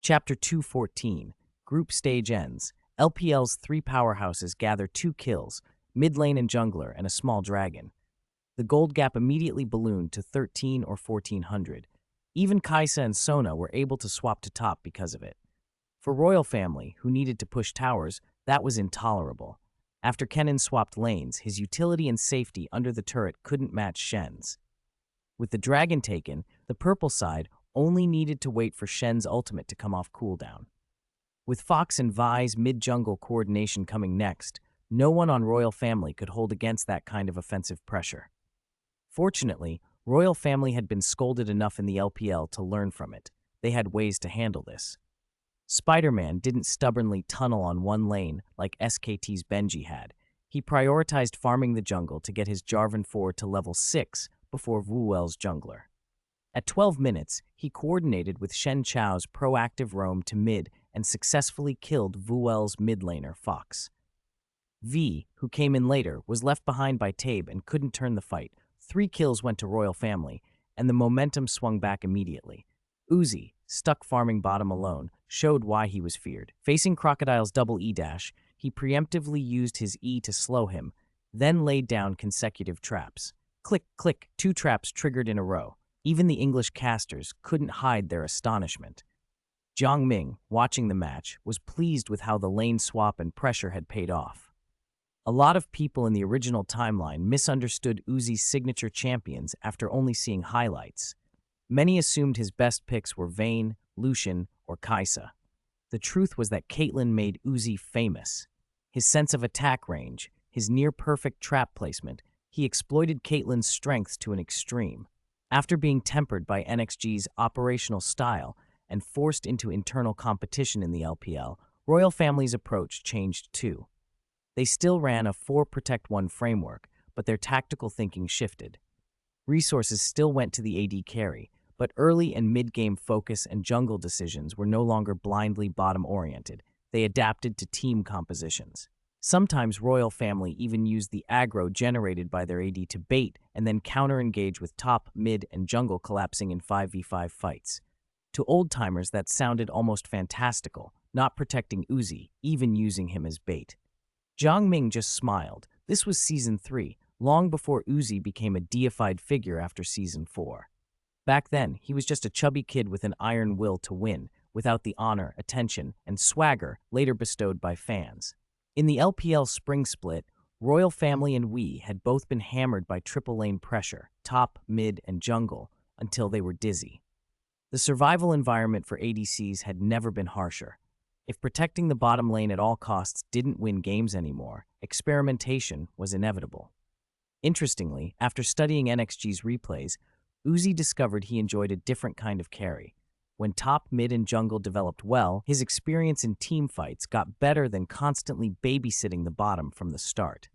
Chapter 214, Group Stage Ends. LPL's three powerhouses gather 2 kills, mid lane and jungler, and a small dragon. The gold gap immediately ballooned to 13 or 1400. Even Kaisa and Sona were able to swap to top because of it. For Royal Family, who needed to push towers, that was intolerable. After Kennen swapped lanes, his utility and safety under the turret couldn't match Shen's. With the dragon taken, the purple side only needed to wait for Shen's ultimate to come off cooldown. With Fox and Vi's mid-jungle coordination coming next, no one on Royal Family could hold against that kind of offensive pressure. Fortunately, Royal Family had been scolded enough in the LPL to learn from it. They had ways to handle this. Spider-Man didn't stubbornly tunnel on one lane like SKT's Benji had. He prioritized farming the jungle to get his Jarvan 4 to level 6 before Vuel's jungler. At 12 minutes, he coordinated with Shen Chao's proactive roam to mid and successfully killed Vuel's mid laner Fox. V, who came in later, was left behind by Tabe and couldn't turn the fight. 3 kills went to Royal Family, and the momentum swung back immediately. Uzi, stuck farming bottom alone, showed why he was feared. Facing Crocodile's double E-dash, he preemptively used his E to slow him, then laid down consecutive traps. Click, click, 2 traps triggered in a row. Even the English casters couldn't hide their astonishment. Jiang Ming, watching the match, was pleased with how the lane swap and pressure had paid off. A lot of people in the original timeline misunderstood Uzi's signature champions after only seeing highlights. Many assumed his best picks were Vayne, Lucian, or Kaisa. The truth was that Caitlyn made Uzi famous. His sense of attack range, his near-perfect trap placement, he exploited Caitlyn's strengths to an extreme. After being tempered by NXG's operational style and forced into internal competition in the LPL, Royal Family's approach changed too. They still ran a 4-protect-1 framework, but their tactical thinking shifted. Resources still went to the AD carry, but early and mid-game focus and jungle decisions were no longer blindly bottom-oriented. They adapted to team compositions. Sometimes Royal Family even used the aggro generated by their AD to bait and then counter-engage with top, mid, and jungle collapsing in 5v5 fights. To old-timers, that sounded almost fantastical, not protecting Uzi, even using him as bait. Jiang Ming just smiled. This was Season 3, long before Uzi became a deified figure after Season 4. Back then, he was just a chubby kid with an iron will to win, without the honor, attention, and swagger later bestowed by fans. In the LPL spring split, Royal Family and We had both been hammered by triple lane pressure, top, mid, and jungle, until they were dizzy. The survival environment for ADCs had never been harsher. If protecting the bottom lane at all costs didn't win games anymore, experimentation was inevitable. Interestingly, after studying NXG's replays, Uzi discovered he enjoyed a different kind of carry. When top, mid, and jungle developed well, his experience in team fights got better than constantly babysitting the bottom from the start.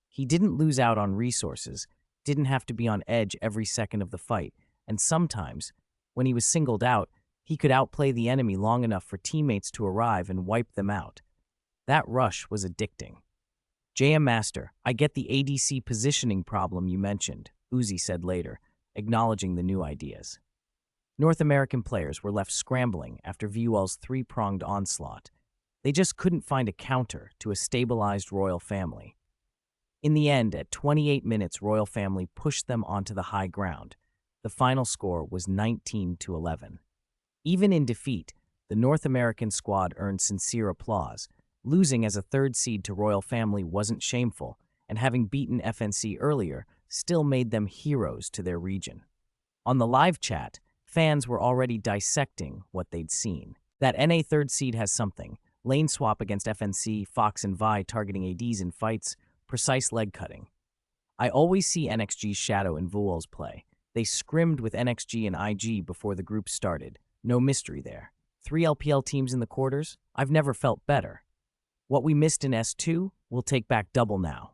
He didn't lose out on resources, didn't have to be on edge every second of the fight, and sometimes, when he was singled out, he could outplay the enemy long enough for teammates to arrive and wipe them out. That rush was addicting. JM Master, I get the ADC positioning problem you mentioned, Uzi said later, acknowledging the new ideas. North American players were left scrambling after VUL's 3-pronged onslaught. They just couldn't find a counter to a stabilized Royal Family. In the end, at 28 minutes, Royal Family pushed them onto the high ground. The final score was 19-11. Even in defeat, the North American squad earned sincere applause. Losing as a 3rd seed to Royal Family wasn't shameful, and having beaten FNC earlier still made them heroes to their region. On the live chat, fans were already dissecting what they'd seen. That NA 3rd seed has something. Lane swap against FNC, Fox and Vi targeting ADs in fights, precise leg cutting. I always see NXG's shadow in Vuel's play. They scrimmed with NXG and IG before the group started. No mystery there. 3 LPL teams in the quarters? I've never felt better. What we missed in S2, we'll take back double now.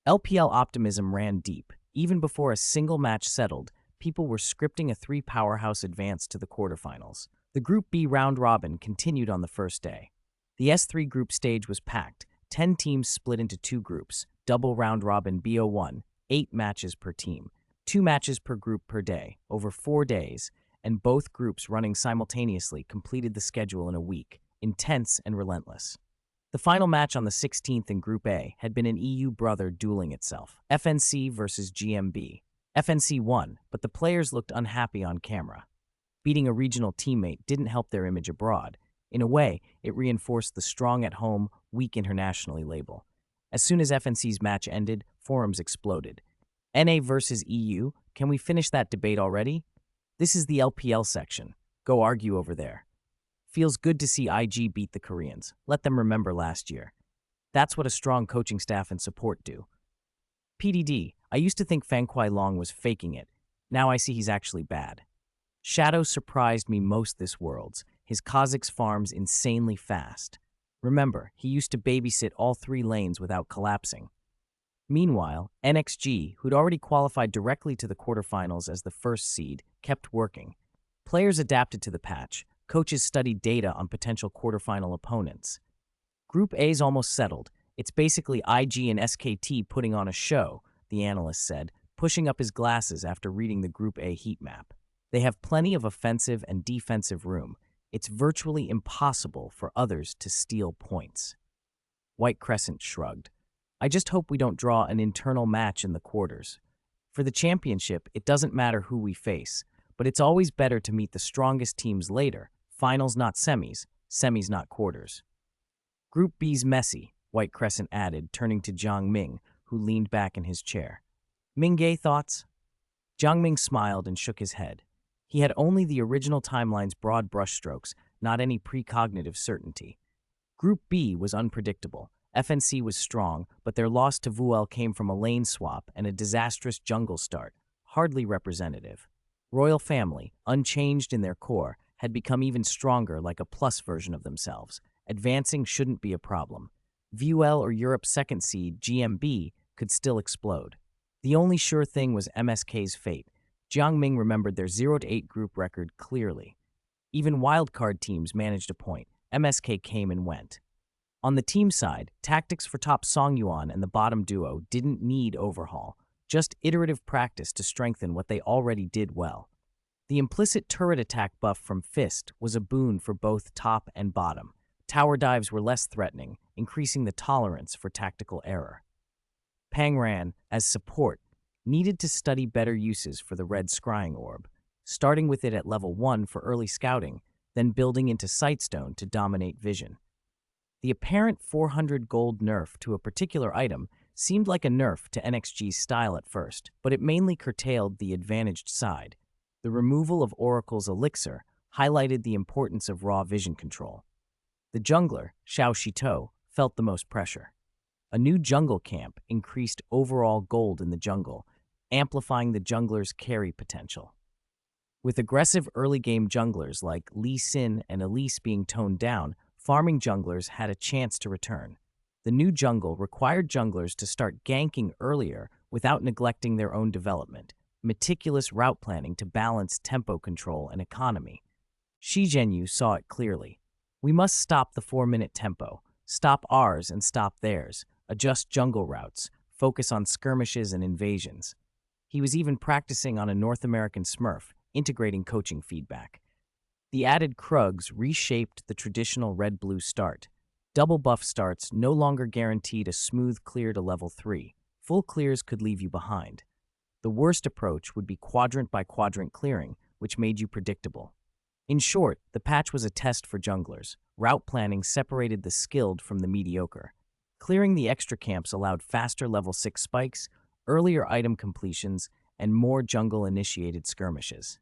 LPL optimism ran deep. Even before a single match settled, people were scripting a 3-powerhouse advance to the quarterfinals. The Group B round-robin continued on the first day. The S3 group stage was packed, 10 teams split into 2 groups, double round-robin BO1, 8 matches per team, 2 matches per group per day, over 4 days, and both groups running simultaneously completed the schedule in a week, intense and relentless. The final match on the 16th in Group A had been an EU brother dueling itself, FNC versus GMB. FNC won, but the players looked unhappy on camera. Beating a regional teammate didn't help their image abroad. In a way, it reinforced the strong at home, weak internationally label. As soon as FNC's match ended, forums exploded. NA versus EU? Can we finish that debate already? This is the LPL section. Go argue over there. Feels good to see IG beat the Koreans. Let them remember last year. That's what a strong coaching staff and support do. PDD, I used to think Fang Kuai Long was faking it. Now I see he's actually bad. Shadow surprised me most this Worlds. His Kha'Zix farms insanely fast. Remember, he used to babysit all 3 lanes without collapsing. Meanwhile, NXG, who'd already qualified directly to the quarterfinals as the first seed, kept working. Players adapted to the patch. Coaches studied data on potential quarterfinal opponents. Group A's almost settled. It's basically IG and SKT putting on a show, the analyst said, pushing up his glasses after reading the Group A heat map. They have plenty of offensive and defensive room. It's virtually impossible for others to steal points. White Crescent shrugged. I just hope we don't draw an internal match in the quarters. For the championship, it doesn't matter who we face, but it's always better to meet the strongest teams later. Finals not semis, semis not quarters. Group B's messy, White Crescent added, turning to Jiang Ming, who leaned back in his chair. Mingay, thoughts? Jiang Ming smiled and shook his head. He had only the original timeline's broad brushstrokes, not any precognitive certainty. Group B was unpredictable. FNC was strong, but their loss to Vuel came from a lane swap and a disastrous jungle start, hardly representative. Royal Family, unchanged in their core, had become even stronger, like a plus version of themselves. Advancing shouldn't be a problem. Vuel or Europe's second seed, GMB, could still explode. The only sure thing was MSK's fate. Jiang Ming remembered their 0-8 group record clearly. Even wildcard teams managed a point. MSK came and went. On the team side, tactics for top Songyuan and the bottom duo didn't need overhaul, just iterative practice to strengthen what they already did well. The implicit turret attack buff from Fist was a boon for both top and bottom. Tower dives were less threatening, increasing the tolerance for tactical error. Pangran, as support, needed to study better uses for the red scrying orb, starting with it at level 1 for early scouting, then building into Sightstone to dominate vision. The apparent 400 gold nerf to a particular item seemed like a nerf to NXG's style at first, but it mainly curtailed the advantaged side. The removal of Oracle's elixir highlighted the importance of raw vision control. The jungler, Xiao Shito, felt the most pressure. A new jungle camp increased overall gold in the jungle, amplifying the jungler's carry potential. With aggressive early-game junglers like Lee Sin and Elise being toned down, farming junglers had a chance to return. The new jungle required junglers to start ganking earlier without neglecting their own development, meticulous route planning to balance tempo control and economy. Shi Zhenyu saw it clearly. We must stop the 4-minute tempo, stop ours and stop theirs, adjust jungle routes, focus on skirmishes and invasions. He was even practicing on a North American Smurf, integrating coaching feedback. The added Krugs reshaped the traditional red-blue start. Double buff starts no longer guaranteed a smooth clear to level 3. Full clears could leave you behind. The worst approach would be quadrant-by-quadrant clearing, which made you predictable. In short, the patch was a test for junglers. Route planning separated the skilled from the mediocre. Clearing the extra camps allowed faster level 6 spikes, earlier item completions, and more jungle-initiated skirmishes.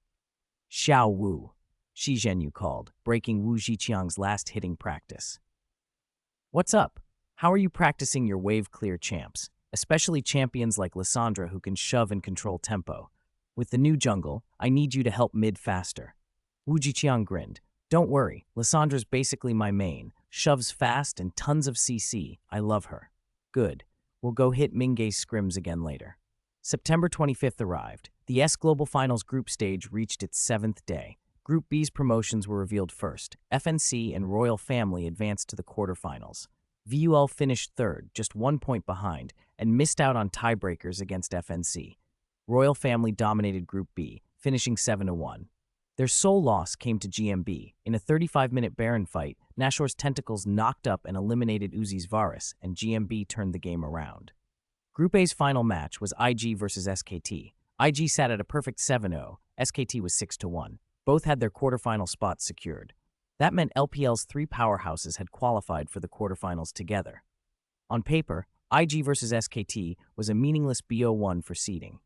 Xiao Wu, Shi Zhenyu called, breaking Wu Zhiqiang's last hitting practice. What's up? How are you practicing your wave-clear champs, especially champions like Lissandra who can shove and control tempo? With the new jungle, I need you to help mid faster. Wu Zhiqiang grinned. Don't worry, Lissandra's basically my main. Shoves fast and tons of CC. I love her. Good. We'll go hit Mingay's scrims again later. September 25th arrived. The S Global Finals group stage reached its 7th day. Group B's promotions were revealed first. FNC and Royal Family advanced to the quarterfinals. VUL finished third, just 1 point behind, and missed out on tiebreakers against FNC. Royal Family dominated Group B, finishing 7-1. Their sole loss came to GMB. In a 35-minute Baron fight, Nashor's tentacles knocked up and eliminated Uzi's Varus, and GMB turned the game around. Group A's final match was IG versus SKT. IG sat at a perfect 7-0, SKT was 6-1. Both had their quarterfinal spots secured. That meant LPL's three powerhouses had qualified for the quarterfinals together. On paper, IG versus SKT was a meaningless BO1 for seeding.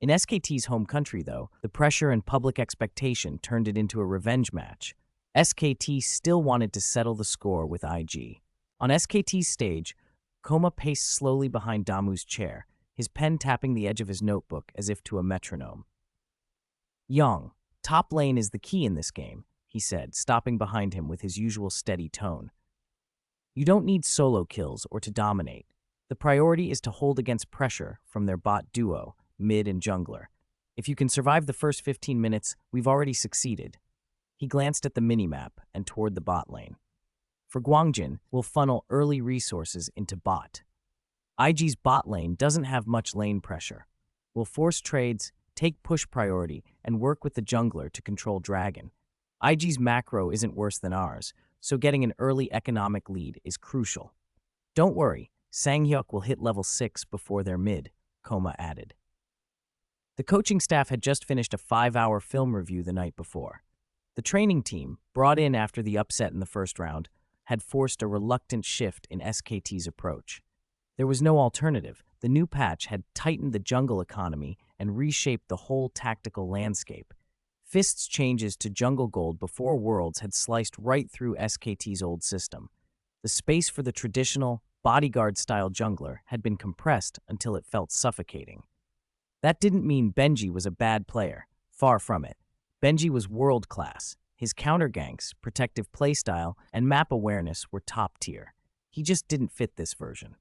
In SKT's home country, though, the pressure and public expectation turned it into a revenge match. SKT still wanted to settle the score with IG. On SKT's stage, Koma paced slowly behind Damu's chair, his pen tapping the edge of his notebook as if to a metronome. "Young, top lane is the key in this game," he said, stopping behind him with his usual steady tone. "You don't need solo kills or to dominate. The priority is to hold against pressure from their bot duo, mid and jungler. If you can survive the first 15 minutes, we've already succeeded." He glanced at the minimap and toward the bot lane. "For Guangjin, we'll funnel early resources into bot. IG's bot lane doesn't have much lane pressure. We'll force trades, take push priority, and work with the jungler to control Dragon. IG's macro isn't worse than ours, so getting an early economic lead is crucial. Don't worry, Sanghyuk will hit level 6 before they're mid," Koma added. The coaching staff had just finished a 5-hour film review the night before. The training team, brought in after the upset in the first round, had forced a reluctant shift in SKT's approach. There was no alternative. The new patch had tightened the jungle economy and reshaped the whole tactical landscape. Fist's changes to Jungle Gold before Worlds had sliced right through SKT's old system. The space for the traditional, bodyguard-style jungler had been compressed until it felt suffocating. That didn't mean Benji was a bad player. Far from it. Benji was world-class. His counter-ganks, protective playstyle, and map awareness were top-tier. He just didn't fit this version.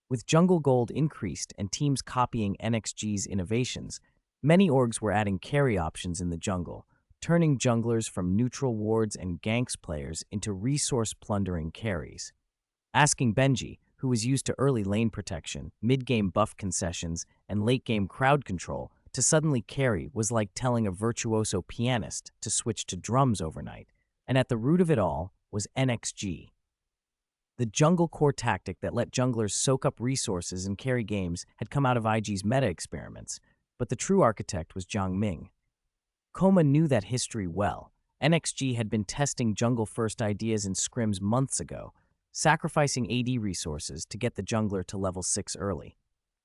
With Jungle Gold increased and teams copying NXG's innovations, many orgs were adding carry options in the jungle, turning junglers from neutral wards and ganks players into resource-plundering carries. Asking Benji, who was used to early lane protection, mid-game buff concessions, and late-game crowd control, to suddenly carry was like telling a virtuoso pianist to switch to drums overnight, and at the root of it all was NXG. The jungle core tactic that let junglers soak up resources and carry games had come out of IG's meta experiments, but the true architect was Jiang Ming. Koma knew that history well. NXG had been testing jungle-first ideas in scrims months ago, sacrificing AD resources to get the jungler to level 6 early.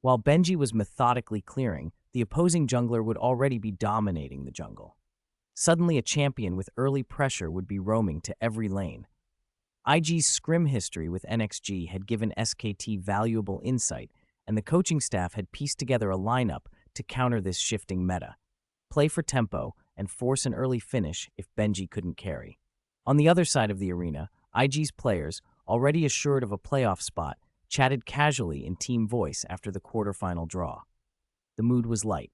While Benji was methodically clearing, the opposing jungler would already be dominating the jungle. Suddenly, a champion with early pressure would be roaming to every lane. IG's scrim history with NXG had given SKT valuable insight, and the coaching staff had pieced together a lineup to counter this shifting meta. Play for tempo and force an early finish if Benji couldn't carry. On the other side of the arena, IG's players, already assured of a playoff spot, chatted casually in team voice after the quarterfinal draw. The mood was light.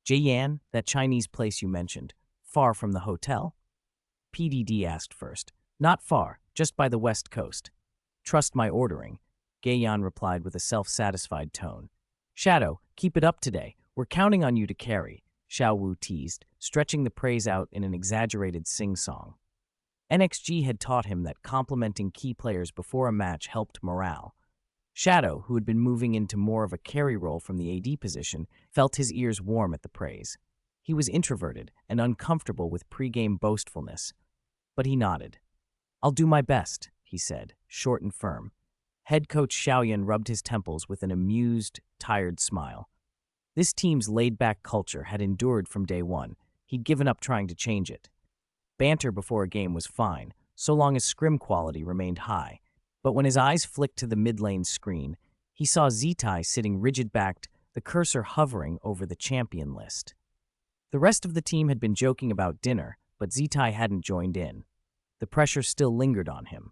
"Jieyan, that Chinese place you mentioned, far from the hotel?" PDD asked first. "Not far, just by the west coast." "Trust my ordering," Gaeyan replied with a self-satisfied tone. "Shadow, keep it up today. We're counting on you to carry," Xiao Wu teased, stretching the praise out in an exaggerated sing-song. NXG had taught him that complimenting key players before a match helped morale. Shadow, who had been moving into more of a carry role from the AD position, felt his ears warm at the praise. He was introverted and uncomfortable with pre-game boastfulness, but he nodded. "I'll do my best," he said, short and firm. Head coach Xiaoyan rubbed his temples with an amused, tired smile. This team's laid-back culture had endured from day one. He'd given up trying to change it. Banter before a game was fine, so long as scrim quality remained high. But when his eyes flicked to the mid-lane screen, he saw Zitai sitting rigid-backed, the cursor hovering over the champion list. The rest of the team had been joking about dinner, but Zitai hadn't joined in. The pressure still lingered on him.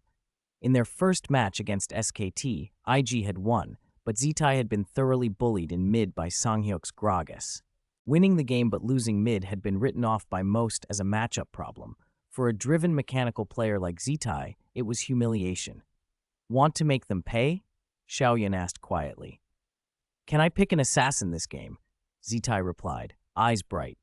In their first match against SKT, IG had won, but Zitai had been thoroughly bullied in mid by Sanghyuk's Gragas. Winning the game but losing mid had been written off by most as a matchup problem. For a driven mechanical player like Zitai, it was humiliation. "Want to make them pay?" Xiaoyan asked quietly. "Can I pick an assassin this game?" Zitai replied, eyes bright.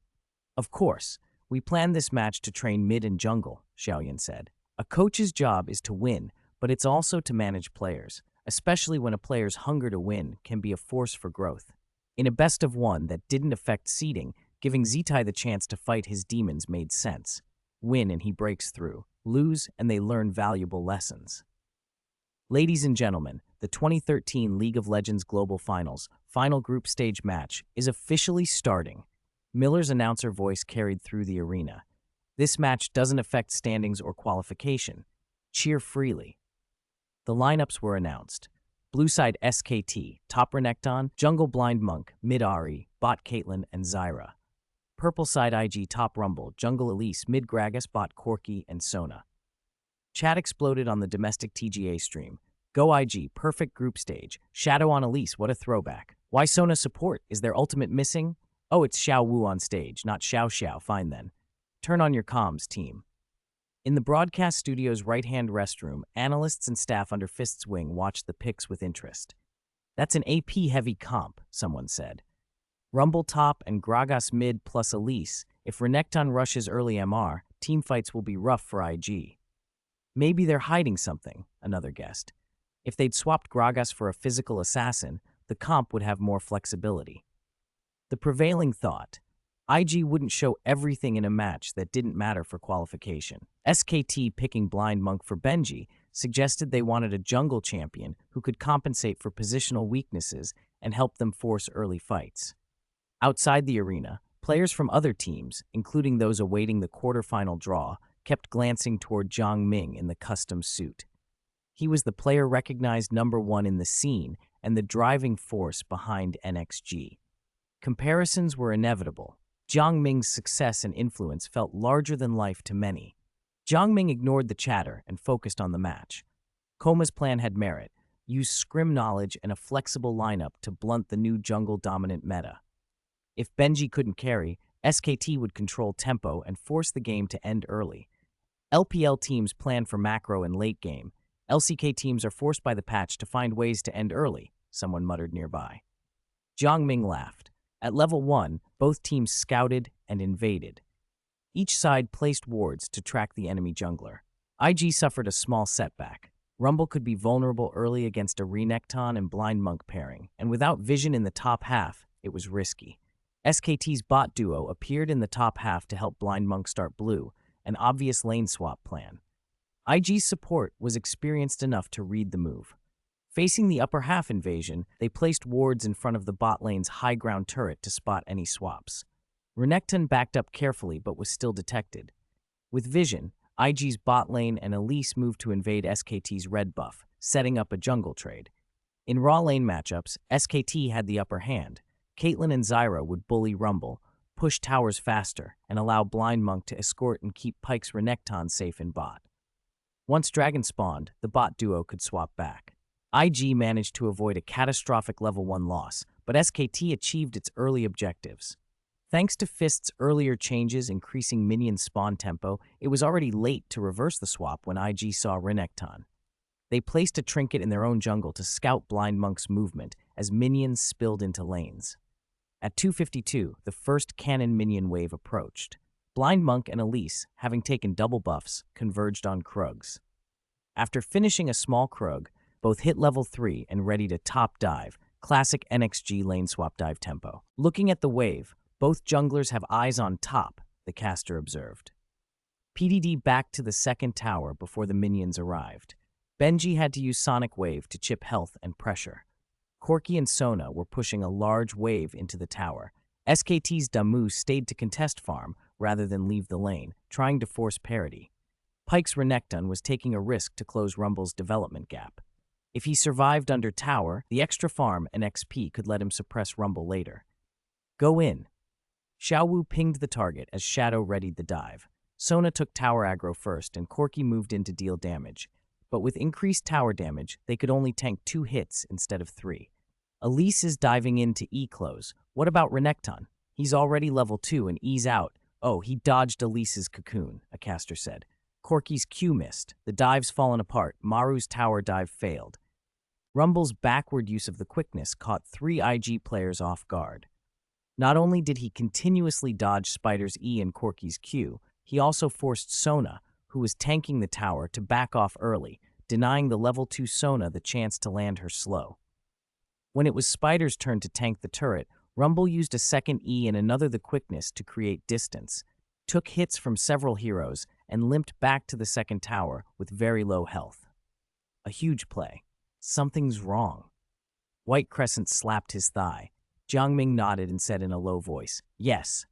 "Of course. We planned this match to train mid and jungle, Xiaoyan said. A coach's job is to win, but it's also to manage players, especially when a player's hunger to win can be a force for growth. In a best-of-1 that didn't affect seeding, giving Zitai the chance to fight his demons made sense. Win and he breaks through. Lose and they learn valuable lessons. Ladies and gentlemen, the 2013 League of Legends Global Finals final group stage match is officially starting. Miller's announcer voice carried through the arena. This match doesn't affect standings or qualification. Cheer freely. The lineups were announced. Blue side SKT, top Renekton, jungle Blind Monk, mid Ahri, bot Caitlyn, and Zyra. Purple side IG, top Rumble, jungle Elise, mid Gragas, bot Corki, and Sona. Chat exploded on the domestic TGA stream. Go IG, perfect group stage. Shadow on Elise, what a throwback. Why Sona support? Is their ultimate missing? Oh, it's Xiao Wu on stage, not Xiao Xiao, fine then. Turn on your comms, team. In the broadcast studio's right-hand restroom, analysts and staff under Fist's wing watched the picks with interest. That's an AP-heavy comp, someone said. Rumble top and Gragas mid plus Elise. If Renekton rushes early MR, teamfights will be rough for IG. Maybe they're hiding something, another guessed. If they'd swapped Gragas for a physical assassin, the comp would have more flexibility. The prevailing thought, IG wouldn't show everything in a match that didn't matter for qualification. SKT picking Blind Monk for Benji suggested they wanted a jungle champion who could compensate for positional weaknesses and help them force early fights. Outside the arena, players from other teams, including those awaiting the quarterfinal draw, kept glancing toward Zhang Ming in the custom suit. He was the player recognized #1 in the scene and the driving force behind NXG. Comparisons were inevitable. Zhang Ming's success and influence felt larger than life to many. Zhang Ming ignored the chatter and focused on the match. Koma's plan had merit: use scrim knowledge and a flexible lineup to blunt the new jungle-dominant meta. If Benji couldn't carry, SKT would control tempo and force the game to end early. LPL teams plan for macro and late game. LCK teams are forced by the patch to find ways to end early, someone muttered nearby. Zhang Ming laughed. At level 1, both teams scouted and invaded. Each side placed wards to track the enemy jungler. IG suffered a small setback. Rumble could be vulnerable early against a Renekton and Blind Monk pairing, and without vision in the top half, it was risky. SKT's bot duo appeared in the top half to help Blind Monk start blue, an obvious lane swap plan. IG's support was experienced enough to read the move. Facing the upper half invasion, they placed wards in front of the bot lane's high ground turret to spot any swaps. Renekton backed up carefully but was still detected. With vision, IG's bot lane and Elise moved to invade SKT's red buff, setting up a jungle trade. In raw lane matchups, SKT had the upper hand. Caitlyn and Zyra would bully Rumble, push towers faster, and allow Blind Monk to escort and keep Pyke's Renekton safe in bot. Once Dragon spawned, the bot duo could swap back. IG managed to avoid a catastrophic level 1 loss, but SKT achieved its early objectives. Thanks to Fist's earlier changes increasing minion spawn tempo, it was already late to reverse the swap when IG saw Renekton. They placed a trinket in their own jungle to scout Blind Monk's movement as minions spilled into lanes. At 252, the first cannon minion wave approached. Blind Monk and Elise, having taken double buffs, converged on Krugs. After finishing a small Krug, both hit level 3 and ready to top dive, classic NXG lane swap dive tempo. Looking at the wave, both junglers have eyes on top, the caster observed. PDD backed to the second tower before the minions arrived. Benji had to use Sonic Wave to chip health and pressure. Corki and Sona were pushing a large wave into the tower. SKT's Damu stayed to contest farm rather than leave the lane, trying to force parity. Pyke's Renekton was taking a risk to close Rumble's development gap. If he survived under tower, the extra farm and XP could let him suppress Rumble later. Go in. Xiao Wu pinged the target as Shadow readied the dive. Sona took tower aggro first and Corki moved in to deal damage. But with increased tower damage, they could only tank 2 hits instead of 3. Elise is diving in to E-close. What about Renekton? He's already level 2 and E's out. Oh, he dodged Elise's cocoon, a caster said. Corki's Q missed. The dive's fallen apart. Maru's tower dive failed. Rumble's backward use of the quickness caught 3 IG players off guard. Not only did he continuously dodge Spider's E and Corky's Q, he also forced Sona, who was tanking the tower, to back off early, denying the level 2 Sona the chance to land her slow. When it was Spider's turn to tank the turret, Rumble used a second E and another the quickness to create distance, took hits from several heroes, and limped back to the second tower with very low health. A huge play. Something's wrong. White Crescent slapped his thigh. Jiangming nodded and said in a low voice, "Yes.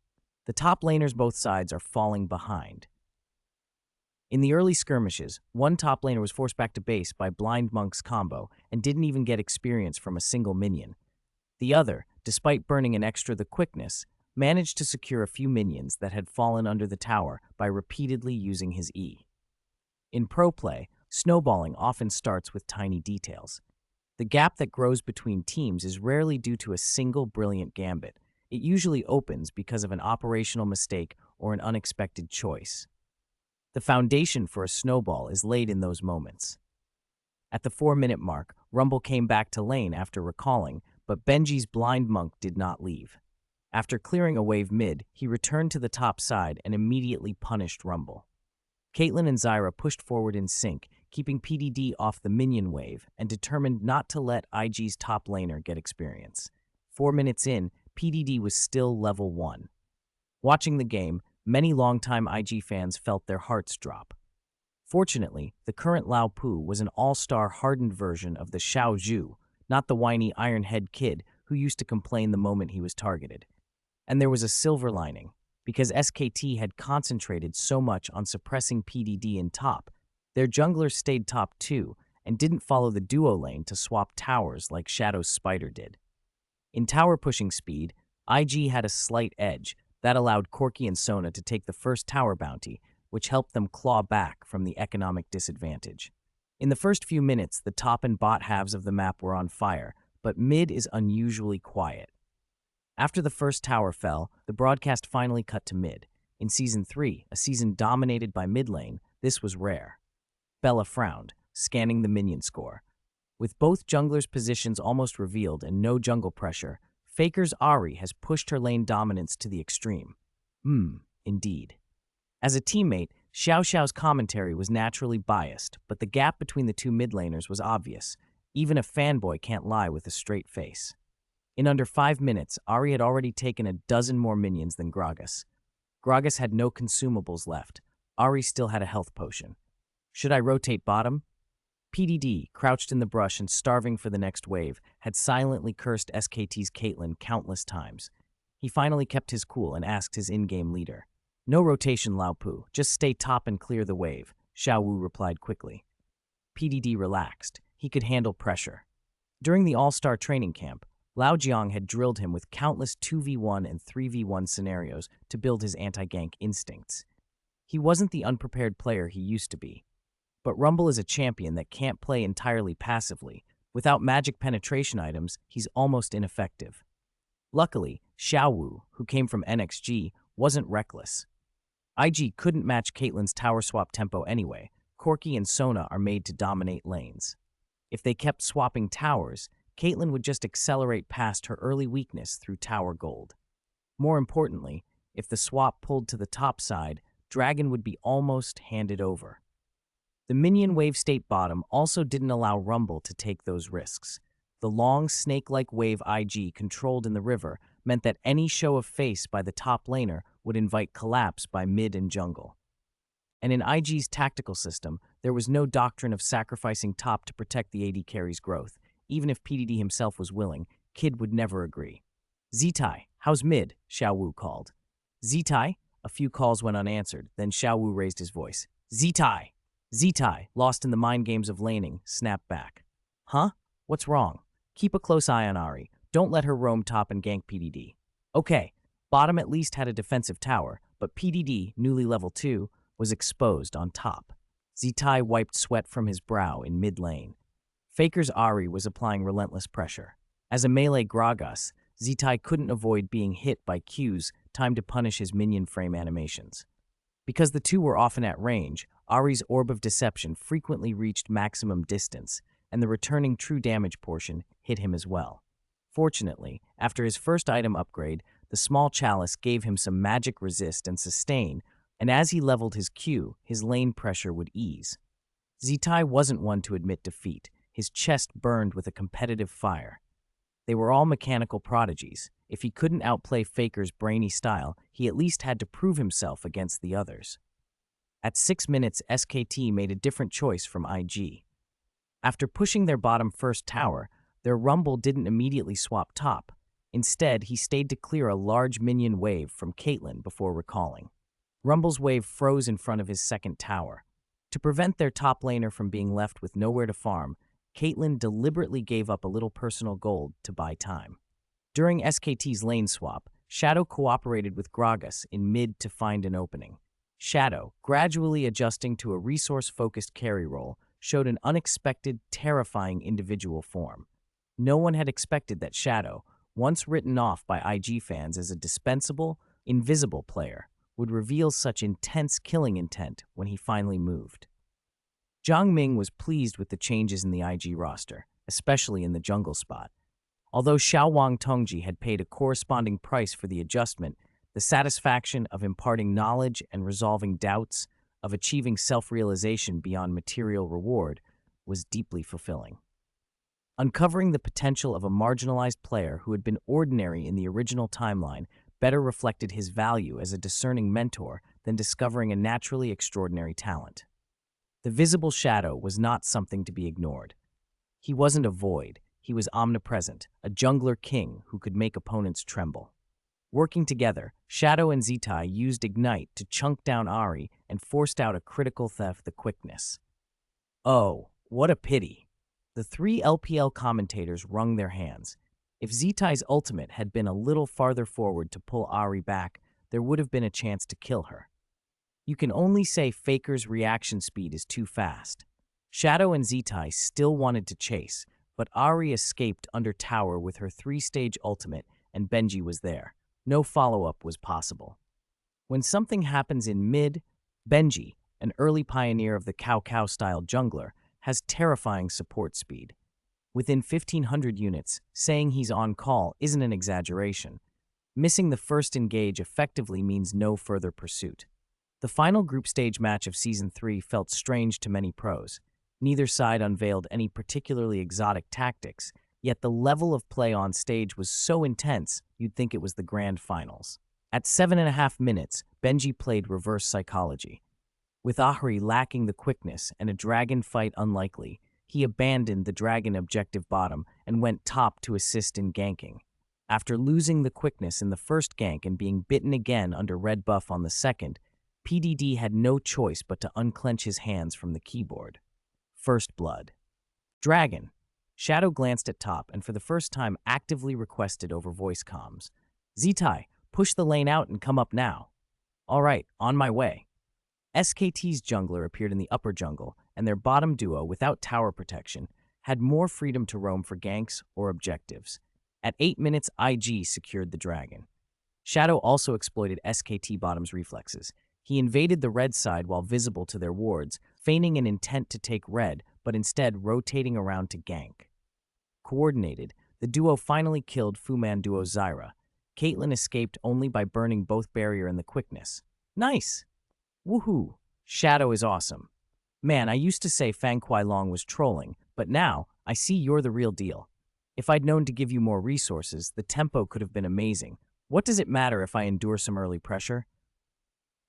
The top laners both sides are falling behind." In the early skirmishes, one top laner was forced back to base by Blind Monk's combo and didn't even get experience from a single minion. The other, despite burning an extra the quickness, managed to secure a few minions that had fallen under the tower by repeatedly using his E. In pro play, snowballing often starts with tiny details. The gap that grows between teams is rarely due to a single brilliant gambit. It usually opens because of an operational mistake or an unexpected choice. The foundation for a snowball is laid in those moments. At the 4-minute mark, Rumble came back to lane after recalling, but Benji's Blind Monk did not leave. After clearing a wave mid, he returned to the top side and immediately punished Rumble. Caitlyn and Zyra pushed forward in sync, keeping PDD off the minion wave and determined not to let IG's top laner get experience. 4 minutes in, PDD was still level 1. Watching the game, many longtime IG fans felt their hearts drop. Fortunately, the current Lao Pu was an all-star hardened version of the Xiao Zhu, not the whiny Ironhead kid who used to complain the moment he was targeted. And there was a silver lining. Because SKT had concentrated so much on suppressing PDD in top, their jungler stayed top 2 and didn't follow the duo lane to swap towers like Shadow's Spider did. In tower pushing speed, IG had a slight edge that allowed Corky and Sona to take the first tower bounty, which helped them claw back from the economic disadvantage. In the first few minutes, the top and bot halves of the map were on fire, but mid is unusually quiet. After the first tower fell, the broadcast finally cut to mid. In Season 3, a season dominated by mid lane, this was rare. Bella frowned, scanning the minion score. With both junglers' positions almost revealed and no jungle pressure, Faker's Ahri has pushed her lane dominance to the extreme. Indeed. As a teammate, Xiao Xiao's commentary was naturally biased, but the gap between the two mid laners was obvious. Even a fanboy can't lie with a straight face. In under 5 minutes, Ahri had already taken a dozen more minions than Gragas. Gragas had no consumables left. Ahri still had a health potion. Should I rotate bottom? PDD, crouched in the brush and starving for the next wave, had silently cursed SKT's Caitlyn countless times. He finally kept his cool and asked his in-game leader. "No rotation, Lao Pu. Just stay top and clear the wave," Xiao Wu replied quickly. PDD relaxed. He could handle pressure. During the All-Star training camp, Lao Jiang had drilled him with countless 2v1 and 3v1 scenarios to build his anti-gank instincts. He wasn't the unprepared player he used to be. But Rumble is a champion that can't play entirely passively. Without magic penetration items, he's almost ineffective. Luckily, Xiao Wu, who came from NXG, wasn't reckless. IG couldn't match Caitlyn's tower swap tempo anyway. Corky and Sona are made to dominate lanes. If they kept swapping towers, Caitlyn would just accelerate past her early weakness through tower gold. More importantly, if the swap pulled to the top side, Dragon would be almost handed over. The minion wave state bottom also didn't allow Rumble to take those risks. The long, snake-like wave IG controlled in the river meant that any show of face by the top laner would invite collapse by mid and jungle. And in IG's tactical system, there was no doctrine of sacrificing top to protect the AD carry's growth. Even if PDD himself was willing, Kid would never agree. "Zitai, how's mid?" Xiao Wu called. "Zitai?" A few calls went unanswered, then Xiao Wu raised his voice. "Zitai!" Zitai, lost in the mind games of laning, snapped back. "Huh? What's wrong? Keep a close eye on Ahri. Don't let her roam top and gank PDD." "Okay." Bottom at least had a defensive tower, but PDD, newly level 2, was exposed on top. Zitai wiped sweat from his brow in mid lane. Faker's Ahri was applying relentless pressure. As a melee Gragas, Zitai couldn't avoid being hit by Q's timed to punish his minion frame animations. Because the two were often at range, Ahri's Orb of Deception frequently reached maximum distance, and the returning true damage portion hit him as well. Fortunately, after his first item upgrade, the small chalice gave him some magic resist and sustain, and as he leveled his Q, his lane pressure would ease. Zitai wasn't one to admit defeat. His chest burned with a competitive fire. They were all mechanical prodigies. If he couldn't outplay Faker's brainy style, he at least had to prove himself against the others. At 6 minutes, SKT made a different choice from IG. After pushing their bottom first tower, their Rumble didn't immediately swap top. Instead, he stayed to clear a large minion wave from Caitlyn before recalling. Rumble's wave froze in front of his second tower. To prevent their top laner from being left with nowhere to farm, Caitlyn deliberately gave up a little personal gold to buy time. During SKT's lane swap, Shadow cooperated with Gragas in mid to find an opening. Shadow, gradually adjusting to a resource-focused carry role, showed an unexpected, terrifying individual form. No one had expected that Shadow, once written off by IG fans as a dispensable, invisible player, would reveal such intense killing intent when he finally moved. Zhang Ming was pleased with the changes in the IG roster, especially in the jungle spot. Although Xiaowang Tongji had paid a corresponding price for the adjustment, the satisfaction of imparting knowledge and resolving doubts, of achieving self-realization beyond material reward, was deeply fulfilling. Uncovering the potential of a marginalized player who had been ordinary in the original timeline better reflected his value as a discerning mentor than discovering a naturally extraordinary talent. The visible Shadow was not something to be ignored. He wasn't a void, he was omnipresent, a jungler king who could make opponents tremble. Working together, Shadow and Zitai used Ignite to chunk down Ahri and forced out a critical theft the quickness. Oh, what a pity. The 3 LPL commentators wrung their hands. If Zitai's ultimate had been a little farther forward to pull Ahri back, there would have been a chance to kill her. You can only say Faker's reaction speed is too fast. Shadow and Zitai still wanted to chase, but Ahri escaped under tower with her 3-stage ultimate and Benji was there. No follow-up was possible. When something happens in mid, Benji, an early pioneer of the Cao style jungler, has terrifying support speed. Within 1,500 units, saying he's on call isn't an exaggeration. Missing the first engage effectively means no further pursuit. The final group stage match of Season 3 felt strange to many pros. Neither side unveiled any particularly exotic tactics, yet the level of play on stage was so intense you'd think it was the grand finals. At 7.5 minutes, Benji played reverse psychology. With Ahri lacking the quickness and a dragon fight unlikely, he abandoned the dragon objective bottom and went top to assist in ganking. After losing the quickness in the first gank and being bitten again under red buff on the second, PDD had no choice but to unclench his hands from the keyboard. First blood. Dragon. Shadow glanced at top and for the first time actively requested over voice comms. Zitai, push the lane out and come up now. All right, on my way. SKT's jungler appeared in the upper jungle, and their bottom duo, without tower protection, had more freedom to roam for ganks or objectives. At 8 minutes, IG secured the dragon. Shadow also exploited SKT bottom's reflexes. He invaded the red side while visible to their wards, feigning an intent to take red, but instead rotating around to gank. Coordinated, the duo finally killed Fuman duo Zyra. Caitlyn escaped only by burning both barrier and the quickness. Nice! Woohoo! Shadow is awesome. Man, I used to say Fang Kuai Long was trolling, but now I see you're the real deal. If I'd known to give you more resources, the tempo could have been amazing. What does it matter if I endure some early pressure?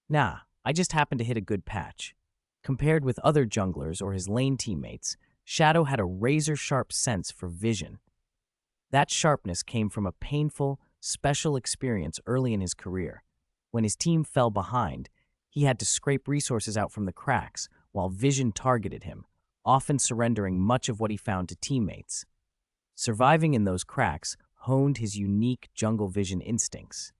Nah, I just happened to hit a good patch. Compared with other junglers or his lane teammates, Shadow had a razor-sharp sense for vision. That sharpness came from a painful, special experience early in his career. When his team fell behind, he had to scrape resources out from the cracks while vision targeted him, often surrendering much of what he found to teammates. Surviving in those cracks honed his unique jungle vision instincts.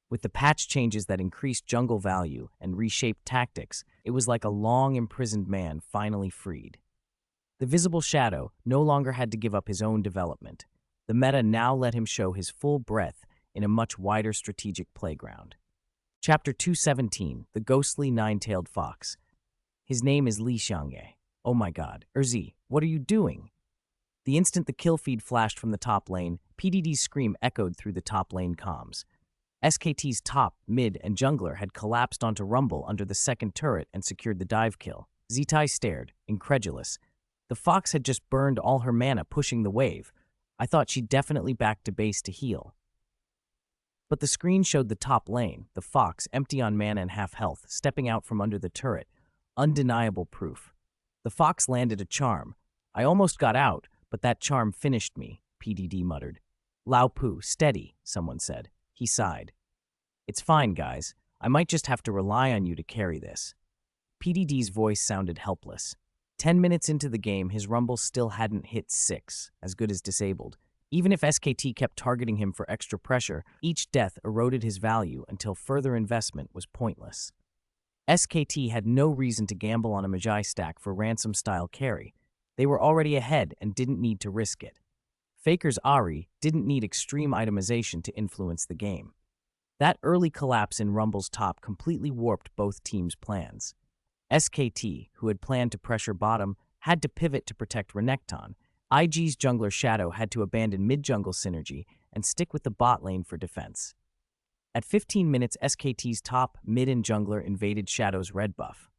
With the patch changes that increased jungle value and reshaped tactics, it was like a long-imprisoned man finally freed. The visible Shadow no longer had to give up his own development. The meta now let him show his full breadth in a much wider strategic playground. Chapter 217, The Ghostly Nine-Tailed Fox. His name is Li Xiangye. Oh my god, Erzi, what are you doing? The instant the kill feed flashed from the top lane, PDD's scream echoed through the top lane comms. SKT's top, mid, and jungler had collapsed onto Rumble under the second turret and secured the dive kill. Zitai stared, incredulous. The Fox had just burned all her mana pushing the wave. I thought she'd definitely back to base to heal. But the screen showed the top lane, the Fox, empty on mana and half health, stepping out from under the turret. Undeniable proof. The Fox landed a charm. I almost got out, but that charm finished me, PDD muttered. Lao Pu, steady, someone said. He sighed. It's fine, guys. I might just have to rely on you to carry this. PDD's voice sounded helpless. 10 minutes into the game, his Rumble still hadn't hit 6, as good as disabled. Even if SKT kept targeting him for extra pressure, each death eroded his value until further investment was pointless. SKT had no reason to gamble on a Magi stack for ransom-style carry. They were already ahead and didn't need to risk it. Faker's Ahri didn't need extreme itemization to influence the game. That early collapse in Rumble's top completely warped both teams' plans. SKT, who had planned to pressure bottom, had to pivot to protect Renekton. IG's jungler Shadow had to abandon mid-jungle synergy and stick with the bot lane for defense. At 15 minutes, SKT's top, mid, and jungler invaded Shadow's red buff.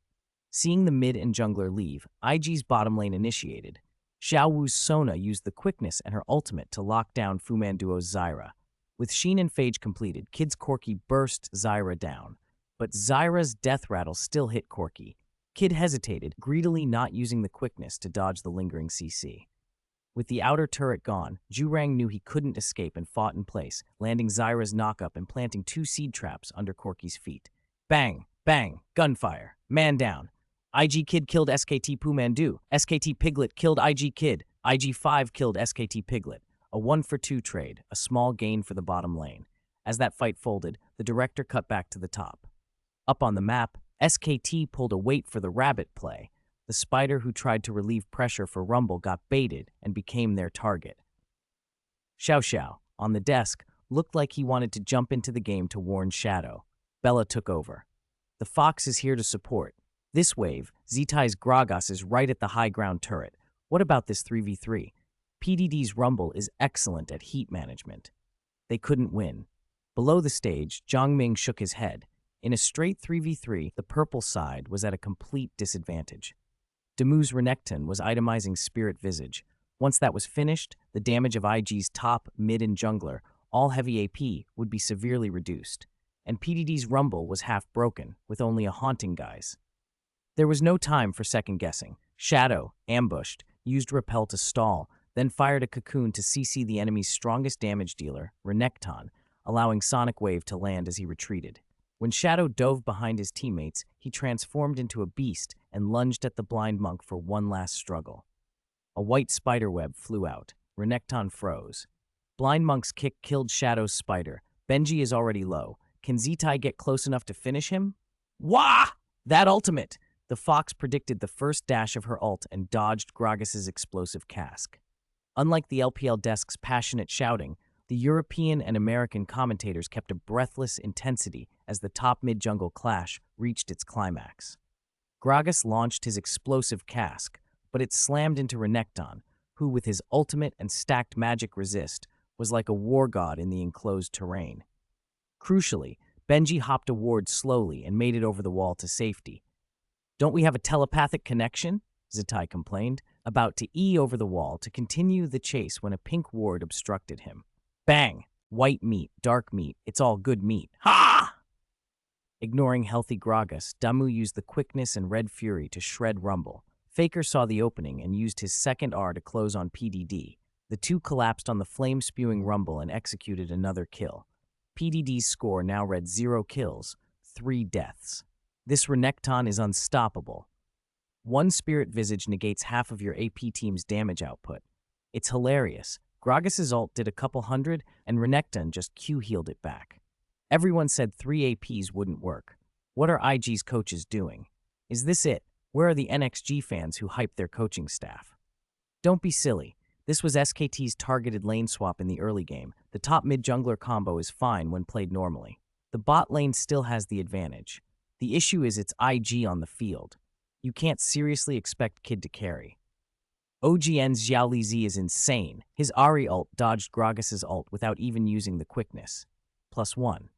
Seeing the mid and jungler leave, IG's bottom lane initiated. Xiao Wu's Sona used the quickness and her ultimate to lock down Fu Manduo's Zyra. With Sheen and Phage completed, Kid's Corki burst Zyra down. But Zyra's death rattle still hit Corki. Kid hesitated, greedily not using the quickness to dodge the lingering CC. With the outer turret gone, Jurang knew he couldn't escape and fought in place, landing Zyra's knockup and planting 2 seed traps under Corki's feet. Bang! Bang! Gunfire! Man down! IG Kid killed SKT Pumandu. SKT Piglet killed IG Kid. IG5 killed SKT Piglet. A 1-for-2 trade, a small gain for the bottom lane. As that fight folded, the director cut back to the top. Up on the map, SKT pulled a wait for the rabbit play. The spider who tried to relieve pressure for Rumble got baited and became their target. Xiao Xiao, on the desk, looked like he wanted to jump into the game to warn Shadow. Bella took over. The Fox is here to support. This wave, Zitai's Gragas is right at the high ground turret. What about this 3v3? PDD's Rumble is excellent at heat management. They couldn't win. Below the stage, Zhongming shook his head. In a straight 3v3, the purple side was at a complete disadvantage. Demu's Renekton was itemizing Spirit Visage. Once that was finished, the damage of IG's top, mid, and jungler, all heavy AP, would be severely reduced. And PDD's Rumble was half broken, with only a Haunting Guise. There was no time for second-guessing. Shadow, ambushed, used Repel to stall, then fired a cocoon to CC the enemy's strongest damage dealer, Renekton, allowing Sonic Wave to land as he retreated. When Shadow dove behind his teammates, he transformed into a beast and lunged at the blind monk for one last struggle. A white spiderweb flew out. Renekton froze. Blind monk's kick killed Shadow's spider. Benji is already low. Can Zitai get close enough to finish him? Wah! That ultimate! The Fox predicted the first dash of her ult and dodged Gragas's explosive cask. Unlike the LPL desk's passionate shouting, the European and American commentators kept a breathless intensity as the top mid-jungle clash reached its climax. Gragas launched his explosive cask, but it slammed into Renekton, who, with his ultimate and stacked magic resist, was like a war god in the enclosed terrain. Crucially, Benji hopped a ward slowly and made it over the wall to safety. Don't we have a telepathic connection? Zitai complained, about to E over the wall to continue the chase when a pink ward obstructed him. Bang! White meat, dark meat, it's all good meat. Ha! Ignoring healthy Gragas, Damu used the quickness and red fury to shred Rumble. Faker saw the opening and used his second R to close on PDD. The two collapsed on the flame-spewing Rumble and executed another kill. PDD's score now read 0 kills, 3 deaths. This Renekton is unstoppable. One Spirit Visage negates half of your AP team's damage output. It's hilarious. Gragas' ult did a couple hundred, and Renekton just Q-healed it back. Everyone said 3 APs wouldn't work. What are IG's coaches doing? Is this it? Where are the NXG fans who hype their coaching staff? Don't be silly. This was SKT's targeted lane swap in the early game. The top mid-jungler combo is fine when played normally. The bot lane still has the advantage. The issue is it's IG on the field. You can't seriously expect Kid to carry. OGN's Xiao Lizi is insane. His Ahri ult dodged Gragas' ult without even using the quickness. +1.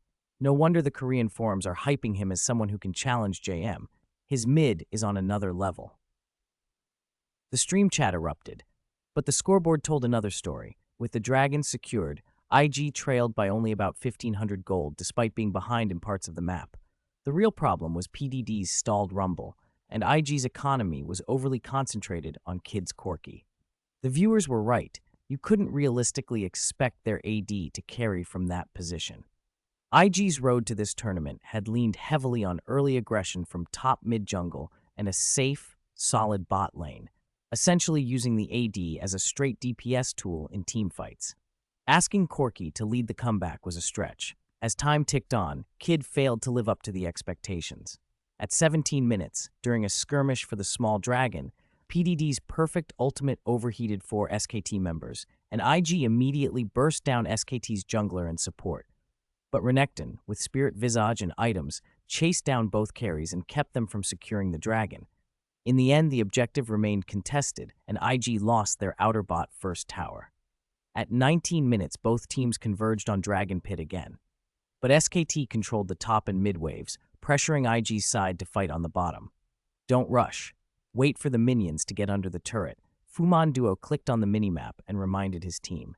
No wonder the Korean forums are hyping him as someone who can challenge JM. His mid is on another level. The stream chat erupted, but the scoreboard told another story. With the Dragons secured, IG trailed by only about 1,500 gold despite being behind in parts of the map. The real problem was PDD's stalled rumble, and IG's economy was overly concentrated on Kids Corki. The viewers were right. You couldn't realistically expect their AD to carry from that position. IG's road to this tournament had leaned heavily on early aggression from top mid-jungle and a safe, solid bot lane, essentially using the AD as a straight DPS tool in teamfights. Asking Corki to lead the comeback was a stretch. As time ticked on, Kid failed to live up to the expectations. At 17 minutes, during a skirmish for the small dragon, PDD's perfect ultimate overheated 4 SKT members, and IG immediately burst down SKT's jungler and support. But Renekton, with Spirit Visage and items, chased down both carries and kept them from securing the dragon. In the end, the objective remained contested, and IG lost their outer bot first tower. At 19 minutes, both teams converged on Dragon Pit again. But SKT controlled the top and mid waves, pressuring IG's side to fight on the bottom. Don't rush. Wait for the minions to get under the turret. Fuman Duo clicked on the minimap and reminded his team.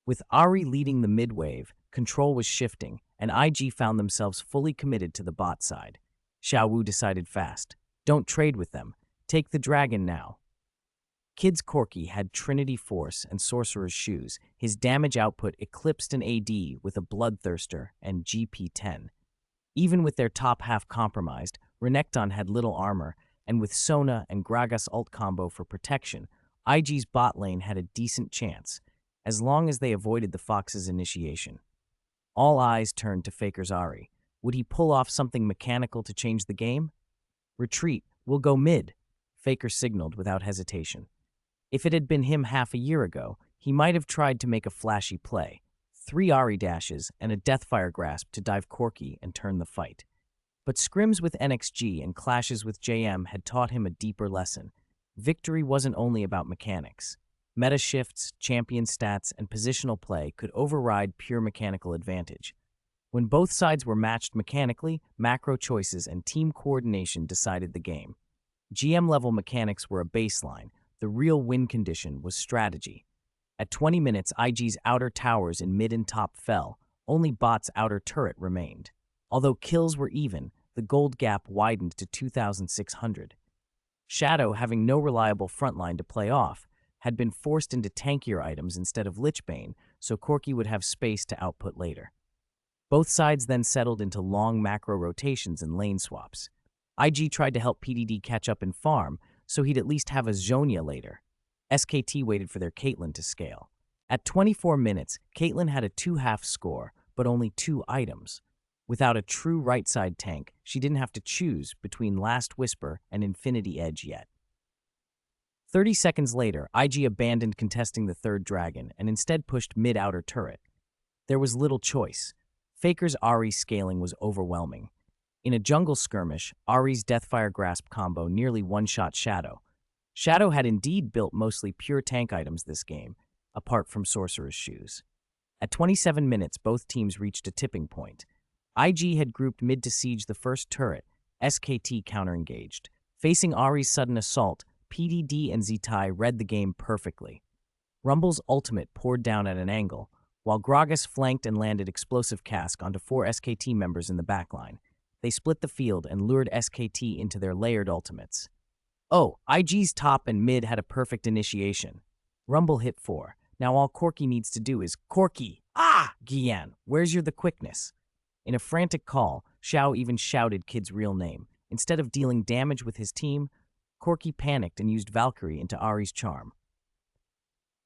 With Ahri leading the mid wave, control was shifting, and IG found themselves fully committed to the bot side. Xiao Wu decided fast. Don't trade with them. Take the dragon now. Kids Corki had Trinity Force and Sorcerer's Shoes. His damage output eclipsed an AD with a Bloodthirster and GP10. Even with their top half compromised, Renekton had little armor, and with Sona and Gragas ult combo for protection, IG's bot lane had a decent chance, as long as they avoided the Fox's initiation. All eyes turned to Faker's Ahri. Would he pull off something mechanical to change the game? Retreat, we'll go mid, Faker signaled without hesitation. If it had been him half a year ago, he might have tried to make a flashy play. 3 Ahri dashes and a Deathfire Grasp to dive Corki and turn the fight. But scrims with NXG and clashes with JM had taught him a deeper lesson. Victory wasn't only about mechanics. Meta shifts, champion stats, and positional play could override pure mechanical advantage. When both sides were matched mechanically, macro choices and team coordination decided the game. GM-level mechanics were a baseline. The real win condition was strategy. At 20 minutes, IG's outer towers in mid and top fell. Only bot's outer turret remained. Although kills were even, the gold gap widened to 2,600. Shadow, having no reliable frontline to play off, had been forced into tankier items instead of Lichbane, so Corki would have space to output later. Both sides then settled into long macro rotations and lane swaps. IG tried to help PDD catch up in farm, so he'd at least have a Zhonya later. SKT waited for their Caitlyn to scale. At 24 minutes, Caitlyn had a 2-half score, but only 2 items. Without a true right-side tank, she didn't have to choose between Last Whisper and Infinity Edge yet. 30 seconds later, IG abandoned contesting the third dragon and instead pushed mid-outer turret. There was little choice. Faker's Ahri scaling was overwhelming. In a jungle skirmish, Ahri's Deathfire Grasp combo nearly one-shot Shadow. Shadow had indeed built mostly pure tank items this game, apart from Sorcerer's Shoes. At 27 minutes, both teams reached a tipping point. IG had grouped mid to siege the first turret, SKT counter-engaged. Facing Ahri's sudden assault, PDD and Zitai read the game perfectly. Rumble's ultimate poured down at an angle, while Gragas flanked and landed Explosive Cask onto 4 SKT members in the backline. They split the field and lured SKT into their layered ultimates. Oh, IG's top and mid had a perfect initiation. Rumble hit 4. Now all Corki needs to do is, Corki! Ah! Gian, where's the quickness? In a frantic call, Xiao even shouted Kid's real name. Instead of dealing damage with his team, Corki panicked and used Valkyrie into Ahri's charm.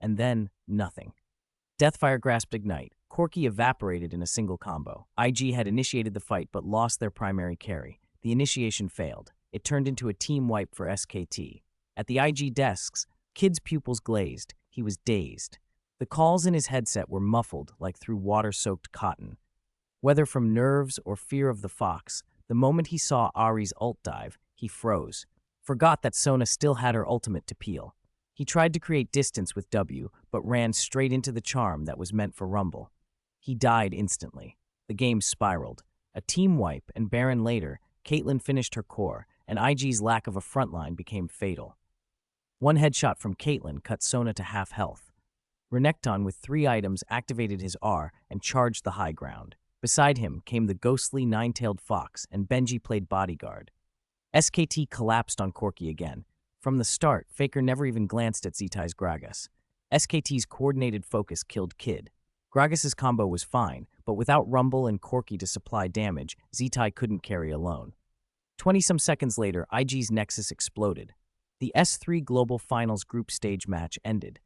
And then, nothing. Deathfire grasped Ignite. Corki evaporated in a single combo. IG had initiated the fight but lost their primary carry. The initiation failed. It turned into a team wipe for SKT. At the IG desks, Kid's pupils glazed. He was dazed. The calls in his headset were muffled like through water-soaked cotton. Whether from nerves or fear of the Fox, the moment he saw Ahri's ult dive, he froze. Forgot that Sona still had her ultimate to peel. He tried to create distance with W, but ran straight into the charm that was meant for Rumble. He died instantly. The game spiraled. A team wipe, and Baron later, Caitlyn finished her core, and IG's lack of a frontline became fatal. One headshot from Caitlyn cut Sona to half health. Renekton with 3 items activated his R and charged the high ground. Beside him came the ghostly nine-tailed fox, and Benji played bodyguard. SKT collapsed on Corki again. From the start, Faker never even glanced at Zetai's Gragas. SKT's coordinated focus killed Kid. Gragas' combo was fine, but without Rumble and Corki to supply damage, Zetai couldn't carry alone. 20-some seconds later, IG's Nexus exploded. The S3 Global Finals group stage match ended.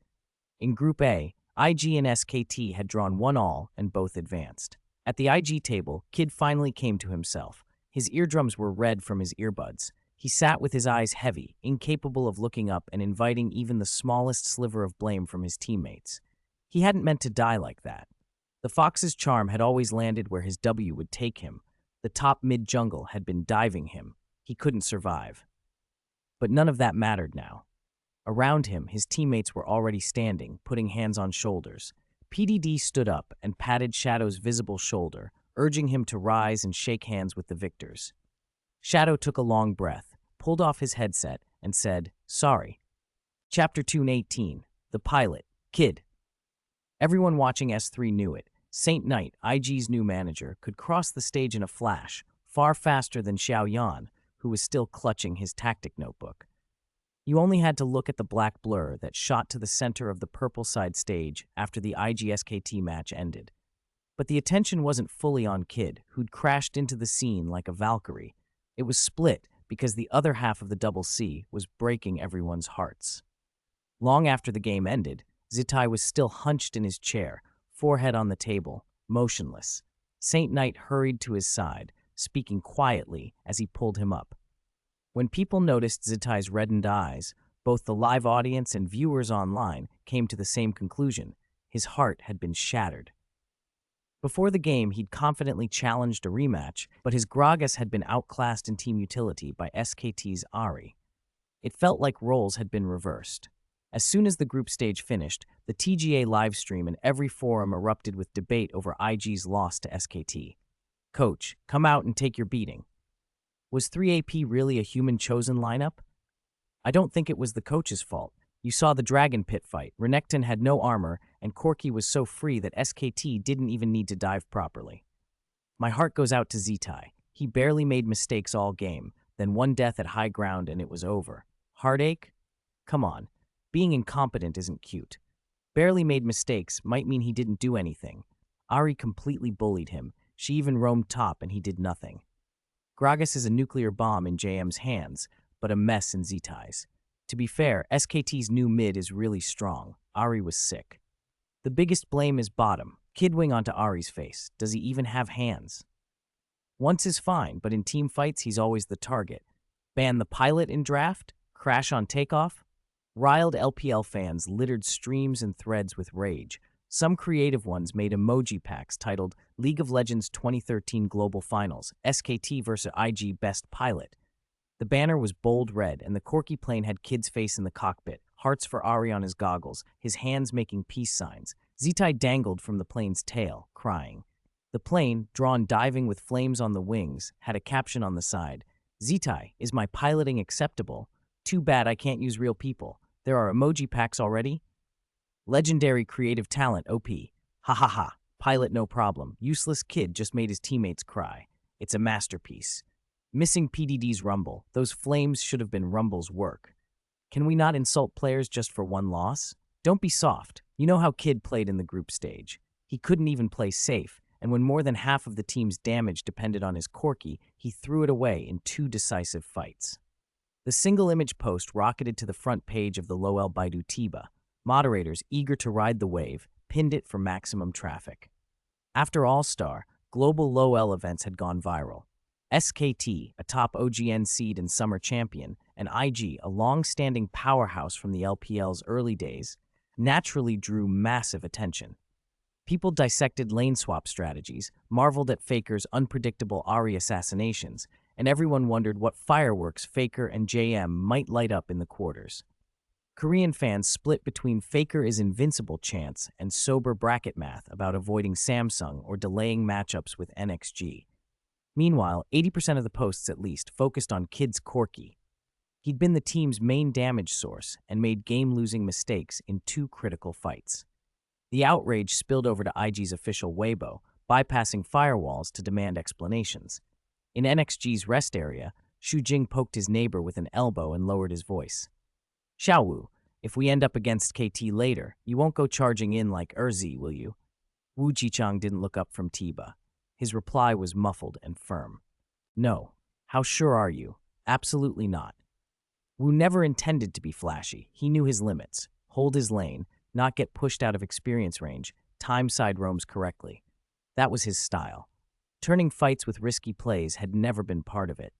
In Group A, IG and SKT had drawn 1-1 and both advanced. At the IG table, Kid finally came to himself. His eardrums were red from his earbuds. He sat with his eyes heavy, incapable of looking up and inviting even the smallest sliver of blame from his teammates. He hadn't meant to die like that. The Fox's charm had always landed where his W would take him. The top mid-jungle had been diving him. He couldn't survive. But none of that mattered now. Around him, his teammates were already standing, putting hands on shoulders. PDD stood up and patted Shadow's visible shoulder, urging him to rise and shake hands with the victors. Shadow took a long breath, pulled off his headset, and said, "Sorry." Chapter 218, The Pilot, Kid. Everyone watching S3 knew it. Saint Knight, IG's new manager, could cross the stage in a flash, far faster than Xiao Yan, who was still clutching his tactic notebook. You only had to look at the black blur that shot to the center of the purple side stage after the IG-SKT match ended. But the attention wasn't fully on Kid, who'd crashed into the scene like a Valkyrie. It was split because the other half of the Double C was breaking everyone's hearts. Long after the game ended, Zetai was still hunched in his chair, forehead on the table, motionless. Saint Knight hurried to his side, speaking quietly as he pulled him up. When people noticed Zetai's reddened eyes, both the live audience and viewers online came to the same conclusion. His heart had been shattered. Before the game, he'd confidently challenged a rematch, but his Gragas had been outclassed in team utility by SKT's Ahri. It felt like roles had been reversed. As soon as the group stage finished, the TGA livestream and every forum erupted with debate over IG's loss to SKT. "Coach, come out and take your beating." Was 3AP really a human-chosen lineup? I don't think it was the coach's fault. You saw the Dragon Pit fight. Renekton had no armor, and Corki was so free that SKT didn't even need to dive properly. My heart goes out to Zetai. He barely made mistakes all game, then one death at high ground and it was over. Heartache? Come on. Being incompetent isn't cute. Barely made mistakes might mean he didn't do anything. Ahri completely bullied him. She even roamed top and he did nothing. Gragas is a nuclear bomb in JM's hands, but a mess in Zetai's. To be fair, SKT's new mid is really strong. Ahri was sick. The biggest blame is bottom. Kidwing onto Ahri's face. Does he even have hands? Once is fine, but in team fights he's always the target. Ban the pilot in draft? Crash on takeoff? Riled LPL fans littered streams and threads with rage. Some creative ones made emoji packs titled League of Legends 2013 Global Finals, SKT vs IG Best Pilot. The banner was bold red, and the Corki plane had Kid's face in the cockpit, hearts for Ahri on his goggles, his hands making peace signs. Zetai dangled from the plane's tail, crying. The plane, drawn diving with flames on the wings, had a caption on the side. "Zetai, is my piloting acceptable? Too bad I can't use real people. There are emoji packs already?" Legendary creative talent, OP. Ha ha ha. Pilot no problem. Useless Kid just made his teammates cry. It's a masterpiece. Missing PDD's Rumble. Those flames should have been Rumble's work. Can we not insult players just for one loss? Don't be soft. You know how Kid played in the group stage. He couldn't even play safe, and when more than half of the team's damage depended on his Corki, he threw it away in 2 decisive fights. The single image post rocketed to the front page of the Lowell Baidu Tiba. Moderators, eager to ride the wave, pinned it for maximum traffic. After All-Star, global Lowell events had gone viral. SKT, a top OGN seed and summer champion, and IG, a long-standing powerhouse from the LPL's early days, naturally drew massive attention. People dissected lane swap strategies, marveled at Faker's unpredictable Ahri assassinations, and everyone wondered what fireworks Faker and JM might light up in the quarters. Korean fans split between Faker is invincible chants and sober bracket math about avoiding Samsung or delaying matchups with NXG. Meanwhile, 80% of the posts at least focused on Kid's Corky. He'd been the team's main damage source and made game-losing mistakes in 2 critical fights. The outrage spilled over to IG's official Weibo, bypassing firewalls to demand explanations. In NXG's rest area, Xu Jing poked his neighbor with an elbow and lowered his voice. Xiaowu, if we end up against KT later, you won't go charging in like Erzi, will you? Wu Jichang didn't look up from Tiba. His reply was muffled and firm. No. How sure are you? Absolutely not. Wu never intended to be flashy. He knew his limits. Hold his lane, not get pushed out of experience range, time side roams correctly. That was his style. Turning fights with risky plays had never been part of it.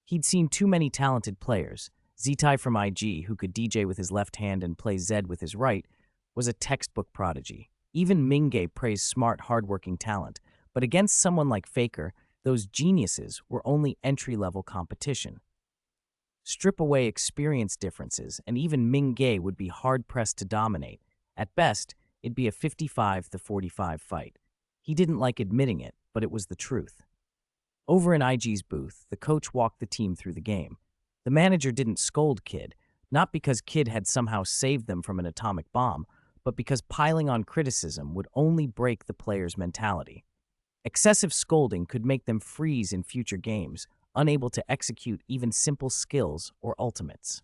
He'd seen too many talented players. Zitai from IG, who could DJ with his left hand and play Zed with his right, was a textbook prodigy. Even Mingay praised smart, hardworking talent, but against someone like Faker, those geniuses were only entry-level competition. Strip away experience differences, and even Mingay would be hard-pressed to dominate. At best, it'd be a 55-45 fight. He didn't like admitting it, but it was the truth. Over in IG's booth, the coach walked the team through the game. The manager didn't scold Kid, not because Kid had somehow saved them from an atomic bomb, but because piling on criticism would only break the players' mentality. Excessive scolding could make them freeze in future games, unable to execute even simple skills or ultimates.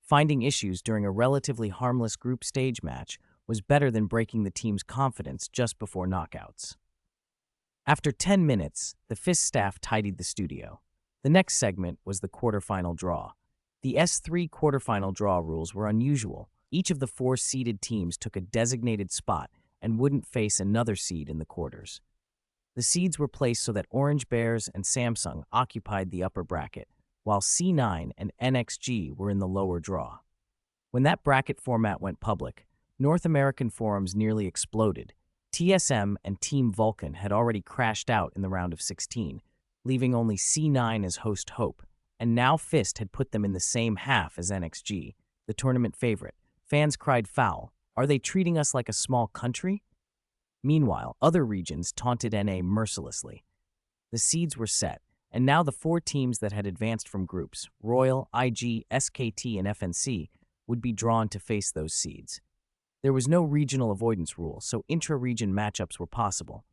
Finding issues during a relatively harmless group stage match was better than breaking the team's confidence just before knockouts. After 10 minutes, the FIS staff tidied the studio. The next segment was the quarterfinal draw. The S3 quarterfinal draw rules were unusual. Each of the 4 seeded teams took a designated spot and wouldn't face another seed in the quarters. The seeds were placed so that Orange Bears and Samsung occupied the upper bracket, while C9 and NXG were in the lower draw. When that bracket format went public, North American forums nearly exploded. TSM and Team Vulcan had already crashed out in the round of 16, leaving only C9 as host hope, and now Fist had put them in the same half as NXG, the tournament favorite. Fans cried foul. Are they treating us like a small country? Meanwhile, other regions taunted NA mercilessly. The seeds were set, and now the 4 teams that had advanced from groups, Royal, IG, SKT, and FNC, would be drawn to face those seeds. There was no regional avoidance rule, so intra-region matchups were possible.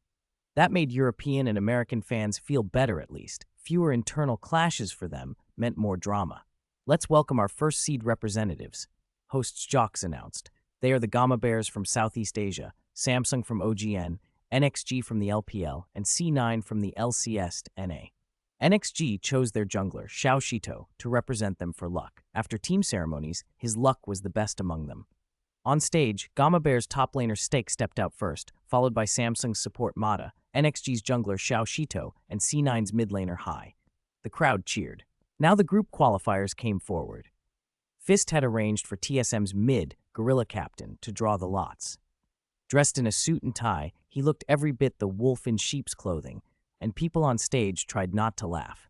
That made European and American fans feel better at least. Fewer internal clashes for them meant more drama. Let's welcome our first seed representatives. Hosts Jocks announced. They are the Gamma Bears from Southeast Asia, Samsung from OGN, NXG from the LPL, and C9 from the LCS NA. NXG chose their jungler, Xiao Shito, to represent them for luck. After team ceremonies, his luck was the best among them. On stage, Gamma Bear's top laner Stake stepped out first, followed by Samsung's support Mata, NXG's jungler Xiao Shito, and C9's mid laner Hai. The crowd cheered. Now the group qualifiers came forward. Fist had arranged for TSM's mid, Gorilla Captain, to draw the lots. Dressed in a suit and tie, he looked every bit the wolf in sheep's clothing, and people on stage tried not to laugh.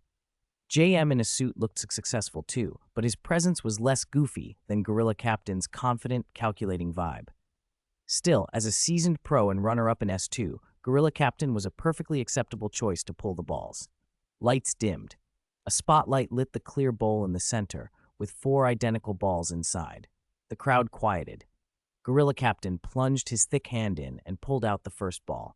JM in a suit looked successful too, but his presence was less goofy than Gorilla Captain's confident, calculating vibe. Still, as a seasoned pro and runner-up in S2, Gorilla Captain was a perfectly acceptable choice to pull the balls. Lights dimmed. A spotlight lit the clear bowl in the center, with 4 identical balls inside. The crowd quieted. Gorilla Captain plunged his thick hand in and pulled out the first ball.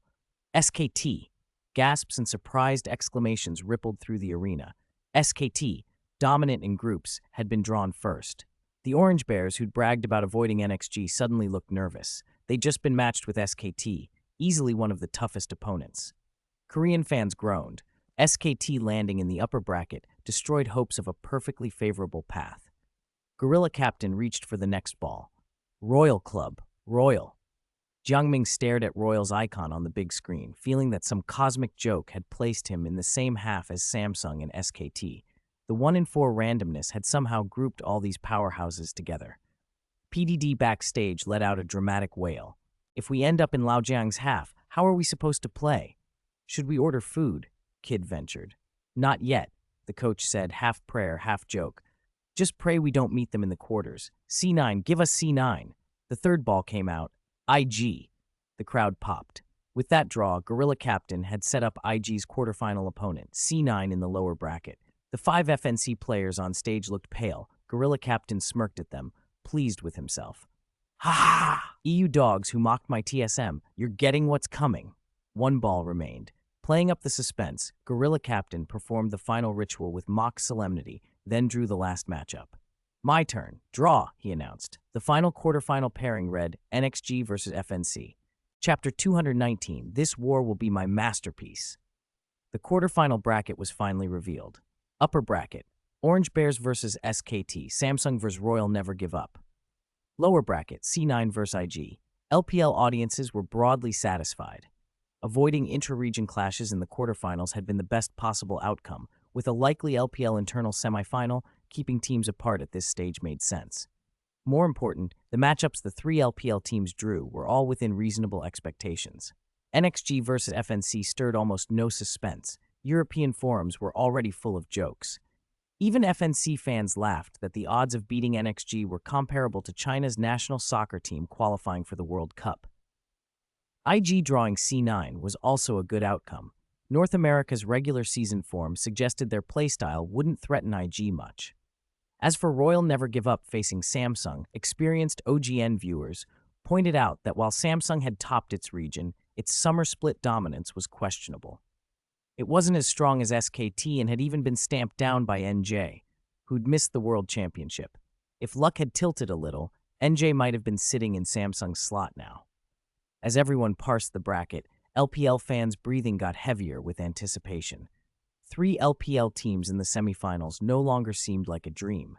SKT! Gasps and surprised exclamations rippled through the arena. SKT, dominant in groups, had been drawn first. The Orange Bears, who'd bragged about avoiding NXG, suddenly looked nervous. They'd just been matched with SKT, easily one of the toughest opponents. Korean fans groaned. SKT landing in the upper bracket destroyed hopes of a perfectly favorable path. Gorilla Captain reached for the next ball. Royal Club, Royal. Jiangming stared at Royal's icon on the big screen, feeling that some cosmic joke had placed him in the same half as Samsung and SKT. The 1-in-4 randomness had somehow grouped all these powerhouses together. PDD backstage let out a dramatic wail. If we end up in Laojiang's half, how are we supposed to play? Should we order food? Kid ventured. Not yet, the coach said, half prayer, half joke. Just pray we don't meet them in the quarters. C9, give us C9. The third ball came out. IG. The crowd popped. With that draw, Gorilla Captain had set up IG's quarterfinal opponent, C9, in the lower bracket. The 5 FNC players on stage looked pale. Gorilla Captain smirked at them, pleased with himself. Ha ha! EU dogs who mocked my TSM, you're getting what's coming. One ball remained. Playing up the suspense, Gorilla Captain performed the final ritual with mock solemnity, then drew the last matchup. My turn. Draw, he announced. The final quarterfinal pairing read NXG versus FNC. Chapter 219, This War Will Be My Masterpiece. The quarterfinal bracket was finally revealed. Upper bracket, Orange Bears versus SKT, Samsung vs Royal Never Give Up. Lower bracket, C9 vs IG. LPL audiences were broadly satisfied. Avoiding intra-region clashes in the quarterfinals had been the best possible outcome, with a likely LPL internal semifinal, keeping teams apart at this stage made sense. More important, the matchups the 3 LPL teams drew were all within reasonable expectations. NXG versus FNC stirred almost no suspense. European forums were already full of jokes. Even FNC fans laughed that the odds of beating NXG were comparable to China's national soccer team qualifying for the World Cup. IG drawing C9 was also a good outcome. North America's regular season form suggested their playstyle wouldn't threaten IG much. As for Royal Never Give Up facing Samsung, experienced OGN viewers pointed out that while Samsung had topped its region, its summer split dominance was questionable. It wasn't as strong as SKT and had even been stamped down by NJ, who'd missed the World Championship. If luck had tilted a little, NJ might have been sitting in Samsung's slot now. As everyone parsed the bracket, LPL fans' breathing got heavier with anticipation. 3 LPL teams in the semifinals no longer seemed like a dream.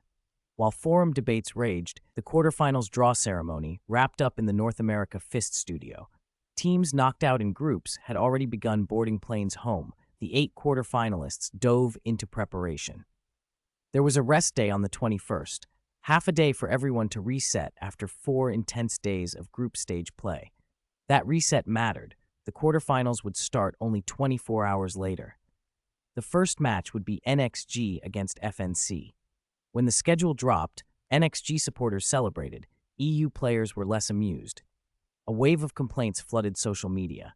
While forum debates raged, the quarterfinals draw ceremony wrapped up in the North America Fist studio. Teams knocked out in groups had already begun boarding planes home. The 8 quarterfinalists dove into preparation. There was a rest day on the 21st, half a day for everyone to reset after 4 intense days of group stage play. That reset mattered. The quarterfinals would start only 24 hours later. The first match would be NXG against FNC. When the schedule dropped, NXG supporters celebrated. EU players were less amused. A wave of complaints flooded social media.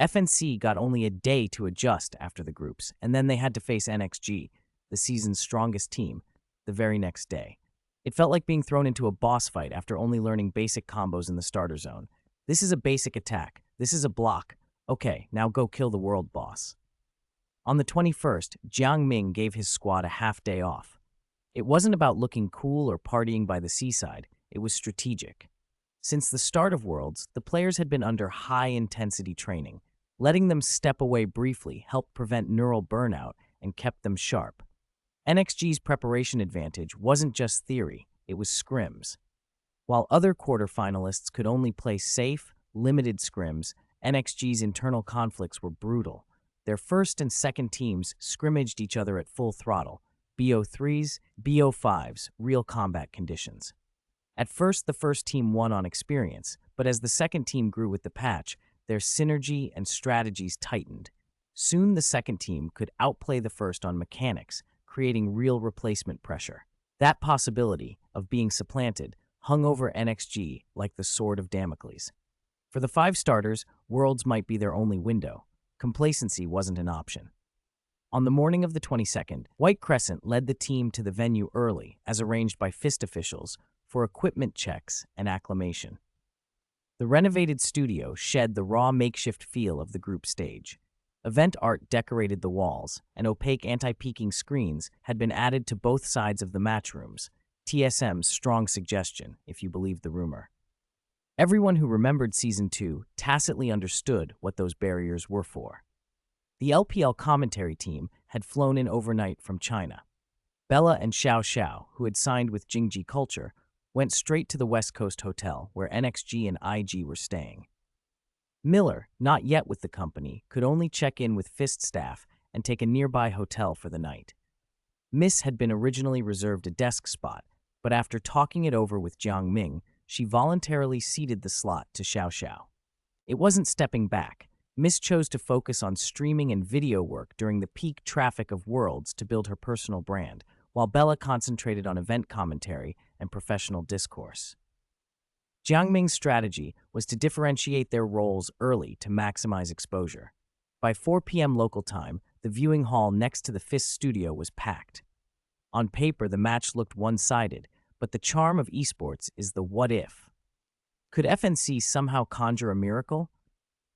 FNC got only a day to adjust after the groups, and then they had to face NXG, the season's strongest team, the very next day. It felt like being thrown into a boss fight after only learning basic combos in the starter zone. This is a basic attack. This is a block. Okay, now go kill the world boss. On the 21st, Jiang Ming gave his squad a half-day off. It wasn't about looking cool or partying by the seaside. It was strategic. Since the start of Worlds, the players had been under high-intensity training. Letting them step away briefly helped prevent neural burnout and kept them sharp. NXG's preparation advantage wasn't just theory, it was scrims. While other quarterfinalists could only play safe, limited scrims, NXG's internal conflicts were brutal. Their first and second teams scrimmaged each other at full throttle, BO3s, BO5s, real combat conditions. At first, the first team won on experience, but as the second team grew with the patch, their synergy and strategies tightened. Soon, the second team could outplay the first on mechanics, creating real replacement pressure. That possibility of being supplanted hung over NXG like the sword of Damocles. For the 5 starters, Worlds might be their only window. Complacency wasn't an option. On the morning of the 22nd, White Crescent led the team to the venue early, as arranged by Fist officials, for equipment checks and acclimation. The renovated studio shed the raw makeshift feel of the group stage. Event art decorated the walls, and opaque anti-peeking screens had been added to both sides of the match rooms. TSM's strong suggestion, if you believe the rumor. Everyone who remembered Season 2 tacitly understood what those barriers were for. The LPL commentary team had flown in overnight from China. Bella and Xiao Xiao, who had signed with Jingji Culture, went straight to the West Coast Hotel where NXG and IG were staying. Miller, not yet with the company, could only check in with Fist staff and take a nearby hotel for the night. Miss had been originally reserved a desk spot, but after talking it over with Jiang Ming, she voluntarily ceded the slot to Xiao Xiao. It wasn't stepping back. Miss chose to focus on streaming and video work during the peak traffic of Worlds to build her personal brand, while Bella concentrated on event commentary and professional discourse. Jiangming's strategy was to differentiate their roles early to maximize exposure. By 4 p.m. local time, the viewing hall next to the FIS studio was packed. On paper, the match looked one-sided, but the charm of esports is the what if. Could FNC somehow conjure a miracle?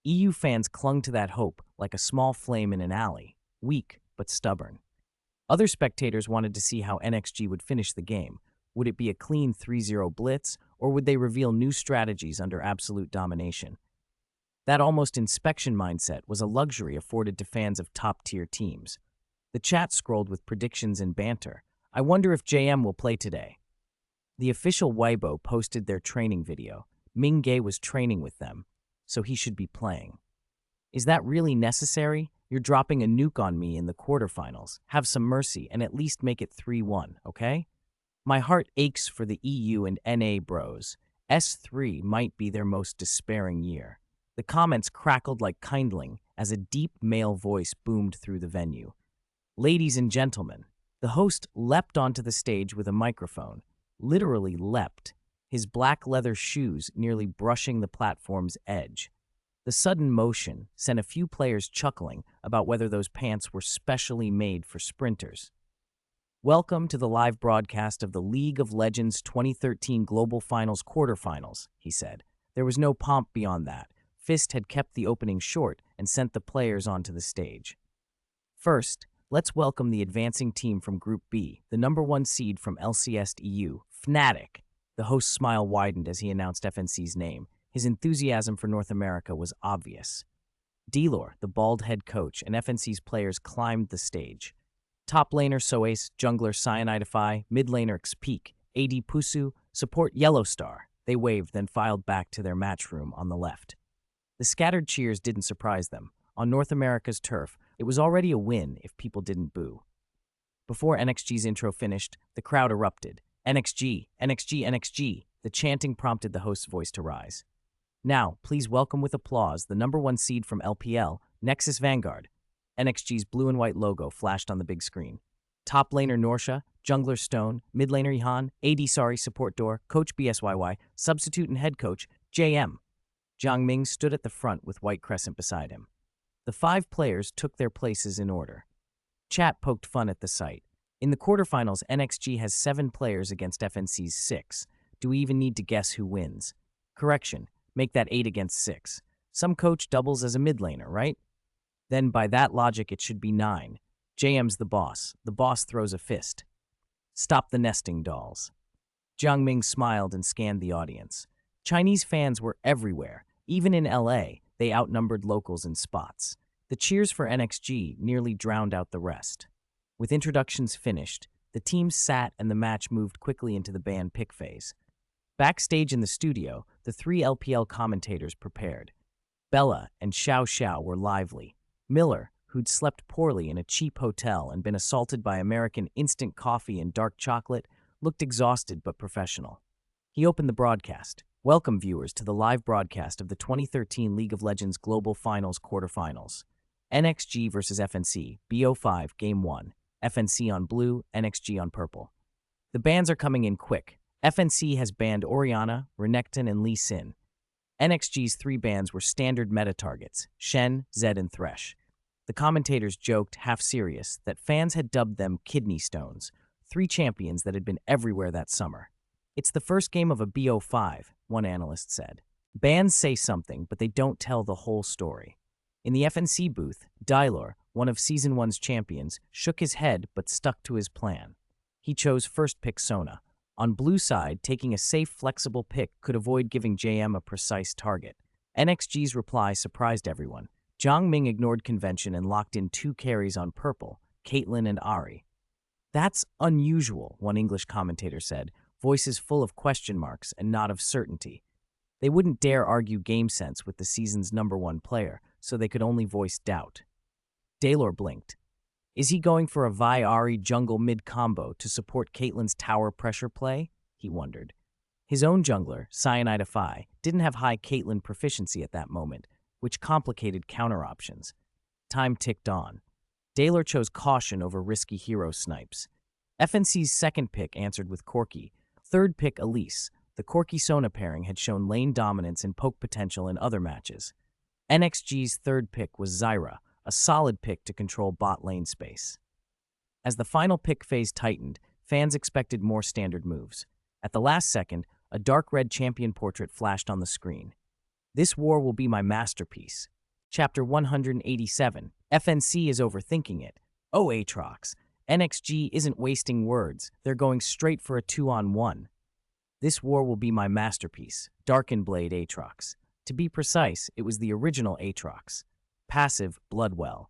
EU fans clung to that hope like a small flame in an alley, weak but stubborn. Other spectators wanted to see how NXG would finish the game. Would it be a clean 3-0 blitz, or would they reveal new strategies under absolute domination? That almost inspection mindset was a luxury afforded to fans of top-tier teams. The chat scrolled with predictions and banter. I wonder if JM will play today. The official Weibo posted their training video. Ming Ge was training with them, so he should be playing. Is that really necessary? You're dropping a nuke on me in the quarterfinals. Have some mercy and at least make it 3-1, okay? My heart aches for the EU and NA bros. S3 might be their most despairing year. The comments crackled like kindling as a deep male voice boomed through the venue. Ladies and gentlemen, the host leapt onto the stage with a microphone. Literally leapt, his black leather shoes nearly brushing the platform's edge. The sudden motion sent a few players chuckling about whether those pants were specially made for sprinters. Welcome to the live broadcast of the League of Legends 2013 Global Finals quarterfinals, he said. There was no pomp beyond that. Fist had kept the opening short and sent the players onto the stage. First, let's welcome the advancing team from Group B, the #1 seed from LCS EU, Fnatic. The host's smile widened as he announced FNC's name. His enthusiasm for North America was obvious. Delor, the bald head coach, and FNC's players climbed the stage. Top laner Soace, jungler Cyanidify, mid laner Xpeak, AD Pusu, support Yellowstar. They waved, then filed back to their match room on the left. The scattered cheers didn't surprise them. On North America's turf, it was already a win if people didn't boo. Before NXG's intro finished, the crowd erupted. NXG, NXG, NXG. The chanting prompted the host's voice to rise. Now, please welcome with applause the #1 seed from LPL, Nexus Vanguard. NXG's blue and white logo flashed on the big screen. Top laner Norsha, jungler Stone, mid laner Ihan, AD support door, coach BSYY, substitute and head coach JM. Jiang Ming stood at the front with white crescent beside him. The 5 players took their places in order. Chat poked fun at the sight. In the quarterfinals, NXG has 7 players against FNC's 6. Do we even need to guess who wins? Correction, make that 8 against 6. Some coach doubles as a mid laner, right? Then by that logic, it should be 9. JM's the boss. The boss throws a fist. Stop the nesting dolls. Jiang Ming smiled and scanned the audience. Chinese fans were everywhere. Even in LA, they outnumbered locals in spots. The cheers for NXG nearly drowned out the rest. With introductions finished, the teams sat and the match moved quickly into the band pick phase. Backstage in the studio, the 3 LPL commentators prepared. Bella and Xiao Xiao were lively. Miller, who'd slept poorly in a cheap hotel and been assaulted by American instant coffee and dark chocolate, looked exhausted but professional. He opened the broadcast. Welcome, viewers, to the live broadcast of the 2013 League of Legends Global Finals quarterfinals. NXG versus FNC, BO5, Game 1. FNC on blue, NXG on purple. The bans are coming in quick. FNC has banned Orianna, Renekton, and Lee Sin. NXG's 3 bans were standard meta targets, Shen, Zed, and Thresh. The commentators joked, half serious, that fans had dubbed them kidney stones, 3 champions that had been everywhere that summer. It's the first game of a BO5, one analyst said. Bans say something, but they don't tell the whole story. In the FNC booth, Dylor, one of Season 1's champions, shook his head but stuck to his plan. He chose first pick Sona. On blue side, taking a safe, flexible pick could avoid giving JM a precise target. NXG's reply surprised everyone. Jiang Ming ignored convention and locked in 2 carries on purple, Caitlyn and Ahri. That's unusual, one English commentator said, voices full of question marks and not of certainty. They wouldn't dare argue game sense with the season's #1 player, so they could only voice doubt. Daylor blinked. Is he going for a Vi Ahri jungle mid-combo to support Caitlyn's tower pressure play? He wondered. His own jungler, Cyanidify, didn't have high Caitlyn proficiency at that moment, which complicated counter options. Time ticked on. Daylor chose caution over risky hero snipes. FNC's second pick answered with Corki. Third pick Elise. The Corki-Sona pairing had shown lane dominance and poke potential in other matches. NXG's third pick was Zyra, a solid pick to control bot lane space. As the final pick phase tightened, fans expected more standard moves. At the last second, a dark red champion portrait flashed on the screen. This war will be my masterpiece. Chapter 187. FNC is overthinking it. Oh, Aatrox. NXG isn't wasting words. They're going straight for a 2-on-1. This war will be my masterpiece. Darken Blade Aatrox. To be precise, it was the original Aatrox. Passive, Bloodwell.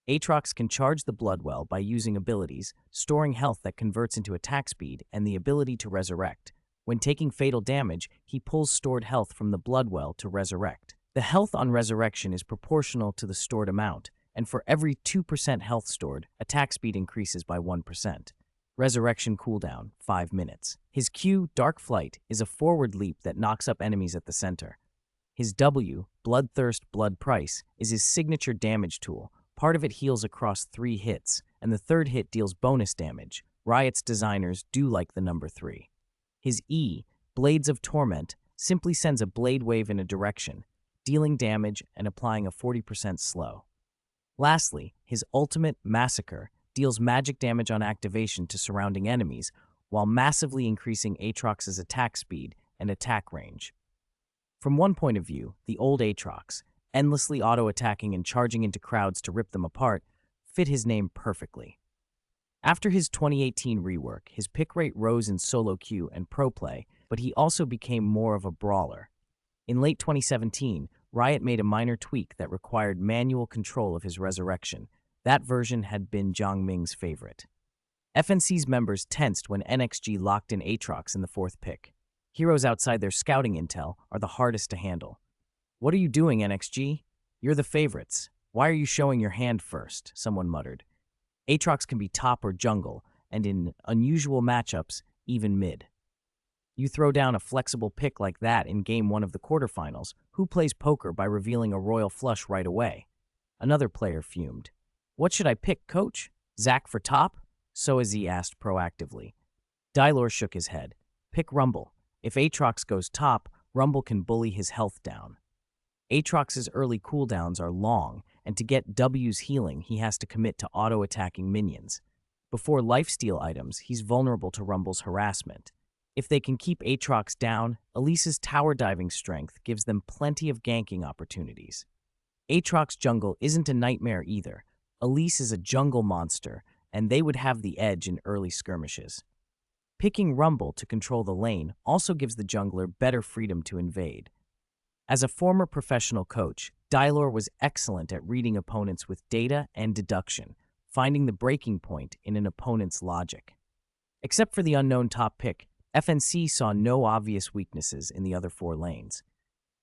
Aatrox can charge the Bloodwell by using abilities, storing health that converts into attack speed, and the ability to resurrect. When taking fatal damage, he pulls stored health from the Bloodwell to resurrect. The health on resurrection is proportional to the stored amount, and for every 2% health stored, attack speed increases by 1%. Resurrection cooldown, 5 minutes. His Q, Dark Flight, is a forward leap that knocks up enemies at the center. His W, Bloodthirst Blood Price, is his signature damage tool. Part of it heals across 3 hits, and the third hit deals bonus damage. Riot's designers do like the number 3. His E, Blades of Torment, simply sends a blade wave in a direction, dealing damage and applying a 40% slow. Lastly, his ultimate, Massacre, deals magic damage on activation to surrounding enemies, while massively increasing Aatrox's attack speed and attack range. From one point of view, the old Aatrox, endlessly auto-attacking and charging into crowds to rip them apart, fit his name perfectly. After his 2018 rework, his pick rate rose in solo queue and pro play, but he also became more of a brawler. In late 2017, Riot made a minor tweak that required manual control of his resurrection. That version had been Jiang Ming's favorite. FNC's members tensed when NXG locked in Aatrox in the 4th pick. Heroes outside their scouting intel are the hardest to handle. "What are you doing, NXG? You're the favorites. Why are you showing your hand first?" someone muttered. Aatrox can be top or jungle, and in unusual matchups, even mid. You throw down a flexible pick like that in Game 1 of the quarterfinals, who plays poker by revealing a royal flush right away? Another player fumed. "What should I pick, coach? Zac for top?" Soazi asked proactively. Dylor shook his head. "Pick Rumble. If Aatrox goes top, Rumble can bully his health down. Aatrox's early cooldowns are long, and to get W's healing, he has to commit to auto-attacking minions. Before lifesteal items, he's vulnerable to Rumble's harassment. If they can keep Aatrox down, Elise's tower diving strength gives them plenty of ganking opportunities. Aatrox jungle isn't a nightmare either. Elise is a jungle monster, and they would have the edge in early skirmishes. Picking Rumble to control the lane also gives the jungler better freedom to invade. As a former professional coach, Dylor was excellent at reading opponents with data and deduction, finding the breaking point in an opponent's logic. Except for the unknown top pick, FNC saw no obvious weaknesses in the other 4 lanes.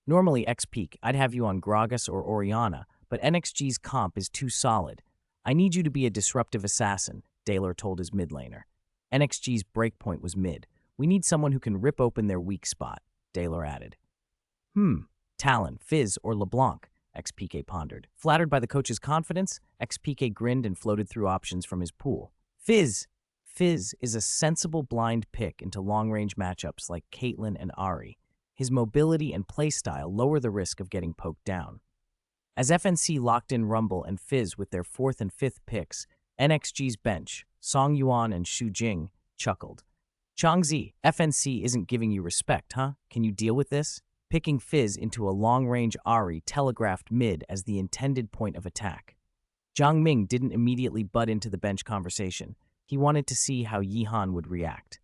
Normally X-Peak, I'd have you on Gragas or Orianna, but NXG's comp is too solid. I need you to be a disruptive assassin, Dylor told his mid laner. NXG's breakpoint was mid. We need someone who can rip open their weak spot, Dylor added. Talon, Fizz, or LeBlanc, XPK pondered. Flattered by the coach's confidence, XPK grinned and floated through options from his pool. Fizz! Fizz is a sensible blind pick into long-range matchups like Caitlyn and Ahri. His mobility and playstyle lower the risk of getting poked down. As FNC locked in Rumble and Fizz with their 4th and 5th picks, NXG's bench, Song Yuan and Xu Jing, chuckled. Changzi, FNC isn't giving you respect, huh? Can you deal with this? Picking Fizz into a long-range Ahri telegraphed mid as the intended point of attack. Jiang Ming didn't immediately butt into the bench conversation. He wanted to see how Yihan would react.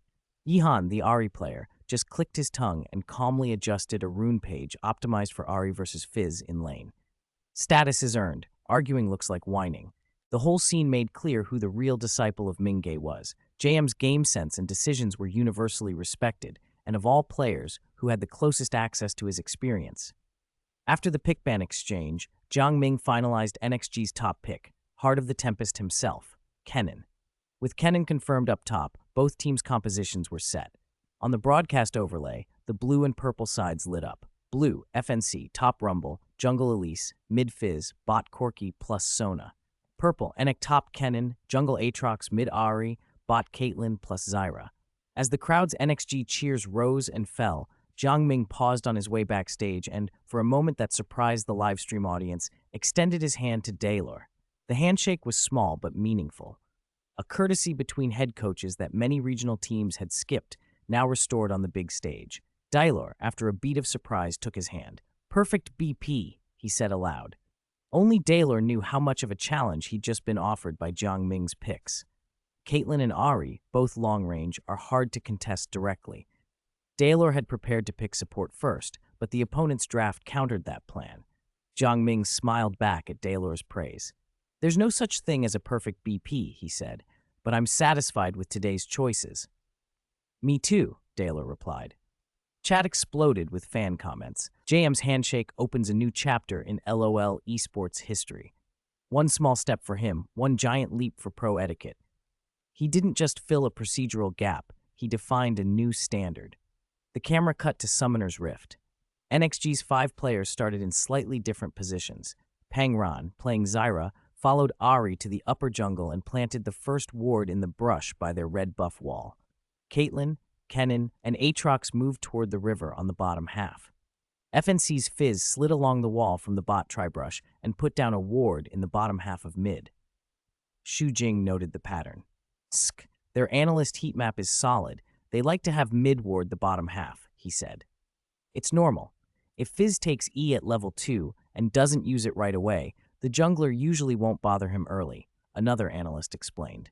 Yihan, the Ahri player, just clicked his tongue and calmly adjusted a rune page optimized for Ahri versus Fizz in lane. Status is earned. Arguing looks like whining. The whole scene made clear who the real disciple of Mingay was. JM's game sense and decisions were universally respected, and of all players, who had the closest access to his experience. After the pick ban exchange, Jiang Ming finalized NXG's top pick, Heart of the Tempest himself, Kennen. With Kennen confirmed up top, both teams' compositions were set. On the broadcast overlay, the blue and purple sides lit up. Blue, FNC, top Rumble, jungle Elise, mid Fizz, bot Corki plus Sona. Purple, Enek top Kennen, jungle Aatrox, mid Ahri, bot Caitlyn plus Zyra. As the crowd's NXG cheers rose and fell, Jiang Ming paused on his way backstage and, for a moment that surprised the livestream audience, extended his hand to Daylor. The handshake was small but meaningful, a courtesy between head coaches that many regional teams had skipped, now restored on the big stage. Daylor, after a beat of surprise, took his hand. "Perfect BP," he said aloud. Only Daylor knew how much of a challenge he'd just been offered by Jiang Ming's picks. Caitlyn and Ari, both long-range, are hard to contest directly. Daylor had prepared to pick support first, but the opponent's draft countered that plan. Jiang Ming smiled back at Daylor's praise. "There's no such thing as a perfect BP," he said, "but I'm satisfied with today's choices." "Me too," Daylor replied. Chat exploded with fan comments. JM's handshake opens a new chapter in LOL Esports history. One small step for him, one giant leap for pro etiquette. He didn't just fill a procedural gap, he defined a new standard. The camera cut to Summoner's Rift. NXG's 5 players started in slightly different positions. Pangran, playing Zyra, followed Ari to the upper jungle and planted the first ward in the brush by their red buff wall. Caitlyn, Kennen, and Aatrox moved toward the river on the bottom half. FNC's Fizz slid along the wall from the bot tribrush and put down a ward in the bottom half of mid. Xu Jing noted the pattern. "Tsk, their analyst heat map is solid. They like to have mid ward the bottom half," he said. "It's normal. If Fizz takes E at level 2 and doesn't use it right away, the jungler usually won't bother him early," another analyst explained.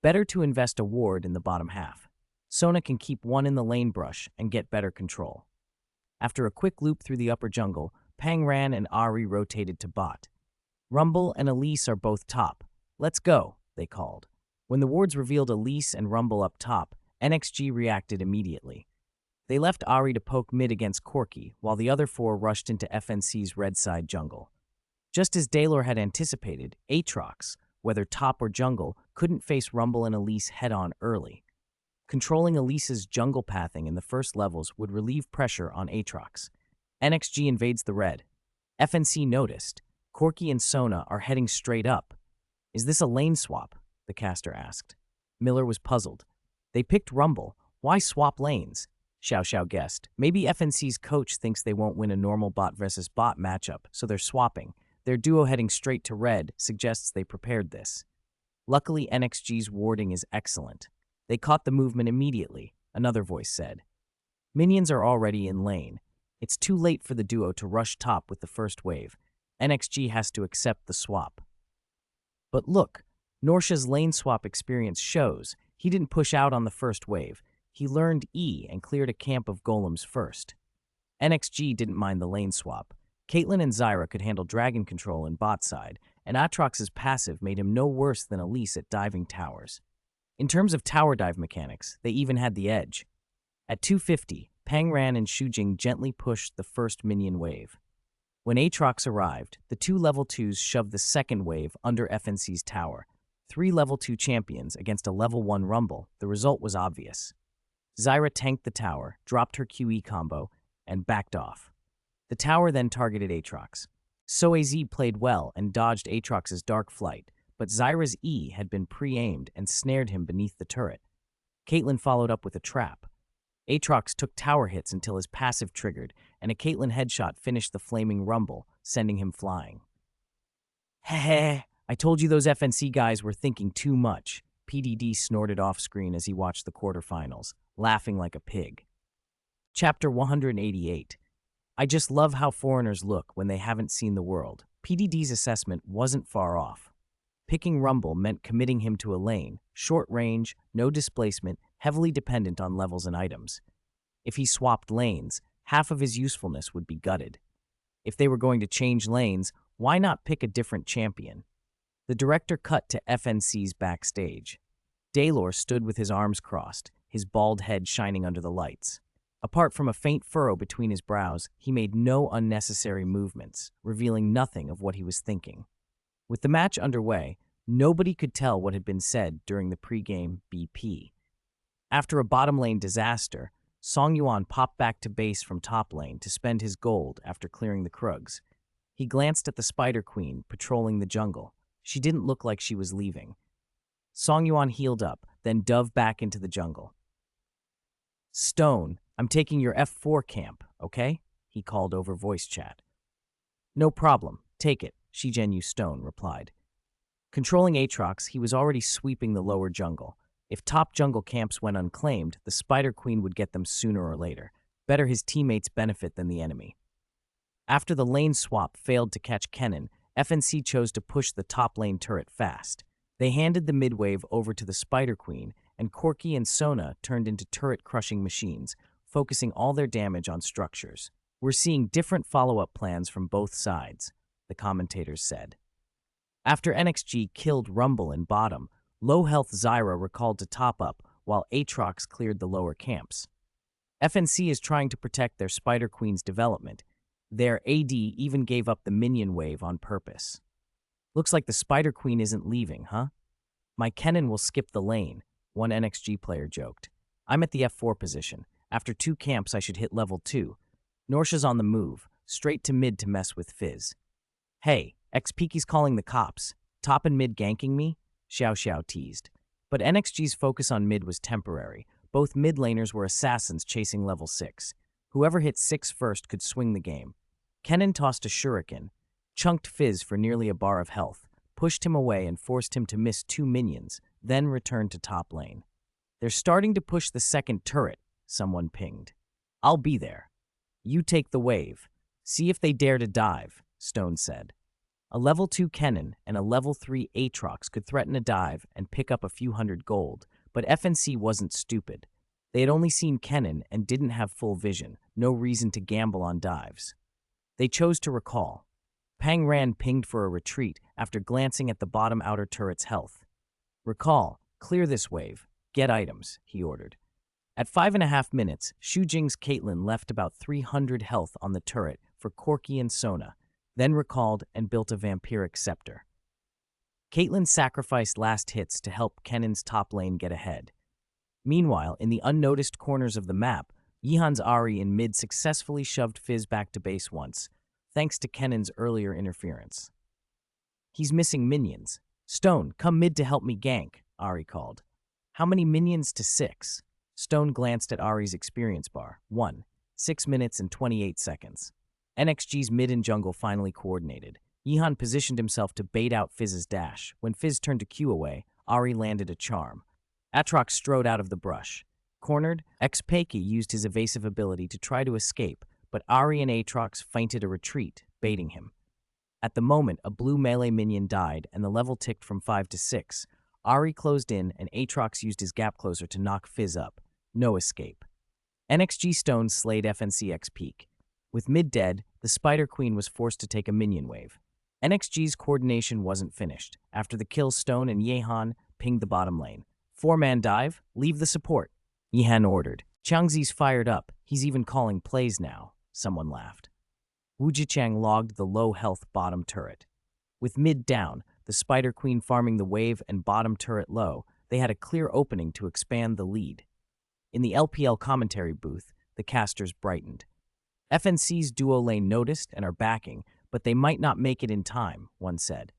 "Better to invest a ward in the bottom half. Sona can keep one in the lane brush and get better control." After a quick loop through the upper jungle, Pangran and Ari rotated to bot. "Rumble and Elise are both top. Let's go," they called. When the wards revealed Elise and Rumble up top, NXG reacted immediately. They left Ari to poke mid against Corki, while the other 4 rushed into FNC's red side jungle. Just as Daylor had anticipated, Aatrox, whether top or jungle, couldn't face Rumble and Elise head-on early. Controlling Elise's jungle pathing in the first levels would relieve pressure on Aatrox. NXG invades the red. FNC noticed. Corki and Sona are heading straight up. "Is this a lane swap?" the caster asked. Miller was puzzled. "They picked Rumble. Why swap lanes?" Xiao Xiao guessed. "Maybe FNC's coach thinks they won't win a normal bot versus bot matchup, so they're swapping. Their duo heading straight to red suggests they prepared this." Luckily, NXG's warding is excellent. "They caught the movement immediately," another voice said. "Minions are already in lane. It's too late for the duo to rush top with the first wave. NXG has to accept the swap." But look, Norsha's lane swap experience shows he didn't push out on the first wave. He learned E and cleared a camp of golems first. NXG didn't mind the lane swap. Caitlyn and Zyra could handle dragon control in bot side, and Aatrox's passive made him no worse than Elise at diving towers. In terms of tower dive mechanics, they even had the edge. At 250, Pangran and Xu Jing gently pushed the first minion wave. When Aatrox arrived, the 2 level 2s shoved the second wave under FNC's tower. 3 level 2 champions against a level 1 Rumble, the result was obvious. Zyra tanked the tower, dropped her QE combo, and backed off. The tower then targeted Aatrox. Soaz played well and dodged Aatrox's dark flight, but Zyra's E had been pre-aimed and snared him beneath the turret. Caitlyn followed up with a trap. Aatrox took tower hits until his passive triggered, and a Caitlyn headshot finished the flaming Rumble, sending him flying. "Heh, I told you those FNC guys were thinking too much," PDD snorted off-screen as he watched the quarterfinals, laughing like a pig. Chapter 188. I just love how foreigners look when they haven't seen the world. PDD's assessment wasn't far off. Picking Rumble meant committing him to a lane, short range, no displacement, heavily dependent on levels and items. If he swapped lanes, half of his usefulness would be gutted. If they were going to change lanes, why not pick a different champion? The director cut to FNC's backstage. Daylor stood with his arms crossed, his bald head shining under the lights. Apart from a faint furrow between his brows, he made no unnecessary movements, revealing nothing of what he was thinking. With the match underway, nobody could tell what had been said during the pregame BP. After a bottom lane disaster, Song Yuan popped back to base from top lane to spend his gold after clearing the Krugs. He glanced at the Spider Queen patrolling the jungle. She didn't look like she was leaving. Song Yuan healed up, then dove back into the jungle. "Stone, I'm taking your F4 camp, okay?" he called over voice chat. "No problem, take it," Shigenyu Stone replied. Controlling Aatrox, he was already sweeping the lower jungle. If top jungle camps went unclaimed, the Spider Queen would get them sooner or later. Better his teammates benefit than the enemy. After the lane swap failed to catch Kennen, FNC chose to push the top lane turret fast. They handed the mid-wave over to the Spider Queen, and Corki and Sona turned into turret-crushing machines, focusing all their damage on structures. "We're seeing different follow-up plans from both sides," the commentators said. After NXG killed Rumble in bottom, low-health Zyra recalled to top up, while Aatrox cleared the lower camps. FNC is trying to protect their Spider Queen's development. Their AD even gave up the minion wave on purpose. "Looks like the Spider Queen isn't leaving, huh? My Kennen will skip the lane," one NXG player joked. "I'm at the F4 position. After 2 camps, I should hit level 2. Norsha's on the move, straight to mid to mess with Fizz." "Hey, X-Peaky's calling the cops. Top and mid ganking me?" Xiao Xiao teased. But NXG's focus on mid was temporary. Both mid laners were assassins chasing level 6. Whoever hit 6 first could swing the game. Kennen tossed a shuriken, chunked Fizz for nearly a bar of health, pushed him away and forced him to miss 2 minions, then returned to top lane. "They're starting to push the second turret," someone pinged. "I'll be there. You take the wave. See if they dare to dive," Stone said. A level 2 Kennen and a level 3 Aatrox could threaten a dive and pick up a few hundred gold, but FNC wasn't stupid. They had only seen Kennen and didn't have full vision, no reason to gamble on dives. They chose to recall. Pang Ran pinged for a retreat after glancing at the bottom outer turret's health. "Recall, clear this wave, get items," he ordered. At 5.5 minutes, Xu Jing's Caitlyn left about 300 health on the turret for Corki and Sona, then recalled and built a vampiric scepter. Caitlyn sacrificed last hits to help Kennen's top lane get ahead. Meanwhile, in the unnoticed corners of the map, Yihan's Ahri in mid successfully shoved Fizz back to base once, thanks to Kennen's earlier interference. "He's missing minions. Stone, come mid to help me gank," Ahri called. "How many minions to 6? Stone glanced at Ahri's experience bar. 1, 6 minutes and 28 seconds. NXG's mid and jungle finally coordinated. Yihan positioned himself to bait out Fizz's dash. When Fizz turned to Q away, Ahri landed a charm. Aatrox strode out of the brush. Cornered, X-Peaky used his evasive ability to try to escape, but Ahri and Aatrox feinted a retreat, baiting him. At the moment, a blue melee minion died and the level ticked from 5 to 6. Ahri closed in and Aatrox used his gap closer to knock Fizz up. No escape. NXG Stone slayed FNC X-Peak. With mid dead, the Spider Queen was forced to take a minion wave. NXG's coordination wasn't finished. After the kill, Stone and Yehan pinged the bottom lane. 4-man dive, leave the support, Yihan ordered. Changzi's fired up. He's even calling plays now, someone laughed. Wu Jichang logged the low-health bottom turret. With mid down, the Spider Queen farming the wave and bottom turret low, they had a clear opening to expand the lead. In the LPL commentary booth, the casters brightened. FNC's duo lane noticed and are backing, but they might not make it in time, one said.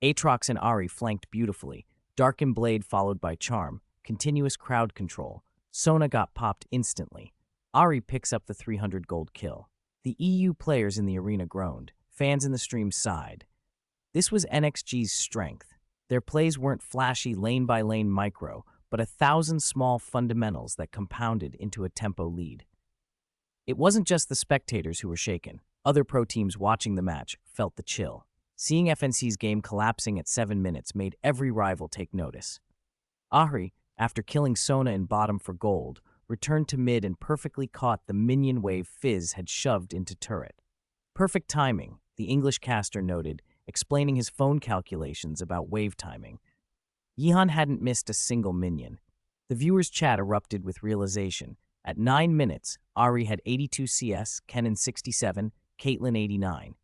Aatrox and Ahri flanked beautifully. Darken Blade followed by Charm. Continuous crowd control. Sona got popped instantly. Ahri picks up the 300 gold kill. The EU players in the arena groaned. Fans in the stream sighed. This was NXG's strength. Their plays weren't flashy lane-by-lane micro, but 1,000 small fundamentals that compounded into a tempo lead. It wasn't just the spectators who were shaken. Other pro teams watching the match felt the chill. Seeing FNC's game collapsing at 7 minutes made every rival take notice. Ahri, after killing Sona in bottom for gold, returned to mid and perfectly caught the minion wave Fizz had shoved into turret. Perfect timing, the English caster noted, explaining his phone calculations about wave timing. Yihan hadn't missed a single minion. The viewers' chat erupted with realization. At 9 minutes, Ahri had 82 CS, Kennen 67, Caitlyn 89.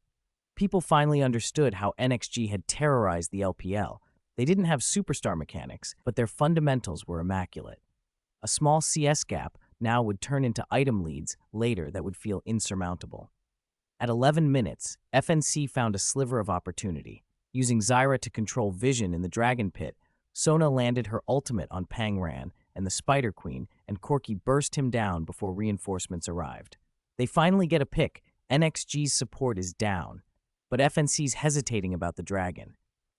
People finally understood how NXG had terrorized the LPL. They didn't have superstar mechanics, but their fundamentals were immaculate. A small CS gap now would turn into item leads later that would feel insurmountable. At 11 minutes, FNC found a sliver of opportunity. Using Zyra to control vision in the Dragon Pit, Sona landed her ultimate on Pangran and the Spider Queen, and Corki burst him down before reinforcements arrived. They finally get a pick. NXG's support is down, but FNC's hesitating about the dragon.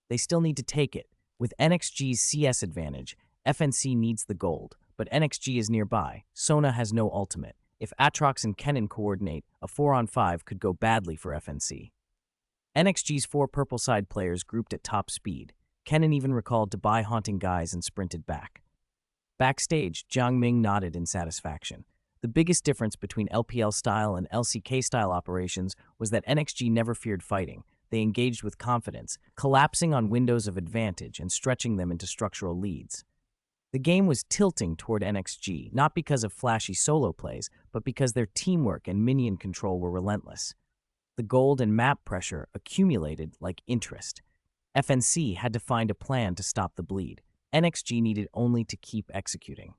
They still need to take it. With NXG's CS advantage, FNC needs the gold, but NXG is nearby. Sona has no ultimate. If Atrox and Kennen coordinate, a 4-on-5 could go badly for FNC. NXG's 4 purple side players grouped at top speed. Kennen even recalled to buy Haunting Guys and sprinted back. Backstage, Jiang Ming nodded in satisfaction. The biggest difference between LPL-style and LCK-style operations was that NXG never feared fighting. They engaged with confidence, collapsing on windows of advantage and stretching them into structural leads. The game was tilting toward NXG, not because of flashy solo plays, but because their teamwork and minion control were relentless. The gold and map pressure accumulated like interest. FNC had to find a plan to stop the bleed. NXG needed only to keep executing.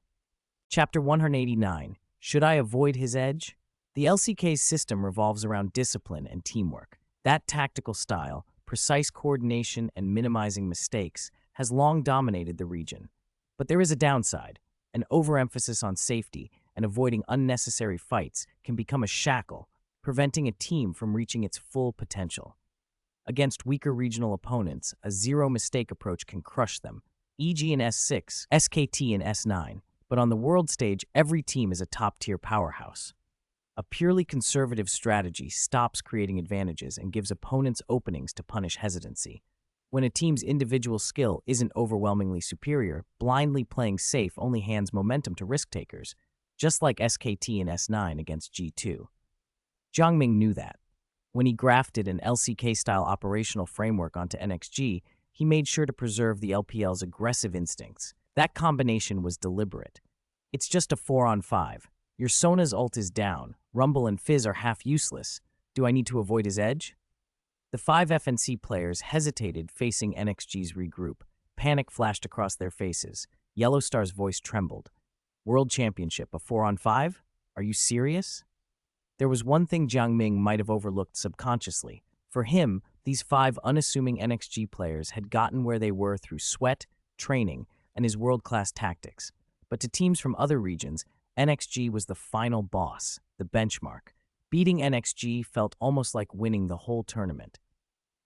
Chapter 189. Should I avoid his edge? The LCK's system revolves around discipline and teamwork. That tactical style, precise coordination, and minimizing mistakes has long dominated the region. But there is a downside. An overemphasis on safety and avoiding unnecessary fights can become a shackle, preventing a team from reaching its full potential. Against weaker regional opponents, a zero-mistake approach can crush them, e.g. in S6, SKT, and S9. But on the world stage, every team is a top-tier powerhouse. A purely conservative strategy stops creating advantages and gives opponents openings to punish hesitancy. When a team's individual skill isn't overwhelmingly superior, blindly playing safe only hands momentum to risk-takers, just like SKT and S9 against G2. Jiang Ming knew that. When he grafted an LCK-style operational framework onto NXG, he made sure to preserve the LPL's aggressive instincts. That combination was deliberate. It's just a 4-on-5. Your Sona's ult is down. Rumble and Fizz are half useless. Do I need to avoid his edge? The 5 FNC players hesitated facing NXG's regroup. Panic flashed across their faces. Yellowstar's voice trembled. World Championship, a 4-on-5? Are you serious? There was one thing Jiang Ming might have overlooked subconsciously. For him, these 5 unassuming NXG players had gotten where they were through sweat, training, and his world-class tactics. But to teams from other regions, NXG was the final boss, the benchmark. Beating NXG felt almost like winning the whole tournament.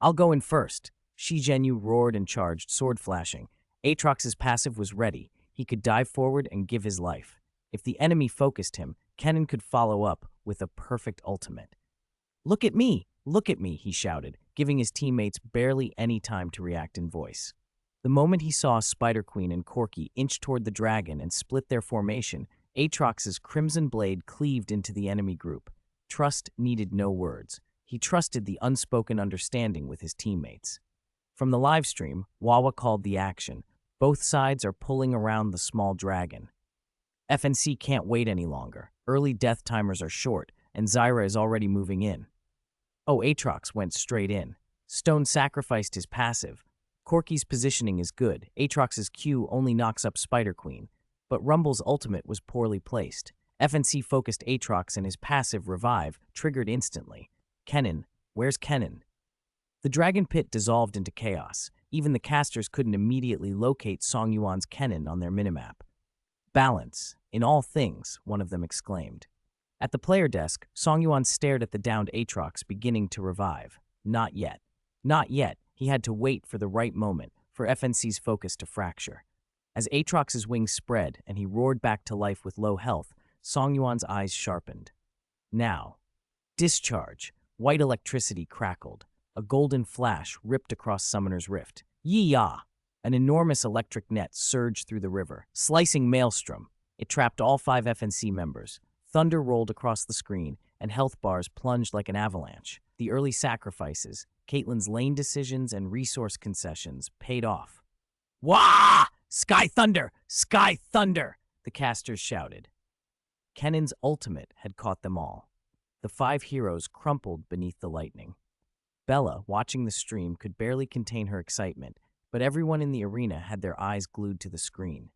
I'll go in first. Shi Zhenyu roared and charged, sword flashing. Aatrox's passive was ready. He could dive forward and give his life. If the enemy focused him, Kennen could follow up with a perfect ultimate. Look at me! Look at me, he shouted, giving his teammates barely any time to react in voice. The moment he saw Spider Queen and Corki inch toward the dragon and split their formation, Aatrox's crimson blade cleaved into the enemy group. Trust needed no words. He trusted the unspoken understanding with his teammates. From the livestream, Wawa called the action. Both sides are pulling around the small dragon. FNC can't wait any longer. Early death timers are short, and Zyra is already moving in. Oh, Aatrox went straight in. Stone sacrificed his passive. Corki's positioning is good. Aatrox's Q only knocks up Spider Queen, but Rumble's ultimate was poorly placed. FNC focused Aatrox and his passive Revive triggered instantly. Kennen, where's Kennen? The dragon pit dissolved into chaos. Even the casters couldn't immediately locate Song Yuan's Kennen on their minimap. Balance, in all things, one of them exclaimed. At the player desk, Song Yuan stared at the downed Aatrox beginning to revive. Not yet. Not yet. He had to wait for the right moment for FNC's focus to fracture. As Aatrox's wings spread and he roared back to life with low health, Song Yuan's eyes sharpened. Now. Discharge. White electricity crackled. A golden flash ripped across Summoner's Rift. Yee-yah! An enormous electric net surged through the river, slicing Maelstrom. It trapped all 5 FNC members. Thunder rolled across the screen, and health bars plunged like an avalanche. The early sacrifices, Caitlyn's lane decisions and resource concessions paid off. Wah! Sky Thunder! Sky Thunder! The casters shouted. Kennen's ultimate had caught them all. The 5 heroes crumpled beneath the lightning. Bella, watching the stream, could barely contain her excitement, but everyone in the arena had their eyes glued to the screen.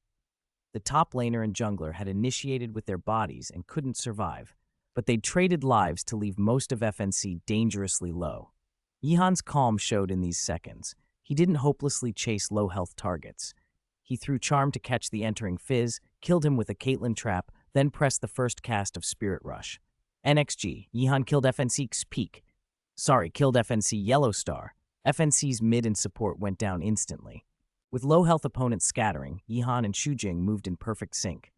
The top laner and jungler had initiated with their bodies and couldn't survive, but they'd traded lives to leave most of FNC dangerously low. Yihan's calm showed in these seconds. He didn't hopelessly chase low-health targets. He threw Charm to catch the entering Fizz, killed him with a Caitlyn trap, then pressed the first cast of Spirit Rush. NXG, Yihan killed FNC's Peak. Killed FNC Yellow Star. FNC's mid and support went down instantly. With low health opponents scattering, Yihan and Shujing moved in perfect sync.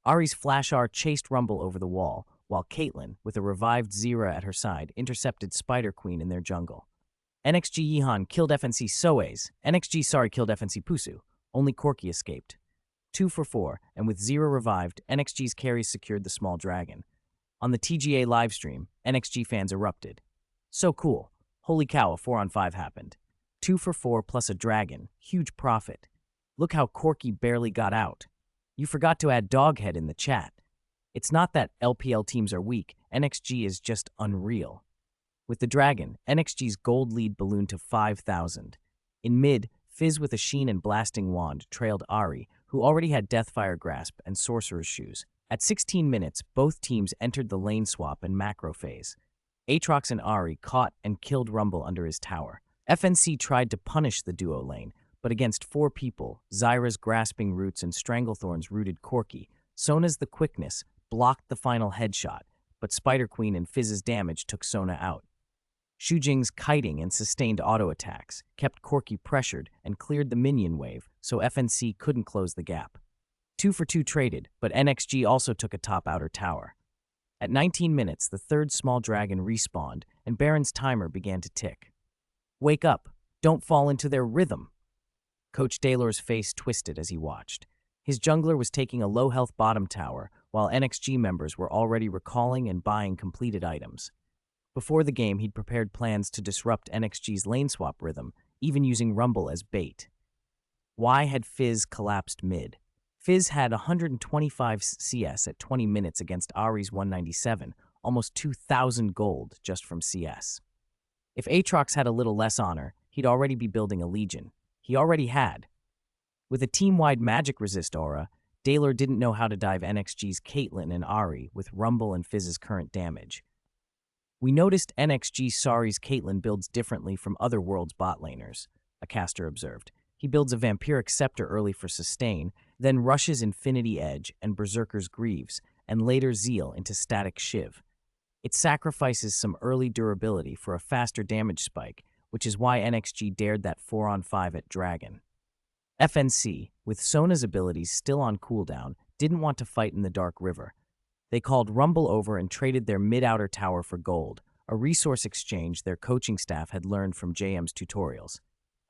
Ahri's Flash R chased Rumble over the wall, while Caitlyn, with a revived Zera at her side, intercepted Spider Queen in their jungle. NXG Yihan killed FNC Soaze. Killed FNC Pusu. Only Corki escaped. 2 for 4, and with Zera revived, NXG's carries secured the small dragon. On the TGA livestream, NXG fans erupted. So cool. Holy cow, a 4-on-5 happened. 2 for 4 plus a dragon. Huge profit. Look how Corki barely got out. You forgot to add Doghead in the chat. It's not that LPL teams are weak, NXG is just unreal. With the dragon, NXG's gold lead ballooned to 5,000. In mid, Fizz with a Sheen and Blasting Wand trailed Ahri, who already had Deathfire Grasp and Sorcerer's Shoes. At 16 minutes, both teams entered the lane swap and macro phase. Aatrox and Ahri caught and killed Rumble under his tower. FNC tried to punish the duo lane, but against 4 people, Zyra's Grasping Roots and Stranglethorns rooted Corki. Sona's The Quickness blocked the final headshot, but Spider Queen and Fizz's damage took Sona out. Shujing's kiting and sustained auto attacks kept Corki pressured and cleared the minion wave, so FNC couldn't close the gap. 2 for 2 traded, but NXG also took a top outer tower. At 19 minutes, the third small dragon respawned, and Baron's timer began to tick. Wake up! Don't fall into their rhythm! Coach Daylor's face twisted as he watched. His jungler was taking a low-health bottom tower, while NXG members were already recalling and buying completed items. Before the game, he'd prepared plans to disrupt NXG's lane swap rhythm, even using Rumble as bait. Why had Fizz collapsed mid? Fizz had 125 CS at 20 minutes against Ahri's 197, almost 2,000 gold just from CS. If Aatrox had a little less honor, he'd already be building a legion. He already had. With a team-wide magic resist aura, Daylor didn't know how to dive NXG's Caitlyn and Ahri with Rumble and Fizz's current damage. We noticed NXG Sari's Caitlyn builds differently from other world's bot laners, a caster observed. He builds a Vampiric Scepter early for sustain, then rushes Infinity Edge and Berserker's Greaves, and later Zeal into Static Shiv. It sacrifices some early durability for a faster damage spike, which is why NXG dared that 4-on-5 at Dragon. FNC, with Sona's abilities still on cooldown, didn't want to fight in the Dark River. They called Rumble over and traded their mid-outer tower for gold, a resource exchange their coaching staff had learned from JM's tutorials.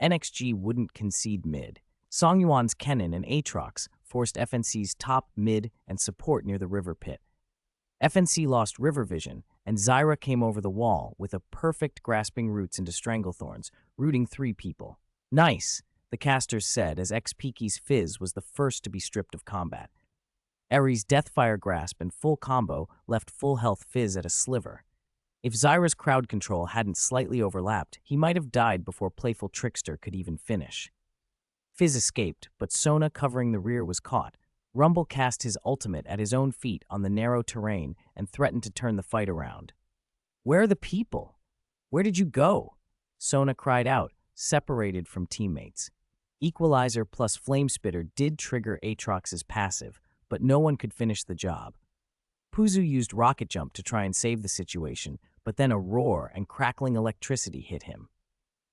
NXG wouldn't concede mid. Songyuan's Kennen and Aatrox forced FNC's top, mid, and support near the river pit. FNC lost river vision, and Zyra came over the wall with a perfect grasping roots into Stranglethorns, rooting 3 people. Nice, the casters said as Xpeaky's Fizz was the first to be stripped of combat. Ares' Deathfire Grasp and full combo left full health Fizz at a sliver. If Zyra's crowd control hadn't slightly overlapped, he might have died before Playful Trickster could even finish. Fizz escaped, but Sona covering the rear was caught. Rumble cast his ultimate at his own feet on the narrow terrain and threatened to turn the fight around. "Where are the people? Where did you go?" Sona cried out, separated from teammates. Equalizer plus Flamespitter did trigger Aatrox's passive, but no one could finish the job. Puzu used Rocket Jump to try and save the situation, but then a roar and crackling electricity hit him.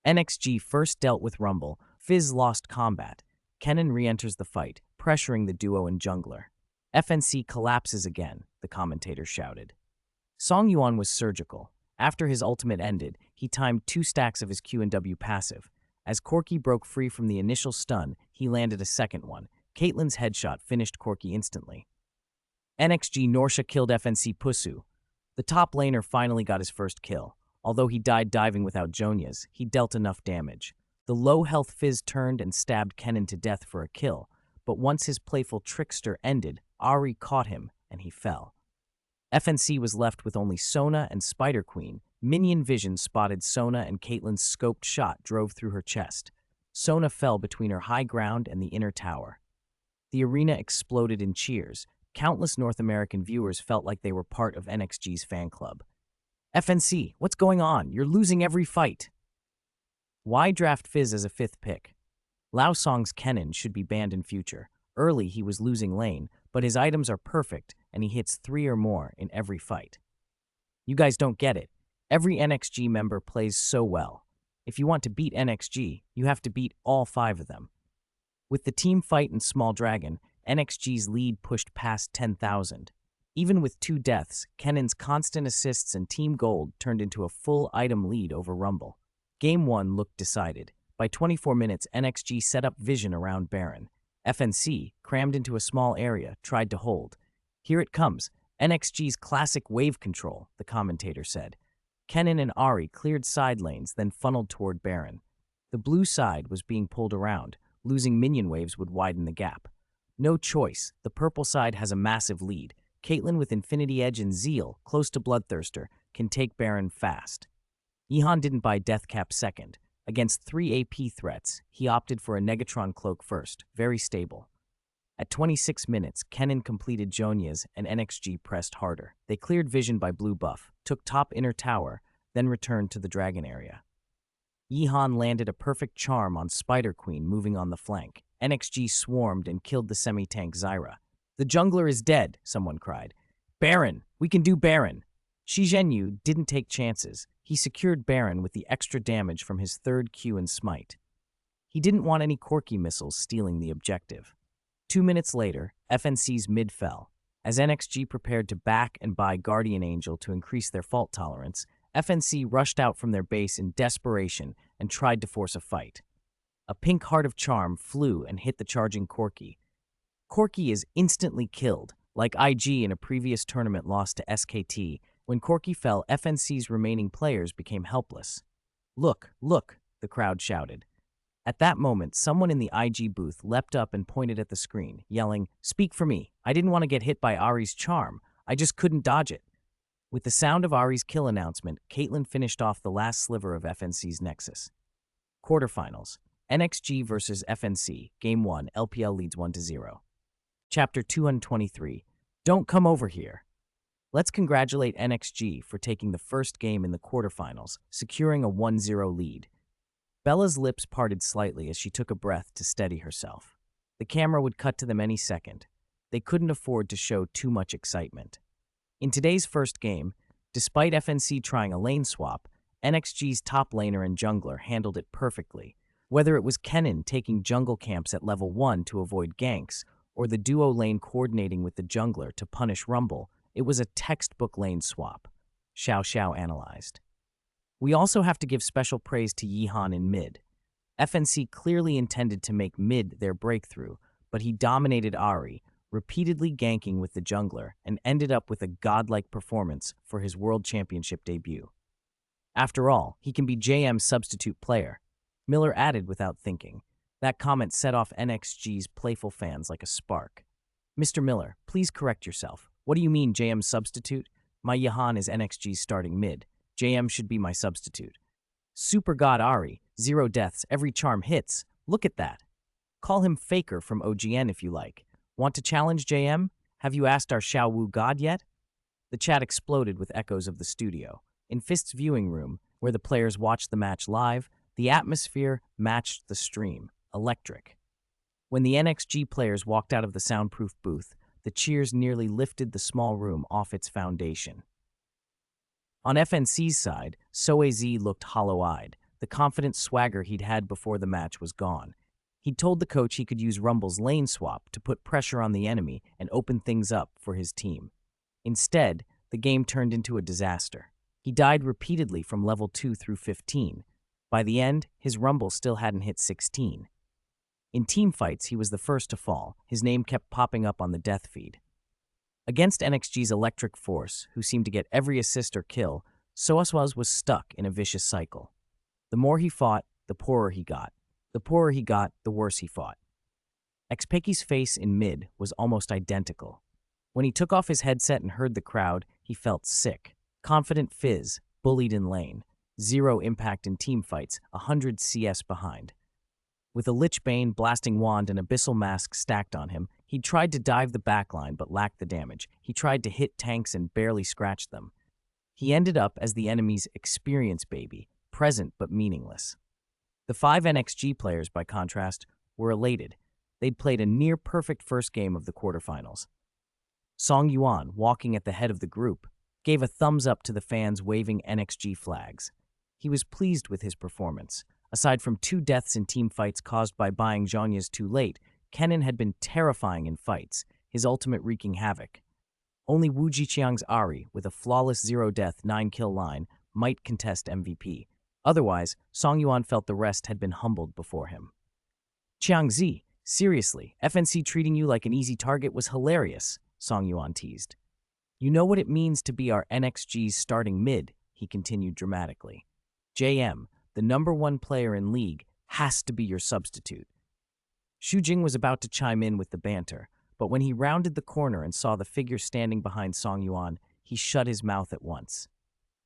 NXG first dealt with Rumble. Fizz lost combat. Kennen re-enters the fight, pressuring the duo and jungler. FNC collapses again, the commentator shouted. Songyuan was surgical. After his ultimate ended, he timed 2 stacks of his Q and W passive. As Corki broke free from the initial stun, he landed a second one. Caitlyn's headshot finished Corki instantly. NXG Norsha killed FNC Pusu. The top laner finally got his first kill. Although he died diving without Jonya's, he dealt enough damage. The low-health Fizz turned and stabbed Kennen to death for a kill, but once his Playful Trickster ended, Ahri caught him, and he fell. FNC was left with only Sona and Spider Queen. Minion Vision spotted Sona and Caitlyn's scoped shot drove through her chest. Sona fell between her high ground and the inner tower. The arena exploded in cheers. Countless North American viewers felt like they were part of NXG's fan club. "FNC, what's going on? You're losing every fight." Why draft Fizz as a 5th pick? Lao Song's Kennen should be banned in future. Early, he was losing lane, but his items are perfect and he hits 3 or more in every fight. You guys don't get it. Every NXG member plays so well. If you want to beat NXG, you have to beat all 5 of them. With the team fight and Small Dragon, NXG's lead pushed past 10,000. Even with 2 deaths, Kennen's constant assists and Team Gold turned into a full item lead over Rumble. Game 1 looked decided. By 24 minutes, NXG set up vision around Baron. FNC, crammed into a small area, tried to hold. Here it comes, NXG's classic wave control, the commentator said. Kennen and Ahri cleared side lanes, then funneled toward Baron. The blue side was being pulled around. Losing minion waves would widen the gap. No choice, the purple side has a massive lead. Caitlyn with Infinity Edge and Zeal, close to Bloodthirster, can take Baron fast. Yihan didn't buy Deathcap second. Against 3 AP threats, he opted for a Negatron Cloak first, very stable. At 26 minutes, Kennen completed Jonya's and NXG pressed harder. They cleared vision by blue buff, took top inner tower, then returned to the dragon area. Yihan landed a perfect charm on Spider Queen moving on the flank. NXG swarmed and killed the semi-tank Zyra. "The jungler is dead," someone cried. "Baron! We can do Baron!" Shi Zhenyu didn't take chances. He secured Baron with the extra damage from his 3rd Q and Smite. He didn't want any Corki missiles stealing the objective. 2 minutes later, FNC's mid fell. As NXG prepared to back and buy Guardian Angel to increase their fault tolerance, FNC rushed out from their base in desperation and tried to force a fight. A pink Heart of Charm flew and hit the charging Corki. Corki is instantly killed, like IG in a previous tournament lost to SKT. When Corki fell, FNC's remaining players became helpless. "Look, look," the crowd shouted. At that moment, someone in the IG booth leapt up and pointed at the screen, yelling, "Speak for me. I didn't want to get hit by Ahri's charm. I just couldn't dodge it." With the sound of Ahri's kill announcement, Caitlyn finished off the last sliver of FNC's nexus. Quarterfinals. NXG versus FNC. Game 1. LPL leads 1-0. Chapter 223. Don't come over here. Let's congratulate NXG for taking the first game in the quarterfinals, securing a 1-0 lead. Bella's lips parted slightly as she took a breath to steady herself. The camera would cut to them any second. They couldn't afford to show too much excitement. In today's first game, despite FNC trying a lane swap, NXG's top laner and jungler handled it perfectly. Whether it was Kennen taking jungle camps at level 1 to avoid ganks, or the duo lane coordinating with the jungler to punish Rumble, it was a textbook lane swap, Xiao Xiao analyzed. We also have to give special praise to Yihan in mid. FNC clearly intended to make mid their breakthrough, but he dominated Ahri, repeatedly ganking with the jungler, and ended up with a godlike performance for his World Championship debut. After all, he can be JM's substitute player, Miller added without thinking. That comment set off NXG's playful fans like a spark. "Mr. Miller, please correct yourself. What do you mean JM's substitute? My Yihan is NXG's starting mid. JM should be my substitute. Super God Ahri, 0 deaths, every charm hits. Look at that. Call him Faker from OGN if you like. Want to challenge JM? Have you asked our Xiao Wu God yet?" The chat exploded with echoes of the studio. In Fist's viewing room, where the players watched the match live, the atmosphere matched the stream, electric. When the NXG players walked out of the soundproof booth, the cheers nearly lifted the small room off its foundation. On FNC's side, Soe Z looked hollow-eyed. The confident swagger he'd had before the match was gone. He'd told the coach he could use Rumble's lane swap to put pressure on the enemy and open things up for his team. Instead, the game turned into a disaster. He died repeatedly from level 2 through 15. By the end, his Rumble still hadn't hit 16. In teamfights, he was the first to fall. His name kept popping up on the death feed. Against NXG's Electric Force, who seemed to get every assist or kill, Soaswaz was stuck in a vicious cycle. The more he fought, the poorer he got. The poorer he got, the worse he fought. Xpeki's face in mid was almost identical. When he took off his headset and heard the crowd, he felt sick. Confident Fizz, bullied in lane. 0 impact in teamfights, 100 CS behind. With a Lich Bane, Blasting Wand, and Abyssal Mask stacked on him, he tried to dive the backline but lacked the damage. He tried to hit tanks and barely scratched them. He ended up as the enemy's experience baby, present but meaningless. The 5 NXG players, by contrast, were elated. They'd played a near-perfect first game of the quarterfinals. Song Yuan, walking at the head of the group, gave a thumbs up to the fans waving NXG flags. He was pleased with his performance. Aside from 2 deaths in team fights caused by buying Zhonya's too late, Kennen had been terrifying in fights, his ultimate wreaking havoc. Only Wu Jiqiang's Ari, with a flawless 0-death, 9-kill line, might contest MVP. Otherwise, Song Yuan felt the rest had been humbled before him. Qiangzi, seriously, FNC treating you like an easy target was hilarious, Song Yuan teased. You know what it means to be our NXG's starting mid, he continued dramatically. JM, the #1 player in league, has to be your substitute. Xu Jing was about to chime in with the banter, but when he rounded the corner and saw the figure standing behind Song Yuan, he shut his mouth at once.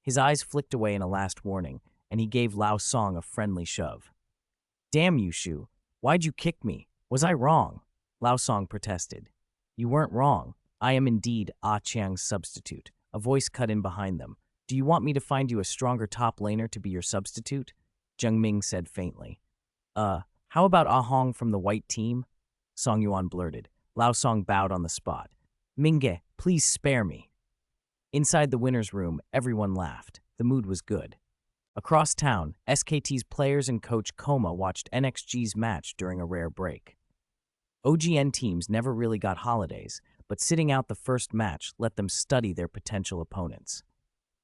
His eyes flicked away in a last warning, and he gave Lao Song a friendly shove. Damn you, Xu. Why'd you kick me? Was I wrong? Lao Song protested. You weren't wrong. I am indeed Ah Chiang's substitute. A voice cut in behind them. Do you want me to find you a stronger top laner to be your substitute? Zheng Ming said faintly. How about Ah Hong from the white team? Song Yuan blurted. Lao Song bowed on the spot. Mingge, please spare me. Inside the winner's room, everyone laughed. The mood was good. Across town, SKT's players and coach Koma watched NXG's match during a rare break. OGN teams never really got holidays, but sitting out the first match let them study their potential opponents.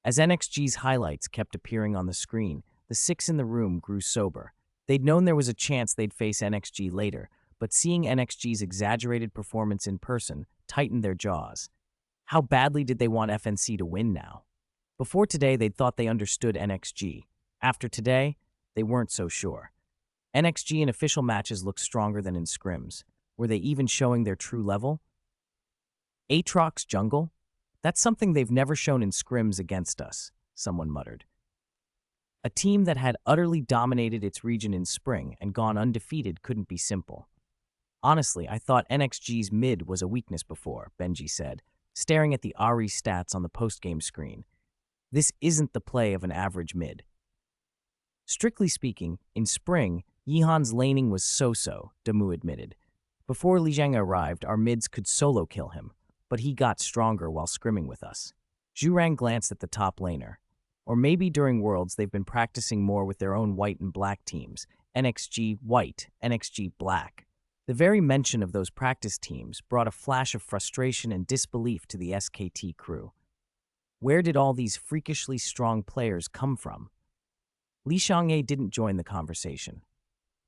As NXG's highlights kept appearing on the screen, the 6 in the room grew sober. They'd known there was a chance they'd face NXG later, but seeing NXG's exaggerated performance in person tightened their jaws. How badly did they want FNC to win now? Before today, they'd thought they understood NXG. After today, they weren't so sure. NXG in official matches looked stronger than in scrims. Were they even showing their true level? Aatrox jungle? That's something they've never shown in scrims against us, someone muttered. A team that had utterly dominated its region in spring and gone undefeated couldn't be simple. Honestly, I thought NXG's mid was a weakness before, Benji said, staring at the Ari stats on the post-game screen. This isn't the play of an average mid. Strictly speaking, in spring, Yihan's laning was so-so, Damu admitted. Before Li Zhang arrived, our mids could solo kill him, but he got stronger while scrimming with us. Zhurang glanced at the top laner. Or maybe during Worlds they've been practicing more with their own white and black teams, NXG white, NXG black. The very mention of those practice teams brought a flash of frustration and disbelief to the SKT crew. Where did all these freakishly strong players come from? Li Xiangye didn't join the conversation.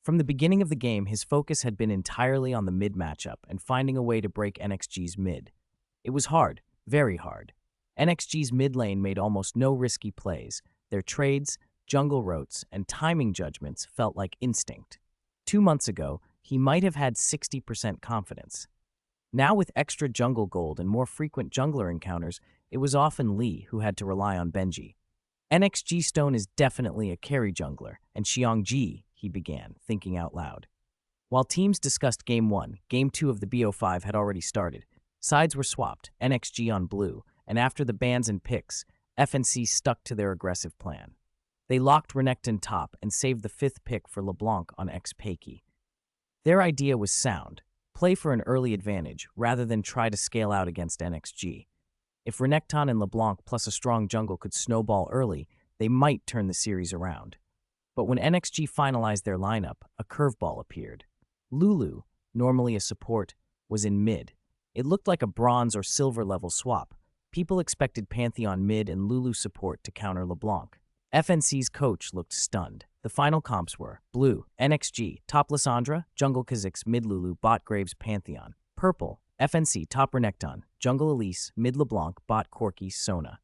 From the beginning of the game, his focus had been entirely on the mid matchup and finding a way to break NXG's mid. It was hard, very hard. NXG's mid lane made almost no risky plays. Their trades, jungle rotes, and timing judgments felt like instinct. 2 months ago, he might have had 60% confidence. Now with extra jungle gold and more frequent jungler encounters, it was often Li who had to rely on Benji. NXG Stone is definitely a carry jungler, and Xiangji, he began, thinking out loud. While teams discussed Game 1, Game 2 of the BO5 had already started. Sides were swapped, NXG on blue, and after the bans and picks, FNC stuck to their aggressive plan. They locked Renekton top and saved the 5th pick for LeBlanc on ex-Peiki. Their idea was sound. Play for an early advantage, rather than try to scale out against NXG. If Renekton and LeBlanc plus a strong jungle could snowball early, they might turn the series around. But when NXG finalized their lineup, a curveball appeared. Lulu, normally a support, was in mid. It looked like a bronze or silver level swap. People expected Pantheon mid and Lulu support to counter LeBlanc. FNC's coach looked stunned. The final comps were blue, NXG, top Lissandra, jungle Kha'Zix, mid Lulu, bot Graves, Pantheon. Purple, FNC, top Renekton, jungle Elise, mid LeBlanc, bot Corki, Sona.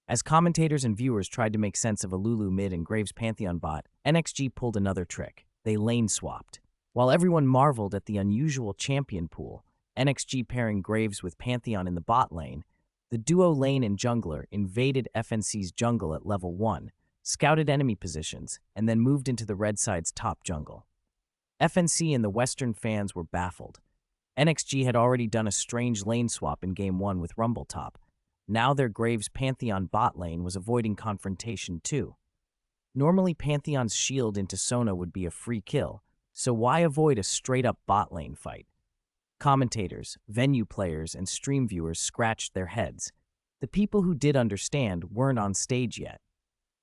As commentators and viewers tried to make sense of a Lulu mid and Graves Pantheon bot, NXG pulled another trick. They lane swapped. While everyone marveled at the unusual champion pool, NXG pairing Graves with Pantheon in the bot lane, the duo lane and jungler invaded FNC's jungle at level 1, scouted enemy positions, and then moved into the red side's top jungle. FNC and the Western fans were baffled. NXG had already done a strange lane swap in Game 1 with Rumble top. Now their Graves Pantheon bot lane was avoiding confrontation too. Normally Pantheon's shield into Sona would be a free kill, So why avoid a straight-up bot lane fight? Commentators, venue players, and stream viewers scratched their heads. The people who did understand weren't on stage yet.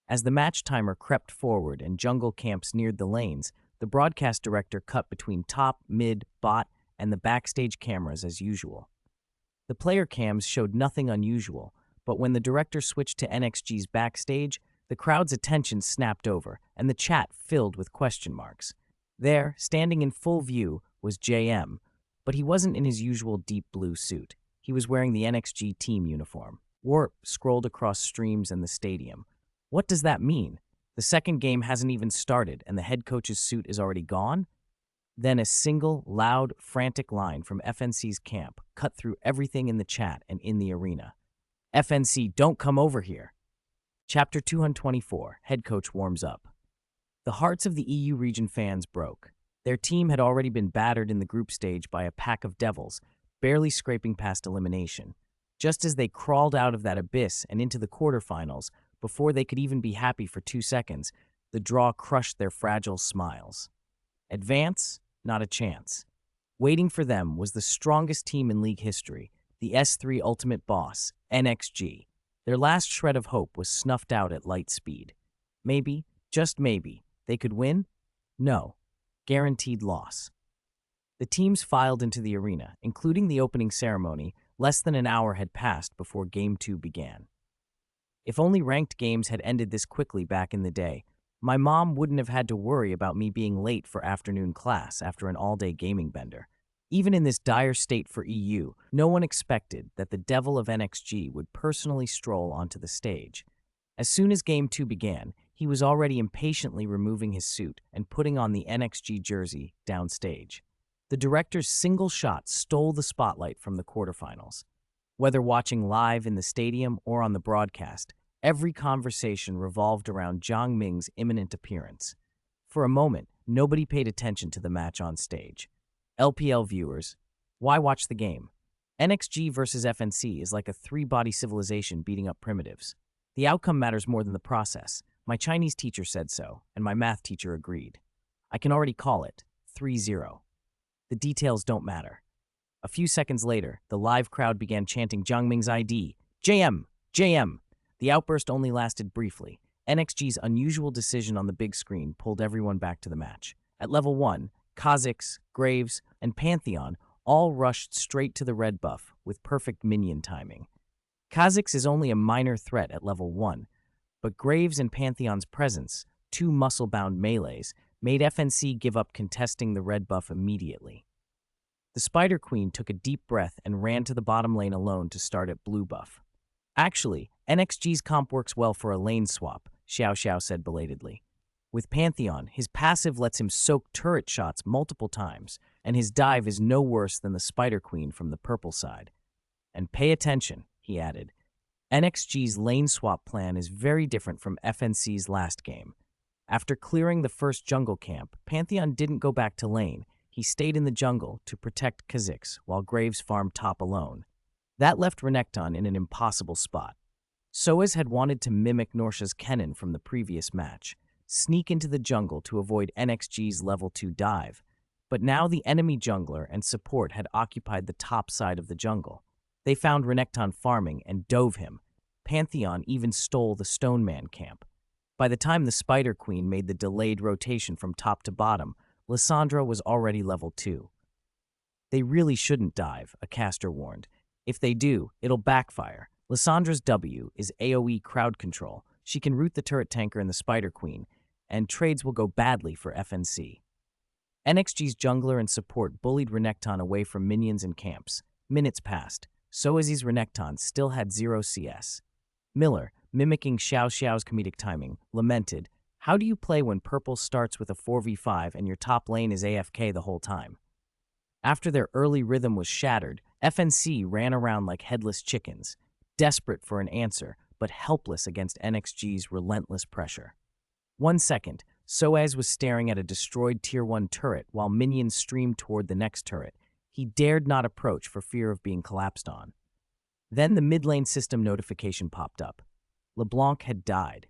As the match timer crept forward and jungle camps neared the lanes, the broadcast director cut between top, mid, bot, and the backstage cameras as usual. The player cams showed nothing unusual, but when the director switched to NXG's backstage, the crowd's attention snapped over, and the chat filled with question marks. There, standing in full view, was JM, but he wasn't in his usual deep blue suit. He was wearing the NXG team uniform. Warp scrolled across streams and the stadium. What does that mean? The second game hasn't even started, and the head coach's suit is already gone? Then a single, loud, frantic line from FNC's camp cut through everything in the chat and in the arena. FNC, don't come over here. Chapter 224, Head Coach Warms Up. The hearts of the EU region fans broke. Their team had already been battered in the group stage by a pack of devils, barely scraping past elimination. Just as they crawled out of that abyss and into the quarterfinals, before they could even be happy for 2 seconds, the draw crushed their fragile smiles. Advance? Not a chance. Waiting for them was the strongest team in league history, the S3 Ultimate Boss, NXG. Their last shred of hope was snuffed out at light speed. Maybe, just maybe, they could win? No. Guaranteed loss. The teams filed into the arena, including the opening ceremony. Less than an hour had passed before Game 2 began. If only ranked games had ended this quickly back in the day, my mom wouldn't have had to worry about me being late for afternoon class after an all-day gaming bender. Even in this dire state for EU, no one expected that the devil of NXG would personally stroll onto the stage. As soon as Game 2 began, he was already impatiently removing his suit and putting on the NXG jersey downstage. The director's single shot stole the spotlight from the quarterfinals. Whether watching live in the stadium or on the broadcast, every conversation revolved around Zhang Ming's imminent appearance. For a moment, nobody paid attention to the match on stage. LPL viewers, why watch the game? NXG versus FNC is like a three-body civilization beating up primitives. The outcome matters more than the process. My Chinese teacher said so, and my math teacher agreed. I can already call it 3-0. The details don't matter. A few seconds later, the live crowd began chanting Zhang Ming's ID. JM! JM! The outburst only lasted briefly. NXG's unusual decision on the big screen pulled everyone back to the match. At level 1, Kha'Zix, Graves, and Pantheon all rushed straight to the red buff with perfect minion timing. Kha'Zix is only a minor threat at level 1, but Graves and Pantheon's presence, two muscle-bound melees, made FNC give up contesting the red buff immediately. The Spider Queen took a deep breath and ran to the bottom lane alone to start at blue buff. Actually, NXG's comp works well for a lane swap, Xiao Xiao said belatedly. With Pantheon, his passive lets him soak turret shots multiple times, and his dive is no worse than the Spider Queen from the purple side. And pay attention, he added. NXG's lane swap plan is very different from FNC's last game. After clearing the first jungle camp, Pantheon didn't go back to lane. He stayed in the jungle to protect Kha'Zix while Graves farmed top alone. That left Renekton in an impossible spot. Soaz had wanted to mimic Norsha's Kennen from the previous match, sneak into the jungle to avoid NXG's level 2 dive, but now the enemy jungler and support had occupied the top side of the jungle. They found Renekton farming and dove him. Pantheon even stole the Stoneman camp. By the time the Spider Queen made the delayed rotation from top to bottom, Lissandra was already level 2. They really shouldn't dive, a caster warned. If they do, it'll backfire. Lissandra's W is AoE crowd control. She can root the turret tanker and the Spider Queen, and trades will go badly for FNC. NXG's jungler and support bullied Renekton away from minions and camps. Minutes passed. Soaz's Renekton still had 0 CS. Miller, mimicking Xiao Xiao's comedic timing, lamented, "How do you play when purple starts with a 4v5 and your top lane is AFK the whole time?" After their early rhythm was shattered, FNC ran around like headless chickens, desperate for an answer, but helpless against NXG's relentless pressure. 1 second, Soaz was staring at a destroyed Tier 1 turret while minions streamed toward the next turret. He dared not approach for fear of being collapsed on. Then the mid-lane system notification popped up. LeBlanc had died.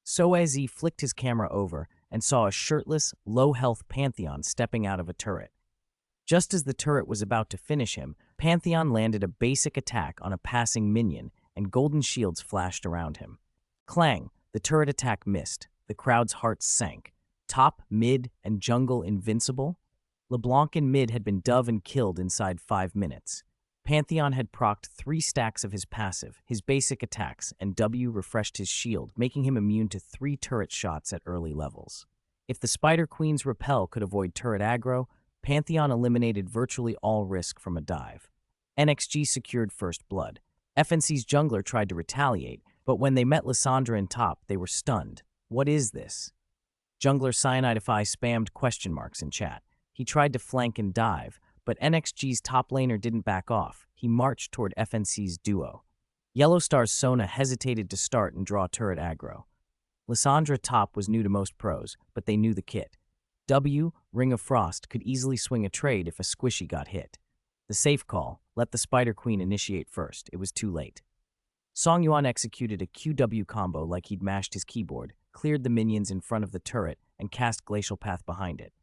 Soaz flicked his camera over and saw a shirtless, low-health Pantheon stepping out of a turret. Just as the turret was about to finish him, Pantheon landed a basic attack on a passing minion, and golden shields flashed around him. Clang! The turret attack missed. The crowd's hearts sank. Top, mid, and jungle invincible? LeBlanc in mid had been dove and killed inside 5 minutes. Pantheon had procced 3 stacks of his passive, his basic attacks, and W refreshed his shield, making him immune to 3 turret shots at early levels. If the Spider Queen's repel could avoid turret aggro, Pantheon eliminated virtually all risk from a dive. NXG secured first blood. FNC's jungler tried to retaliate, but when they met Lissandra in top, they were stunned. What is this? Jungler Cyanidify spammed question marks in chat. He tried to flank and dive, but NXG's top laner didn't back off. He marched toward FNC's duo. Yellowstar's Sona hesitated to start and draw turret aggro. Lissandra top was new to most pros, but they knew the kit. W, Ring of Frost, could easily swing a trade if a squishy got hit. The safe call, let the Spider Queen initiate first. It was too late. Song Yuan executed a QW combo like he'd mashed his keyboard, cleared the minions in front of the turret, and cast Glacial Path behind it.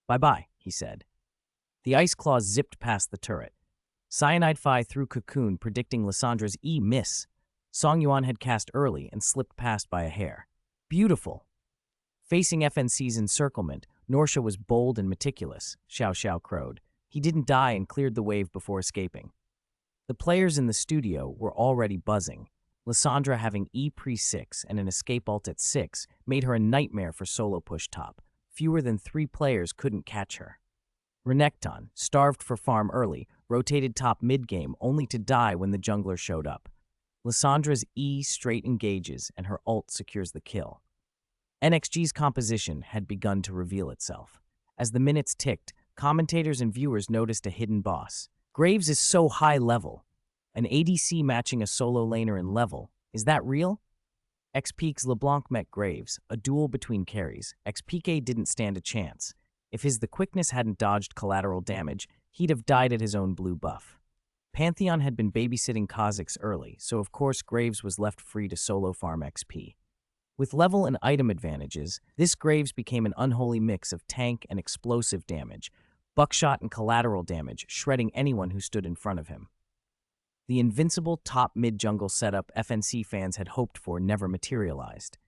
Bye-bye, he said. The Ice Claw zipped past the turret. Cyanide Phi threw Cocoon, predicting Lissandra's miss. Song Yuan had cast early and slipped past by a hair. Beautiful. Facing FNC's encirclement, Norsha was bold and meticulous, Xiao Xiao crowed. He didn't die and cleared the wave before escaping. The players in the studio were already buzzing. Lissandra having pre-6 and an escape ult at 6 made her a nightmare for solo push top. Fewer than 3 players couldn't catch her. Renekton, starved for farm early, rotated top mid-game only to die when the jungler showed up. Lissandra's straight engages and her ult secures the kill. NXG's composition had begun to reveal itself. As the minutes ticked, commentators and viewers noticed a hidden boss. Graves is so high level. An ADC matching a solo laner in level. Is that real? XPK's LeBlanc met Graves, a duel between carries. XPK didn't stand a chance. If the quickness hadn't dodged collateral damage, he'd have died at his own blue buff. Pantheon had been babysitting Kha'Zix early, so of course Graves was left free to solo farm XP. With level and item advantages, this Graves became an unholy mix of tank and explosive damage, buckshot and collateral damage, shredding anyone who stood in front of him. The invincible top mid-jungle setup FNC fans had hoped for never materialized.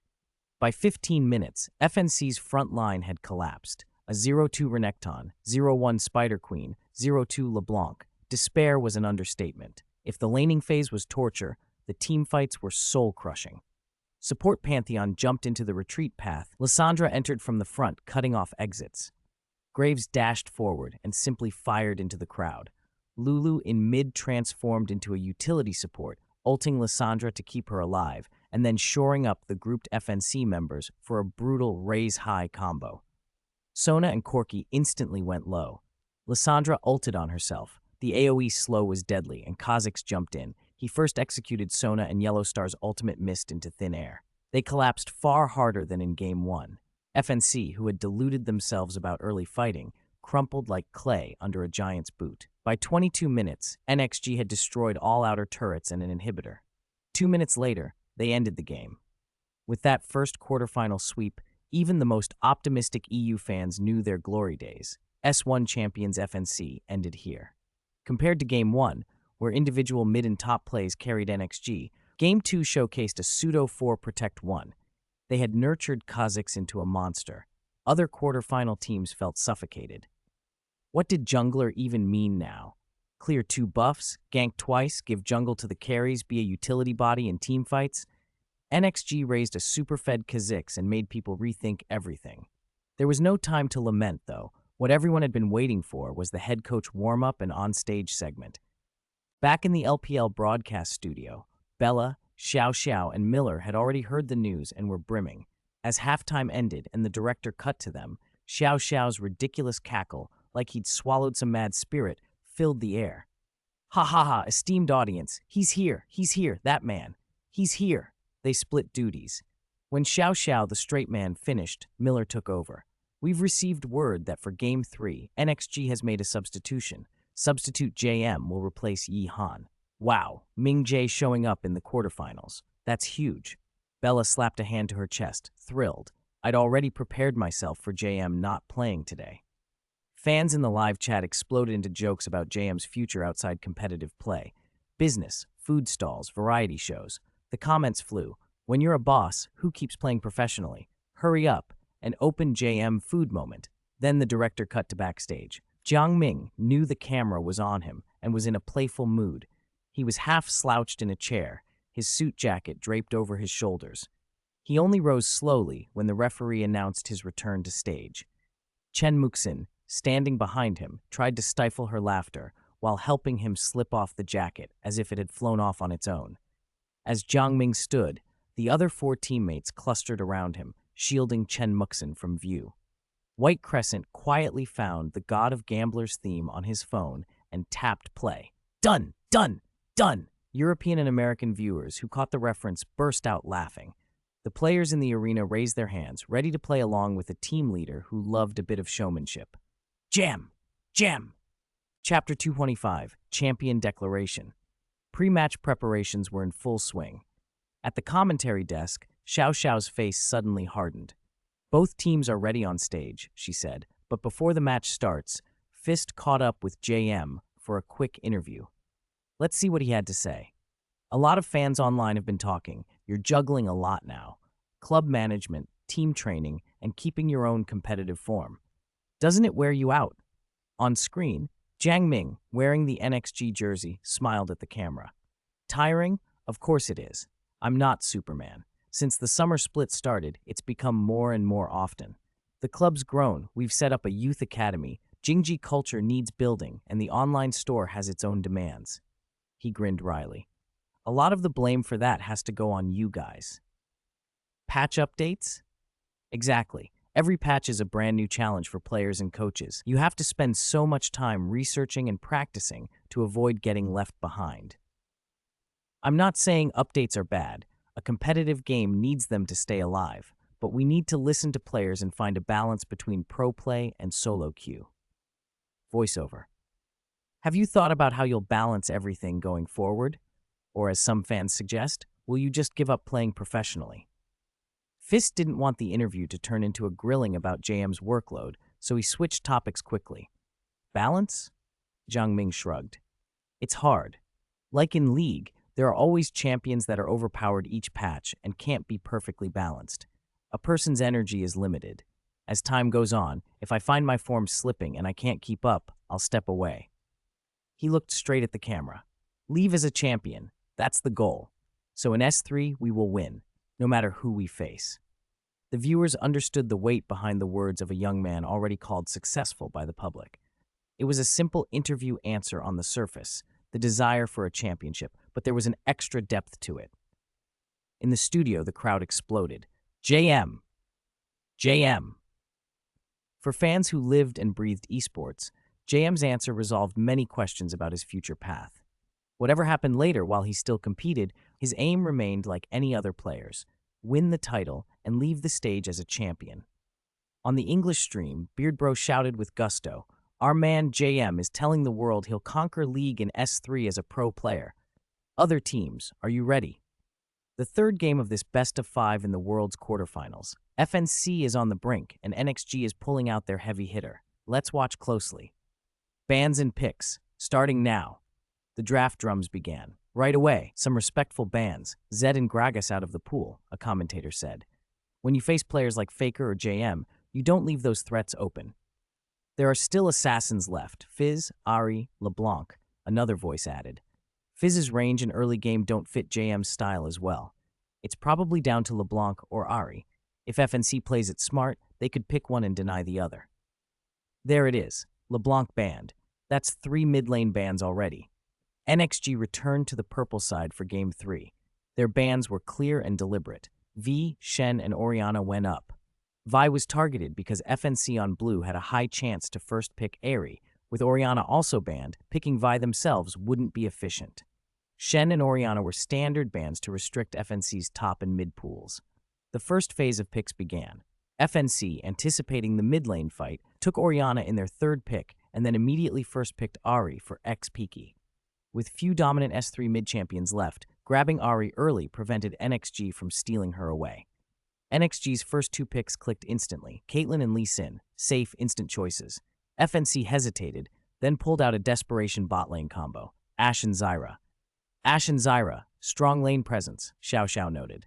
By 15 minutes, FNC's front line had collapsed. A 0-2 Renekton, 0-1 Spider Queen, 0-2 LeBlanc. Despair was an understatement. If the laning phase was torture, the teamfights were soul-crushing. Support Pantheon jumped into the retreat path. Lissandra entered from the front, cutting off exits. Graves dashed forward and simply fired into the crowd. Lulu in mid transformed into a utility support, ulting Lissandra to keep her alive, and then shoring up the grouped FNC members for a brutal raise-high combo. Sona and Corki instantly went low. Lissandra ulted on herself. The AoE slow was deadly, and Kha'Zix jumped in. He first executed Sona, and Yellowstar's ultimate missed into thin air. They collapsed far harder than in Game 1. FNC, who had deluded themselves about early fighting, crumpled like clay under a giant's boot. By 22 minutes, NXG had destroyed all outer turrets and an inhibitor. 2 minutes later, they ended the game. With that first quarterfinal sweep, even the most optimistic EU fans knew their glory days. S1 champions FNC ended here. Compared to Game 1, where individual mid and top plays carried NXG, Game 2 showcased a pseudo-4 Protect 1. They had nurtured Kha'Zix into a monster. Other quarterfinal teams felt suffocated. What did jungler even mean now? Clear 2 buffs, gank twice, give jungle to the carries, be a utility body in teamfights? NXG raised a super-fed Kha'Zix and made people rethink everything. There was no time to lament, though. What everyone had been waiting for was the head coach warm-up and on-stage segment. Back in the LPL broadcast studio, Bella, Xiao Xiao, and Miller had already heard the news and were brimming. As halftime ended and the director cut to them, Xiao Xiao's ridiculous cackle, like he'd swallowed some mad spirit, filled the air. Ha ha ha, esteemed audience, he's here, that man. He's here. They split duties. When Xiao Xiao, the straight man, finished, Miller took over. We've received word that for Game 3, NXG has made a substitution. Substitute JM will replace Yi Han. Wow, Ming Jae showing up in the quarterfinals. That's huge. Bella slapped a hand to her chest, thrilled. I'd already prepared myself for JM not playing today. Fans in the live chat exploded into jokes about JM's future outside competitive play. Business, food stalls, variety shows. The comments flew. When you're a boss, who keeps playing professionally? Hurry up. An open JM food moment. Then the director cut to backstage. Jiang Ming knew the camera was on him and was in a playful mood. He was half slouched in a chair, his suit jacket draped over his shoulders. He only rose slowly when the referee announced his return to stage. Chen Muxin, standing behind him, tried to stifle her laughter while helping him slip off the jacket as if it had flown off on its own. As Jiang Ming stood, the other 4 teammates clustered around him, shielding Chen Muxin from view. White Crescent quietly found the God of Gamblers theme on his phone and tapped play. Done! Done! Done! European and American viewers who caught the reference burst out laughing. The players in the arena raised their hands, ready to play along with a team leader who loved a bit of showmanship. Jam! Jam! Chapter 225, Champion Declaration. Pre-match preparations were in full swing. At the commentary desk, Xiao Xiao's face suddenly hardened. Both teams are ready on stage, she said, but before the match starts, Fist caught up with JM for a quick interview. Let's see what he had to say. A lot of fans online have been talking. You're juggling a lot now. Club management, team training, and keeping your own competitive form. Doesn't it wear you out? On screen, Jiang Ming, wearing the NXG jersey, smiled at the camera. Tiring? Of course it is. I'm not Superman. Since the summer split started, it's become more and more often. The club's grown, we've set up a youth academy, Jingji culture needs building, and the online store has its own demands. He grinned wryly. A lot of the blame for that has to go on you guys. Patch updates? Exactly. Every patch is a brand new challenge for players and coaches. You have to spend so much time researching and practicing to avoid getting left behind. I'm not saying updates are bad. A competitive game needs them to stay alive, but we need to listen to players and find a balance between pro play and solo queue. Voiceover. Have you thought about how you'll balance everything going forward? Or as some fans suggest, will you just give up playing professionally? Fist didn't want the interview to turn into a grilling about JM's workload, so he switched topics quickly. Balance? Jiang Ming shrugged. It's hard. Like in League, there are always champions that are overpowered each patch and can't be perfectly balanced. A person's energy is limited. As time goes on, if I find my form slipping and I can't keep up, I'll step away. He looked straight at the camera. Leave as a champion. That's the goal. So in S3, we will win, no matter who we face. The viewers understood the weight behind the words of a young man already called successful by the public. It was a simple interview answer on the surface, the desire for a championship, but there was an extra depth to it. In the studio, the crowd exploded. JM! JM! For fans who lived and breathed esports, JM's answer resolved many questions about his future path. Whatever happened later while he still competed, his aim remained like any other player's: win the title and leave the stage as a champion. On the English stream, Beardbro shouted with gusto, "Our man JM is telling the world he'll conquer League in S3 as a pro player. Other teams, are you ready?" The third game of this best-of-5 in the world's quarterfinals. FNC is on the brink, and NXG is pulling out their heavy hitter. Let's watch closely. Bans and picks, starting now. The draft drums began. Right away, some respectful bans. Zed and Gragas out of the pool, a commentator said. When you face players like Faker or JM, you don't leave those threats open. There are still assassins left. Fizz, Ari, LeBlanc, another voice added. Fizz's range and early game don't fit JM's style as well. It's probably down to LeBlanc or Ari. If FNC plays it smart, they could pick one and deny the other. There it is, LeBlanc banned. That's 3 mid-lane bans already. NXG returned to the purple side for Game 3. Their bans were clear and deliberate. Vi, Shen, and Orianna went up. Vi was targeted because FNC on blue had a high chance to first pick Aerie. With Orianna also banned, picking Vi themselves wouldn't be efficient. Shen and Orianna were standard bans to restrict FNC's top and mid pools. The first phase of picks began. FNC, anticipating the mid lane fight, took Orianna in their third pick and then immediately first picked Ahri for X-Peaky. With few dominant S3 mid-champions left, grabbing Ahri early prevented NXG from stealing her away. NXG's first two picks clicked instantly. Caitlyn and Lee Sin, safe, instant choices. FNC hesitated, then pulled out a desperation bot lane combo. Ashe and Zyra. Ashe and Zyra, strong lane presence, Xiao Xiao noted.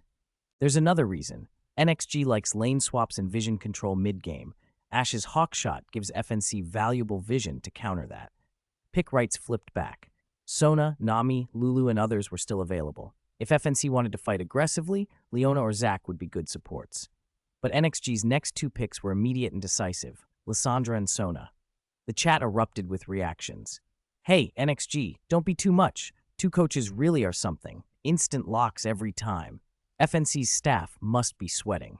There's another reason. NXG likes lane swaps and vision control mid-game. Ashe's Hawkshot gives FNC valuable vision to counter that. Pick rights flipped back. Sona, Nami, Lulu, and others were still available. If FNC wanted to fight aggressively, Leona or Zac would be good supports. But NXG's next two picks were immediate and decisive, Lissandra and Sona. The chat erupted with reactions. Hey, NXG, don't be too much. Two coaches really are something. Instant locks every time. FNC's staff must be sweating.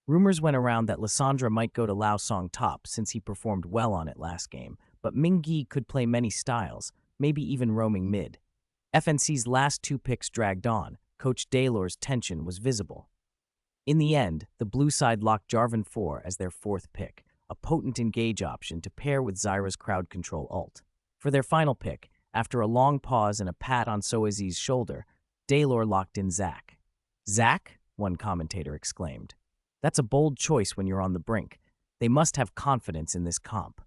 Rumors went around that Lissandra might go to Lao Song top since he performed well on it last game, but Mingyi could play many styles, maybe even roaming mid. FNC's last two picks dragged on. Coach Daylor's tension was visible. In the end, the blue side locked Jarvan 4 as their fourth pick, a potent engage option to pair with Zyra's crowd control ult. For their final pick, after a long pause and a pat on Soazi's shoulder, Daylor locked in Zac. Zac? One commentator exclaimed. That's a bold choice when you're on the brink. They must have confidence in this comp.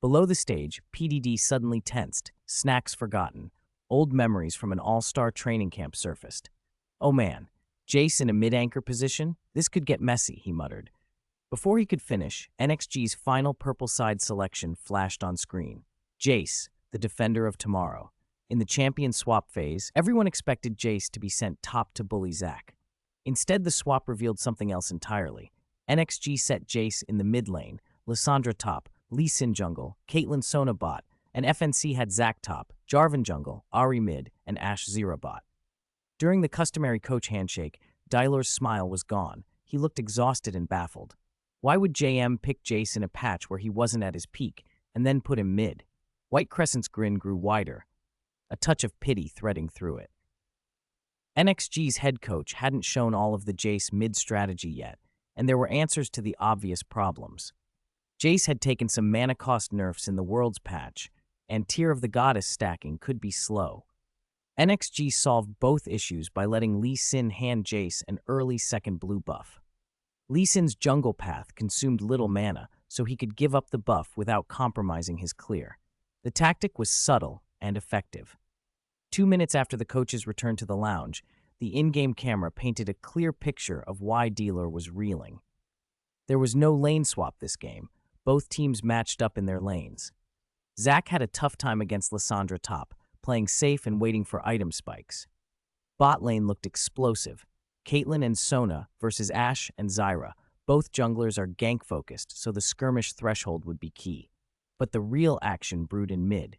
Below the stage, PDD suddenly tensed, snacks forgotten. Old memories from an all-star training camp surfaced. Oh man, Jace in a mid-anchor position? This could get messy, he muttered. Before he could finish, NXG's final purple side selection flashed on screen. Jace, the defender of tomorrow. In the champion swap phase, everyone expected Jace to be sent top to bully Zac. Instead, the swap revealed something else entirely. NXG set Jace in the mid lane, Lissandra top, Lee Sin jungle, Caitlyn Sona bot, and FNC had Zac top, Jarvan jungle, Ahri mid, and Ashe Zero bot. During the customary coach handshake, Daylor's smile was gone. He looked exhausted and baffled. Why would JM pick Jace in a patch where he wasn't at his peak, and then put him mid? White Crescent's grin grew wider, a touch of pity threading through it. NXG's head coach hadn't shown all of the Jace mid strategy yet, and there were answers to the obvious problems. Jace had taken some mana cost nerfs in the Worlds patch, and Tear of the Goddess stacking could be slow. NXG solved both issues by letting Lee Sin hand Jace an early second blue buff. Lee Sin's jungle path consumed little mana, so he could give up the buff without compromising his clear. The tactic was subtle and effective. 2 minutes after the coaches returned to the lounge, the in-game camera painted a clear picture of why Dealer was reeling. There was no lane swap this game. Both teams matched up in their lanes. Zac had a tough time against Lissandra top, playing safe and waiting for item spikes. Bot lane looked explosive. Caitlyn and Sona versus Ashe and Zyra. Both junglers are gank-focused, so the skirmish threshold would be key. But the real action brewed in mid.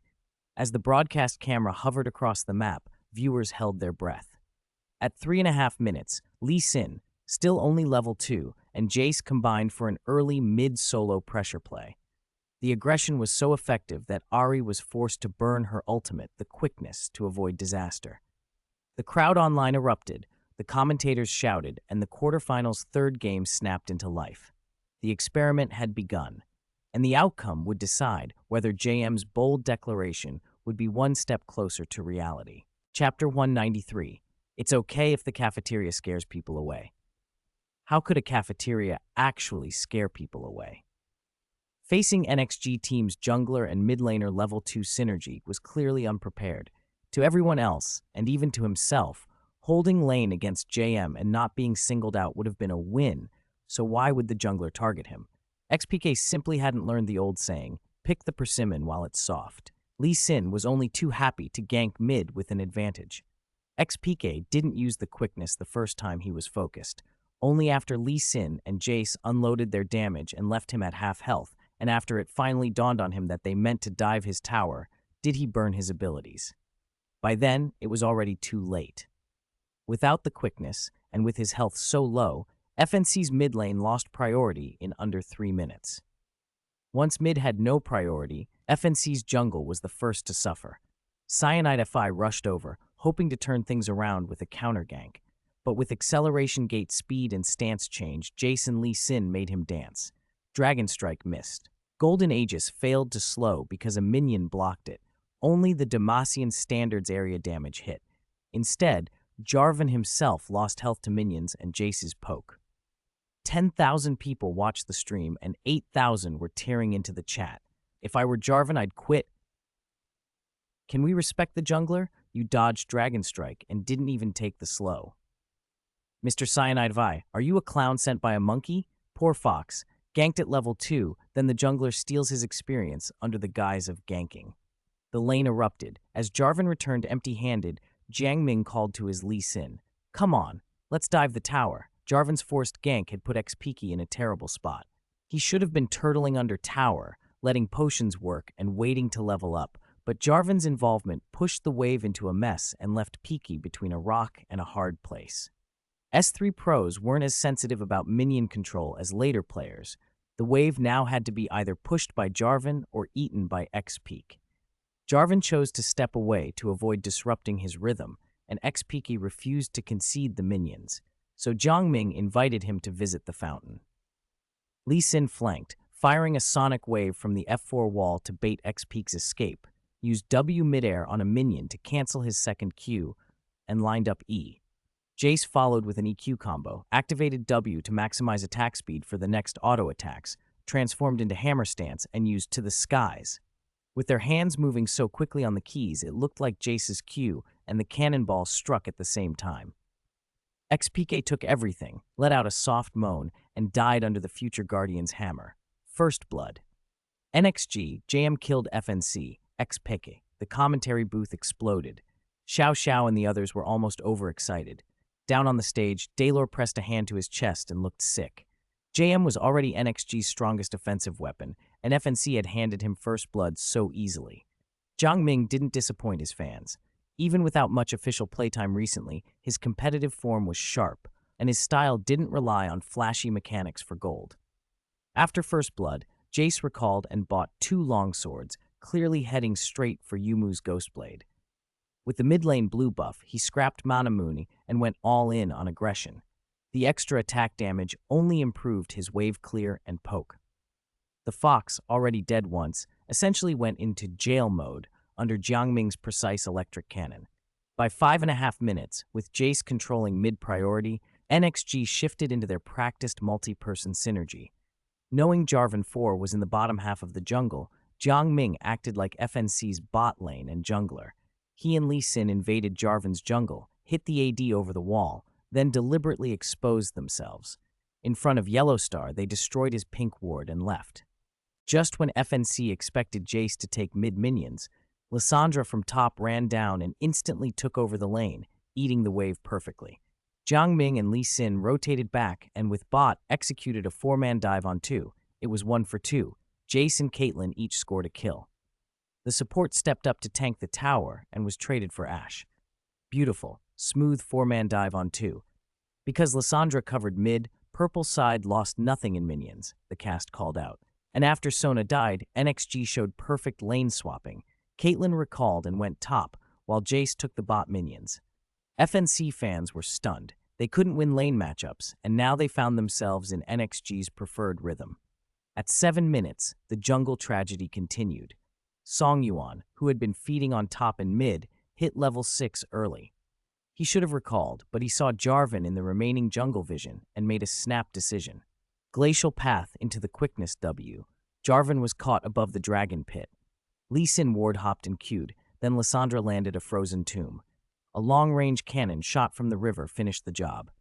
As the broadcast camera hovered across the map, viewers held their breath. At 3.5 minutes, Lee Sin, still only level 2, and Jace combined for an early mid-solo pressure play. The aggression was so effective that Ahri was forced to burn her ultimate, the quickness, to avoid disaster. The crowd online erupted, the commentators shouted, and the quarterfinals' third game snapped into life. The experiment had begun, and the outcome would decide whether JM's bold declaration would be one step closer to reality. Chapter 193. It's okay if the cafeteria scares people away. How could a cafeteria actually scare people away? Facing NXG team's jungler and mid laner level 2 synergy was clearly unprepared. To everyone else, and even to himself, holding lane against JM and not being singled out would have been a win, so why would the jungler target him? XPK simply hadn't learned the old saying, pick the persimmon while it's soft. Lee Sin was only too happy to gank mid with an advantage. XPK didn't use the quickness the first time he was focused. Only after Lee Sin and Jace unloaded their damage and left him at half health, and after it finally dawned on him that they meant to dive his tower, did he burn his abilities. By then, it was already too late. Without the quickness, and with his health so low, FNC's mid lane lost priority in under 3 minutes. Once mid had no priority, FNC's jungle was the first to suffer. Cyanide FI rushed over, hoping to turn things around with a counter gank. But with acceleration gate speed and stance change, Jason Lee Sin made him dance. Dragon Strike missed. Golden Aegis failed to slow because a minion blocked it. Only the Demacian Standards area damage hit. Instead, Jarvan himself lost health to minions and Jace's poke. 10,000 people watched the stream and 8,000 were tearing into the chat. If I were Jarvan, I'd quit. Can we respect the jungler? You dodged Dragon Strike and didn't even take the slow. Mr. Cyanide Vi, are you a clown sent by a monkey? Poor Fox. Ganked at level 2, then the jungler steals his experience under the guise of ganking. The lane erupted. As Jarvan returned empty-handed, Jiang Ming called to his Lee Sin. Come on, let's dive the tower. Jarvan's forced gank had put Xpeke in a terrible spot. He should have been turtling under tower, letting potions work and waiting to level up, but Jarvan's involvement pushed the wave into a mess and left Peke between a rock and a hard place. S3 pros weren't as sensitive about minion control as later players. The wave now had to be either pushed by Jarvan or eaten by Xpeke. Jarvan chose to step away to avoid disrupting his rhythm, and Xpeke refused to concede the minions, so Jiang Ming invited him to visit the fountain. Lee Sin flanked, firing a sonic wave from the F4 wall to bait Xpeke's escape, used W midair on a minion to cancel his second Q, and lined up E. Jace followed with an EQ combo, activated W to maximize attack speed for the next auto attacks, transformed into hammer stance, and used To the Skies. With their hands moving so quickly on the keys, it looked like Jace's Q and the cannonball struck at the same time. Xpeke took everything, let out a soft moan, and died under the Future Guardian's hammer. First blood. NXG, JM killed FNC, Xpeke. The commentary booth exploded. Xiao Xiao and the others were almost overexcited. Down on the stage, Daylor pressed a hand to his chest and looked sick. JM was already NXG's strongest offensive weapon, and FNC had handed him first blood so easily. Jiang Ming didn't disappoint his fans. Even without much official playtime recently, his competitive form was sharp, and his style didn't rely on flashy mechanics for gold. After first blood, Jace recalled and bought 2 longswords, clearly heading straight for Yumu's Ghostblade. With the mid lane blue buff, he scrapped Manamuni and went all in on aggression. The extra attack damage only improved his wave clear and poke. The Fox, already dead once, essentially went into jail mode under Jiang Ming's precise electric cannon. By 5.5 minutes, with Jace controlling mid-priority, NXG shifted into their practiced multi-person synergy. Knowing Jarvan 4 was in the bottom half of the jungle, Jiang Ming acted like FNC's bot lane and jungler. He and Lee Sin invaded Jarvan's jungle, hit the AD over the wall, then deliberately exposed themselves. In front of Yellowstar, they destroyed his pink ward and left. Just when FNC expected Jace to take mid-minions, Lissandra from top ran down and instantly took over the lane, eating the wave perfectly. Jiang Ming and Lee Sin rotated back and with bot executed a 4-man dive on 2. It was 1 for 2. Jace and Caitlyn each scored a kill. The support stepped up to tank the tower and was traded for Ashe. Beautiful, smooth 4-man dive on 2. Because Lissandra covered mid, purple side lost nothing in minions, the cast called out. And after Sona died, NXG showed perfect lane swapping. Caitlyn recalled and went top, while Jace took the bot minions. FNC fans were stunned. They couldn't win lane matchups, and now they found themselves in NXG's preferred rhythm. At 7 minutes, the jungle tragedy continued. Song Yuan, who had been feeding on top and mid, hit level 6 early. He should have recalled, but he saw Jarvan in the remaining jungle vision and made a snap decision. Glacial path into the quickness W. Jarvan was caught above the dragon pit. Lee Sin ward hopped and queued, then Lissandra landed a frozen tomb. A long-range cannon shot from the river finished the job.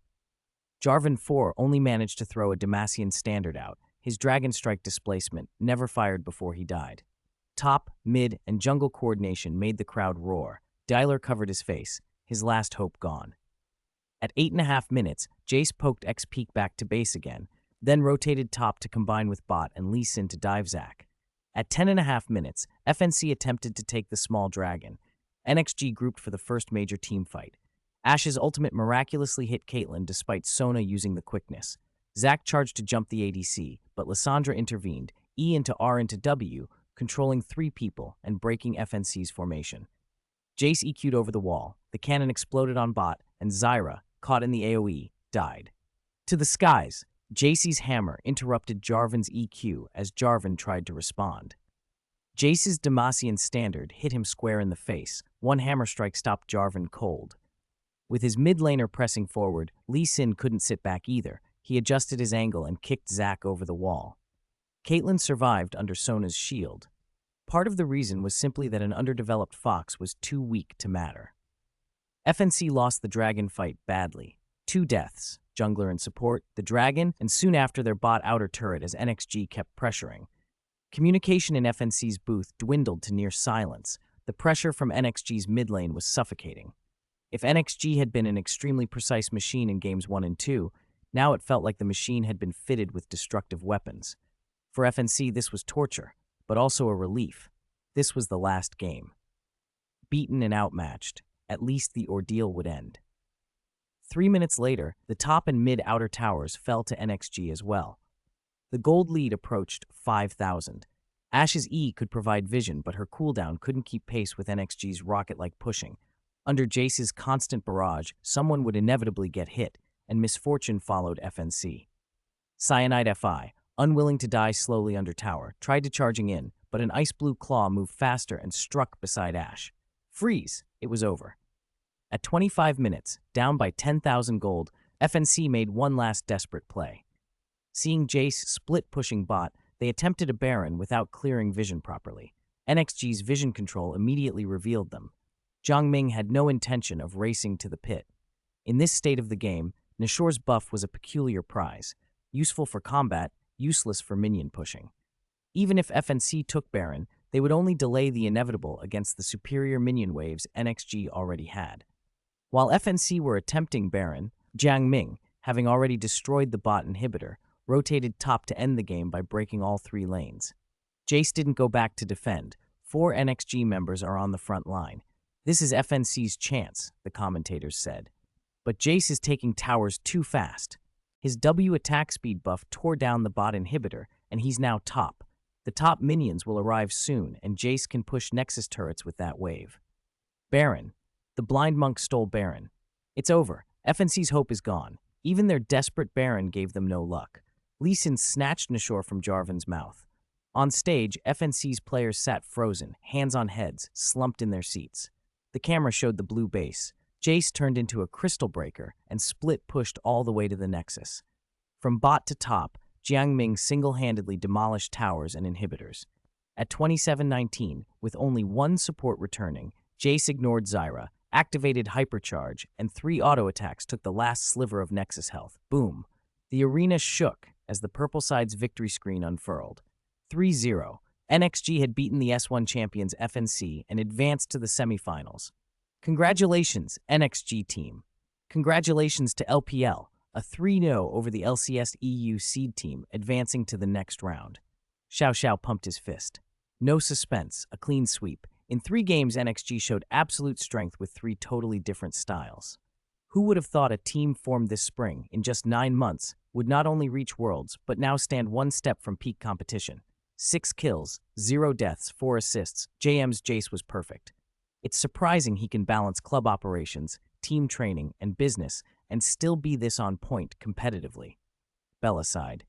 Jarvan 4 only managed to throw a Demacian standard out. His dragon strike displacement never fired before he died. Top, mid, and jungle coordination made the crowd roar. Daylor covered his face, his last hope gone. At 8.5 minutes, Jace poked Xpeke back to base again, then rotated top to combine with bot and Lee Sin to dive Zac. At 10.5 minutes, FNC attempted to take the small dragon. NXG grouped for the first major team fight. Ashe's ultimate miraculously hit Caitlyn despite Sona using the quickness. Zac charged to jump the ADC, but Lissandra intervened, E into R into W, controlling 3 people and breaking FNC's formation. Jace EQ'd over the wall, the cannon exploded on bot, and Zyra, caught in the AoE, died. To the skies, Jaycee's hammer interrupted Jarvan's EQ as Jarvan tried to respond. Jace's Demacian standard hit him square in the face. One hammer strike stopped Jarvan cold. With his mid laner pressing forward, Lee Sin couldn't sit back either. He adjusted his angle and kicked Zack over the wall. Caitlyn survived under Sona's shield. Part of the reason was simply that an underdeveloped fox was too weak to matter. FNC lost the dragon fight badly. 2 deaths, jungler and support, the dragon, and soon after their bot outer turret as NXG kept pressuring. Communication in FNC's booth dwindled to near silence. The pressure from NXG's mid lane was suffocating. If NXG had been an extremely precise machine in games 1 and 2, now it felt like the machine had been fitted with destructive weapons. For FNC, this was torture, but also a relief. This was the last game. Beaten and outmatched, at least the ordeal would end. 3 minutes later, the top and mid outer towers fell to NXG as well. The gold lead approached 5,000. Ashe's E could provide vision, but her cooldown couldn't keep pace with NXG's rocket-like pushing. Under Jace's constant barrage, someone would inevitably get hit, and misfortune followed FNC. Cyanide FI, unwilling to die slowly under tower, tried to charging in, but an ice-blue claw moved faster and struck beside Ashe. Freeze! It was over. At 25 minutes, down by 10,000 gold, FNC made one last desperate play. Seeing Jace split-pushing bot, they attempted a Baron without clearing vision properly. NXG's vision control immediately revealed them. Jiang Ming had no intention of racing to the pit. In this state of the game, Nashore's buff was a peculiar prize, useful for combat, useless for minion pushing. Even if FNC took Baron, they would only delay the inevitable against the superior minion waves NXG already had. While FNC were attempting Baron, Jiang Ming, having already destroyed the bot inhibitor, rotated top to end the game by breaking all 3 lanes. Jace didn't go back to defend. 4 NXG members are on the front line. This is FNC's chance, the commentators said. But Jace is taking towers too fast. His W attack speed buff tore down the bot inhibitor, and he's now top. The top minions will arrive soon, and Jace can push Nexus turrets with that wave. Baron. The blind monk stole Baron. It's over. FNC's hope is gone. Even their desperate Baron gave them no luck. Lee Sin snatched Nashor from Jarvan's mouth. On stage, FNC's players sat frozen, hands on heads, slumped in their seats. The camera showed the blue base. Jace turned into a crystal breaker and split-pushed all the way to the Nexus. From bot to top, Jiang Ming single-handedly demolished towers and inhibitors. At 27:19, with only 1 support returning, Jace ignored Zyra, activated Hypercharge, and 3 auto-attacks took the last sliver of Nexus health. Boom. The arena shook as the purple side's victory screen unfurled. 3-0. NXG had beaten the S1 champions FNC and advanced to the semifinals. Congratulations, NXG team. Congratulations to LPL, a 3-0 over the LCS EU seed team, advancing to the next round. Xiao Xiao pumped his fist. No suspense, a clean sweep. In 3 games, NXG showed absolute strength with 3 totally different styles. Who would have thought a team formed this spring, in just 9 months, would not only reach Worlds, but now stand 1 step from peak competition? 6 kills, 0 deaths, 4 assists. JM's Jace was perfect. It's surprising he can balance club operations, team training, and business, and still be this on point competitively. Bella sighed.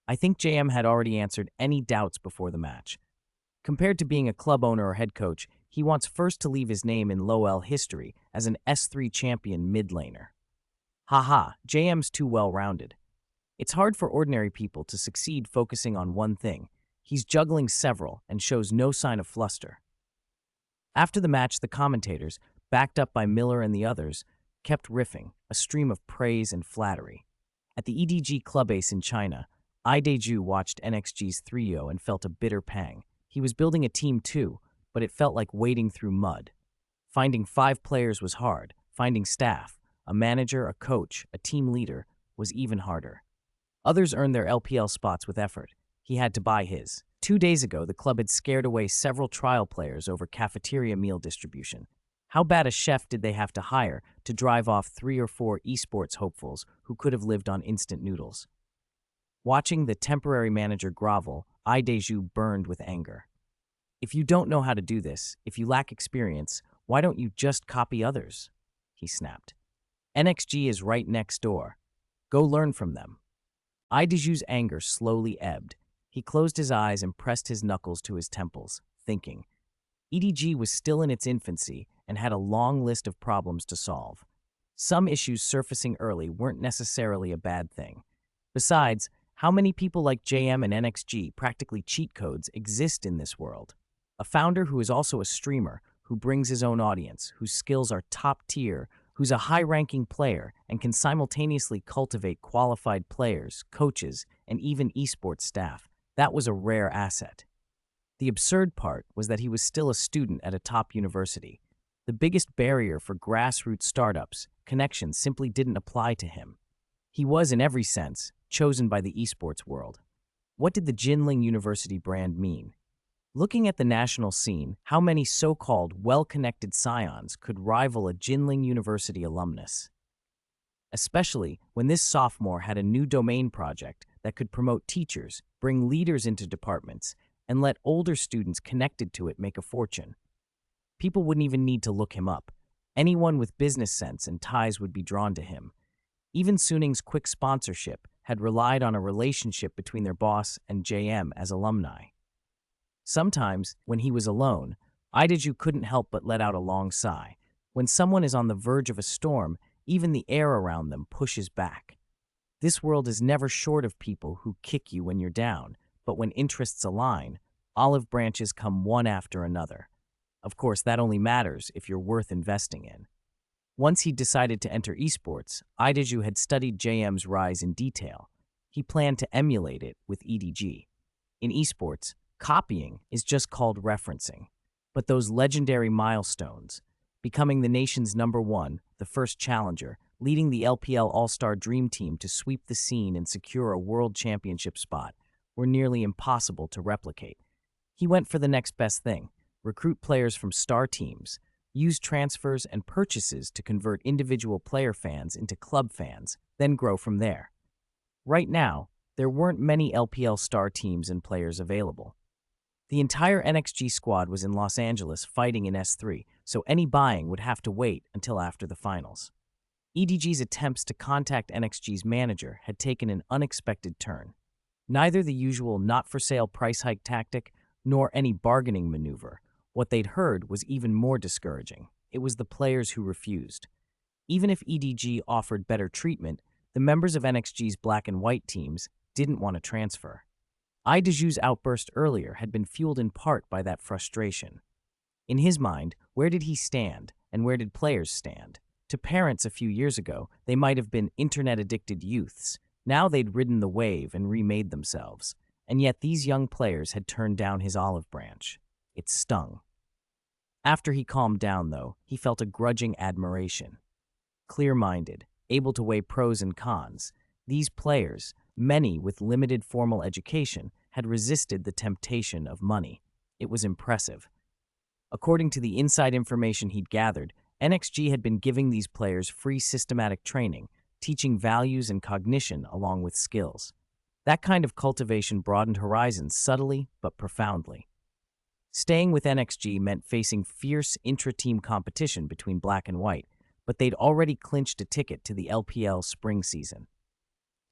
I think JM had already answered any doubts before the match. Compared to being a club owner or head coach, he wants first to leave his name in LoL history as an S3 champion mid laner. Haha, JM's too well-rounded. It's hard for ordinary people to succeed focusing on one thing. He's juggling several and shows no sign of fluster. After the match, the commentators, backed up by Miller and the others, kept riffing, a stream of praise and flattery. At the EDG Club Ace in China, Ideju watched NXG's 3-0 and felt a bitter pang. He was building a team too, but it felt like wading through mud. Finding 5 players was hard. Finding staff, a manager, a coach, a team leader, was even harder. Others earned their LPL spots with effort. He had to buy his. 2 days ago, the club had scared away several trial players over cafeteria meal distribution. How bad a chef did they have to hire to drive off 3 or 4 esports hopefuls who could have lived on instant noodles? Watching the temporary manager grovel, Ideju burned with anger. If you don't know how to do this, if you lack experience, why don't you just copy others? He snapped. NXG is right next door. Go learn from them. Ideju's anger slowly ebbed. He closed his eyes and pressed his knuckles to his temples, thinking. EDG was still in its infancy and had a long list of problems to solve. Some issues surfacing early weren't necessarily a bad thing. Besides, how many people like JM and NXG, practically cheat codes, exist in this world? A founder who is also a streamer, who brings his own audience, whose skills are top tier, who's a high-ranking player, and can simultaneously cultivate qualified players, coaches, and even esports staff. That was a rare asset. The absurd part was that he was still a student at a top university. The biggest barrier for grassroots startups, connections, simply didn't apply to him. He was, in every sense, chosen by the esports world. What did the Jinling University brand mean? Looking at the national scene, how many so-called well-connected scions could rival a Jinling University alumnus? Especially when this sophomore had a new domain project that could promote teachers, bring leaders into departments, and let older students connected to it make a fortune. People wouldn't even need to look him up. Anyone with business sense and ties would be drawn to him. Even Suning's quick sponsorship had relied on a relationship between their boss and JM as alumni. Sometimes, when he was alone, Idaju couldn't help but let out a long sigh. When someone is on the verge of a storm, even the air around them pushes back. This world is never short of people who kick you when you're down, but when interests align, olive branches come one after another. Of course, that only matters if you're worth investing in. Once he decided to enter esports, Idaju had studied JM's rise in detail. He planned to emulate it with EDG. In esports, copying is just called referencing. But those legendary milestones, becoming the nation's #1, the first challenger, leading the LPL All-Star Dream Team to sweep the scene and secure a world championship spot, were nearly impossible to replicate. He went for the next best thing: recruit players from star teams, use transfers and purchases to convert individual player fans into club fans, then grow from there. Right now, there weren't many LPL star teams and players available. The entire NXG squad was in Los Angeles fighting in S3, so any buying would have to wait until after the finals. EDG's attempts to contact NXG's manager had taken an unexpected turn. Neither the usual not-for-sale price hike tactic nor any bargaining maneuver. What they'd heard was even more discouraging. It was the players who refused. Even if EDG offered better treatment, the members of NXG's black and white teams didn't want to transfer. Idaju's outburst earlier had been fueled in part by that frustration. In his mind, where did he stand, and where did players stand? To parents a few years ago, they might have been internet-addicted youths. Now they'd ridden the wave and remade themselves. And yet these young players had turned down his olive branch. It stung. After he calmed down, though, he felt a grudging admiration. Clear-minded, able to weigh pros and cons, these players, many with limited formal education, had resisted the temptation of money. It was impressive. According to the inside information he'd gathered, NXG had been giving these players free systematic training, teaching values and cognition along with skills. That kind of cultivation broadened horizons subtly but profoundly. Staying with NXG meant facing fierce intra-team competition between black and white, but they'd already clinched a ticket to the LPL spring season.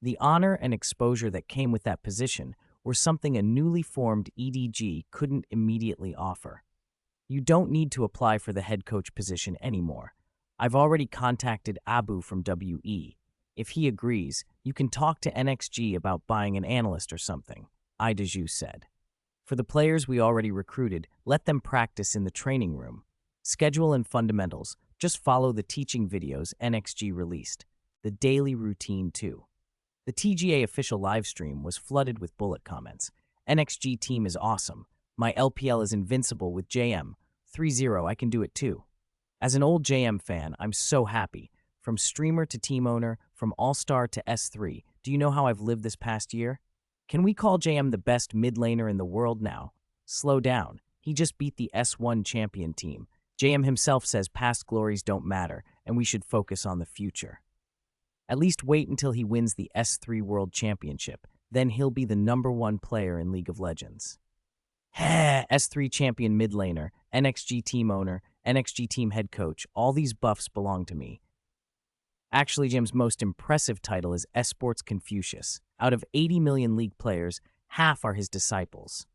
The honor and exposure that came with that position were something a newly formed EDG couldn't immediately offer. You don't need to apply for the head coach position anymore. I've already contacted Abu from WE. If he agrees, you can talk to NXG about buying an analyst or something, Idaju said. For the players we already recruited, let them practice in the training room. Schedule and fundamentals, just follow the teaching videos NXG released. The daily routine, too. The TGA official livestream was flooded with bullet comments. NXG team is awesome. My LPL is invincible with JM. 3-0, I can do it too. As an old JM fan, I'm so happy. From streamer to team owner, from all-star to S3, do you know how I've lived this past year? Can we call JM the best mid laner in the world now? Slow down. He just beat the S1 champion team. JM himself says past glories don't matter, and we should focus on the future. At least wait until he wins the S3 World Championship. Then he'll be the #1 player in League of Legends. Heh, S3 champion mid laner, NXG team owner, NXG team head coach, all these buffs belong to me. Actually, Jim's most impressive title is Esports Confucius. Out of 80 million League players, half are his disciples.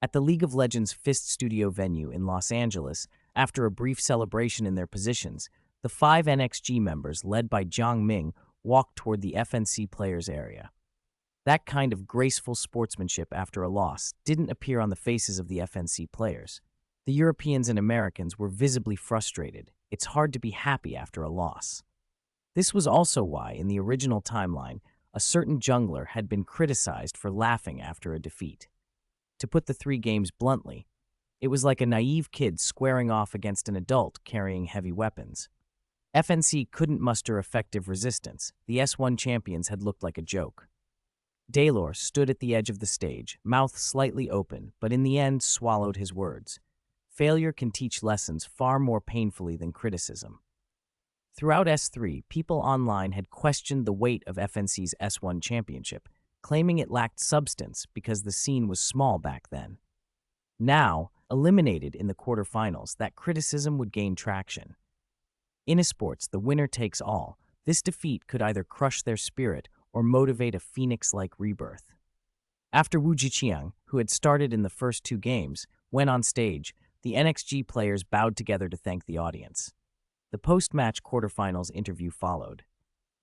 At the League of Legends Fist Studio venue in Los Angeles, after a brief celebration in their positions, the 5 NXG members, led by Jiang Ming, walked toward the FNC players' area. That kind of graceful sportsmanship after a loss didn't appear on the faces of the FNC players. The Europeans and Americans were visibly frustrated. It's hard to be happy after a loss. This was also why, in the original timeline, a certain jungler had been criticized for laughing after a defeat. To put the 3 games bluntly, it was like a naive kid squaring off against an adult carrying heavy weapons. FNC couldn't muster effective resistance. The S1 champions had looked like a joke. Daylor stood at the edge of the stage, mouth slightly open, but in the end swallowed his words. Failure can teach lessons far more painfully than criticism. Throughout S3, people online had questioned the weight of FNC's S1 championship, claiming it lacked substance because the scene was small back then. Now, eliminated in the quarterfinals, that criticism would gain traction. In esports, the winner takes all. This defeat could either crush their spirit or motivate a phoenix-like rebirth. After Wu Jiqiang, who had started in the first 2 games, went on stage, the NXG players bowed together to thank the audience. The post-match quarterfinals interview followed.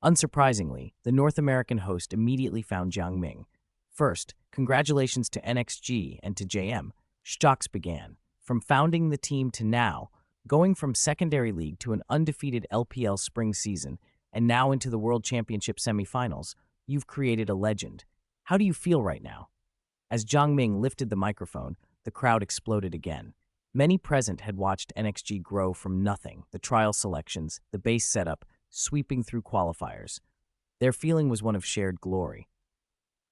Unsurprisingly, the North American host immediately found Jiang Ming. First, congratulations to NXG and to JM. Shocks began. From founding the team to now, going from secondary league to an undefeated LPL spring season, and now into the World Championship semifinals, you've created a legend. How do you feel right now? As Jiang Ming lifted the microphone, the crowd exploded again. Many present had watched NXG grow from nothing, the trial selections, the base setup, sweeping through qualifiers. Their feeling was one of shared glory.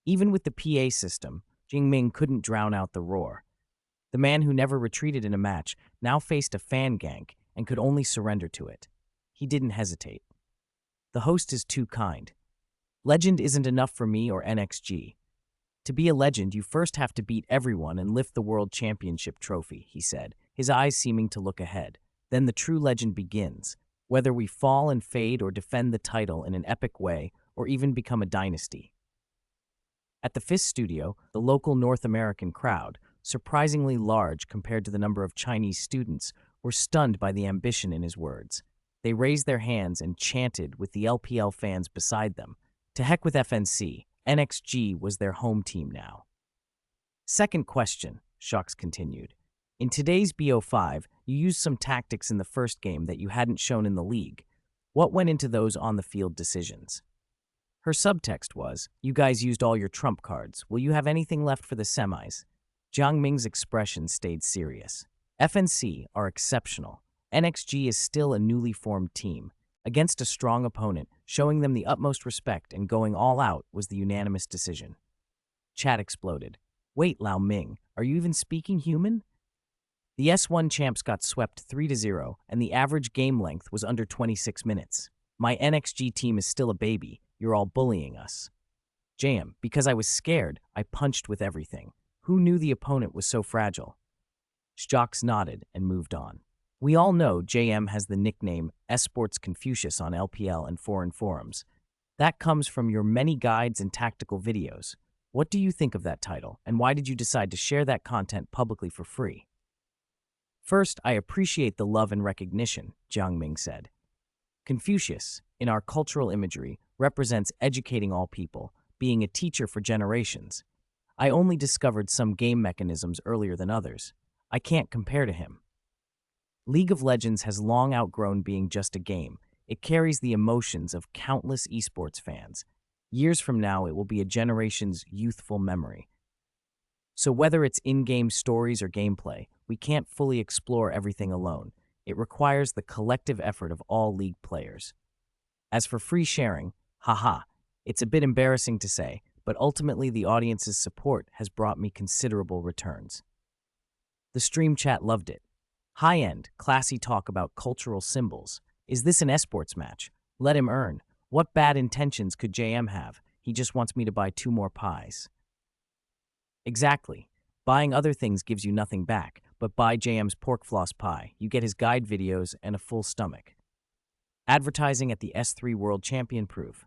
Even with the PA system, Jiang Ming couldn't drown out the roar. The man who never retreated in a match now faced a fan gank and could only surrender to it. He didn't hesitate. The host is too kind. Legend isn't enough for me or NXG. To be a legend, you first have to beat everyone and lift the World Championship trophy, he said, his eyes seeming to look ahead. Then the true legend begins. Whether we fall and fade or defend the title in an epic way or even become a dynasty. At the FIS studio, the local North American crowd, surprisingly large compared to the number of Chinese students, were stunned by the ambition in his words. They raised their hands and chanted with the LPL fans beside them. To heck with FNC, NXG was their home team now. Second question, Shocks continued. In today's BO5, you used some tactics in the first game that you hadn't shown in the league. What went into those on-the-field decisions? Her subtext was, you guys used all your trump cards. Will you have anything left for the semis? Jiang Ming's expression stayed serious. FNC are exceptional. NXG is still a newly formed team. Against a strong opponent, showing them the utmost respect and going all out was the unanimous decision. Chat exploded. Wait, Lao Ming, are you even speaking human? The S1 champs got swept 3-0, and the average game length was under 26 minutes. My NXG team is still a baby. You're all bullying us. JM, because I was scared, I punched with everything. Who knew the opponent was so fragile? Shocks nodded and moved on. We all know JM has the nickname Esports Confucius on LPL and foreign forums. That comes from your many guides and tactical videos. What do you think of that title, and why did you decide to share that content publicly for free? First, I appreciate the love and recognition, Jiang Ming said. Confucius, in our cultural imagery, represents educating all people, being a teacher for generations. I only discovered some game mechanisms earlier than others. I can't compare to him. League of Legends has long outgrown being just a game. It carries the emotions of countless esports fans. Years from now, it will be a generation's youthful memory. So whether it's in-game stories or gameplay, we can't fully explore everything alone. It requires the collective effort of all League players. As for free sharing, haha, it's a bit embarrassing to say, but ultimately the audience's support has brought me considerable returns. The stream chat loved it. High-end, classy talk about cultural symbols. Is this an esports match? Let him earn. What bad intentions could JM have? He just wants me to buy 2 more pies. Exactly. Buying other things gives you nothing back, but buy JM's pork floss pie. You get his guide videos and a full stomach. Advertising at the S3 World Champion proof.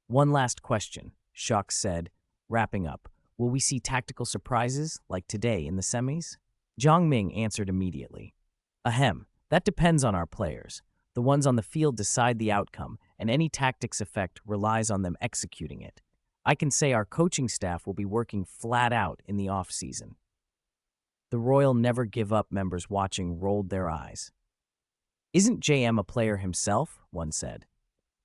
One last question, Shocks said, wrapping up. Will we see tactical surprises, like today in the semis? Jiang Ming answered immediately. Ahem, that depends on our players. The ones on the field decide the outcome, and any tactics effect relies on them executing it. I can say our coaching staff will be working flat out in the off-season." The Royal Never Give Up members watching rolled their eyes. "Isn't JM a player himself?" one said.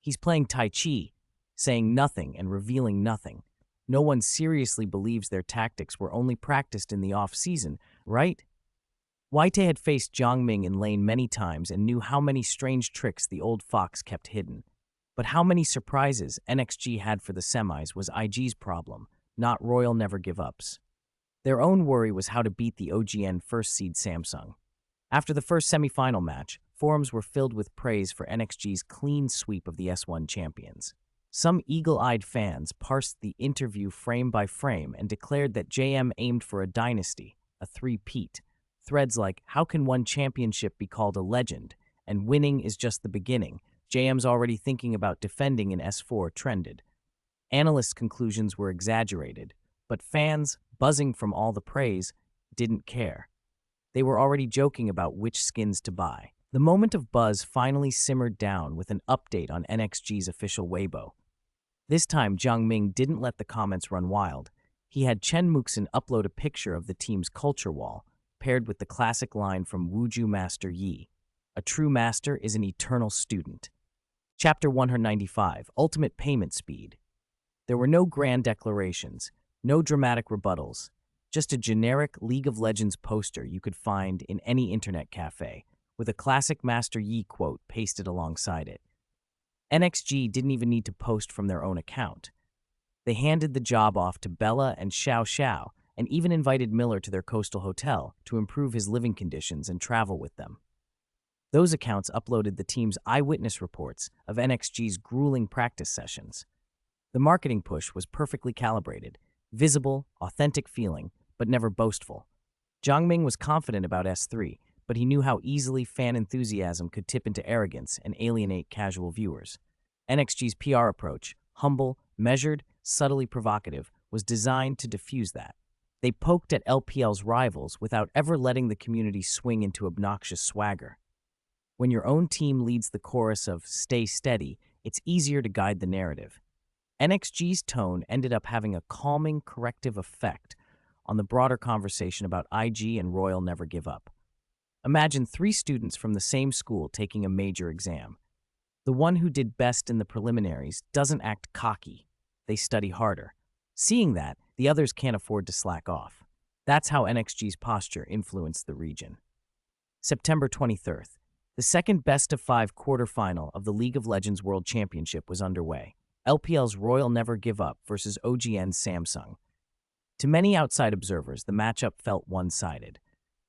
"He's playing Tai Chi, saying nothing and revealing nothing. No one seriously believes their tactics were only practiced in the off-season, right?" White had faced Jiang Ming in lane many times and knew how many strange tricks the old fox kept hidden. But how many surprises NXG had for the semis was IG's problem, not Royal Never Give Up's. Their own worry was how to beat the OGN first seed Samsung. After the first semifinal match, forums were filled with praise for NXG's clean sweep of the S1 champions. Some eagle-eyed fans parsed the interview frame by frame and declared that JM aimed for a dynasty, a three-peat. Threads like, "How can one championship be called a legend?" and "Winning is just the beginning. JM's already thinking about defending in S4" trended. Analysts' conclusions were exaggerated, but fans, buzzing from all the praise, didn't care. They were already joking about which skins to buy. The moment of buzz finally simmered down with an update on NXG's official Weibo. This time, Jiang Ming didn't let the comments run wild. He had Chen Muxin upload a picture of the team's culture wall, paired with the classic line from Wuju Master Yi, "A true master is an eternal student." Chapter 195, Ultimate Payment Speed. There were no grand declarations, no dramatic rebuttals, just a generic League of Legends poster you could find in any internet cafe, with a classic Master Yi quote pasted alongside it. NXG didn't even need to post from their own account. They handed the job off to Bella and Xiao Xiao, and even invited Miller to their coastal hotel to improve his living conditions and travel with them. Those accounts uploaded the team's eyewitness reports of NXG's grueling practice sessions. The marketing push was perfectly calibrated, visible, authentic feeling, but never boastful. Jiang Ming was confident about S3, but he knew how easily fan enthusiasm could tip into arrogance and alienate casual viewers. NXG's PR approach, humble, measured, subtly provocative, was designed to diffuse that. They poked at LPL's rivals without ever letting the community swing into obnoxious swagger. When your own team leads the chorus of "stay steady," it's easier to guide the narrative. NXG's tone ended up having a calming, corrective effect on the broader conversation about IG and Royal Never Give Up. Imagine 3 students from the same school taking a major exam. The one who did best in the preliminaries doesn't act cocky. They study harder. Seeing that, the others can't afford to slack off. That's how NXG's posture influenced the region. September 23rd. The second best-of-5 quarterfinal of the League of Legends World Championship was underway. LPL's Royal Never Give Up versus OGN's Samsung. To many outside observers, the matchup felt one-sided.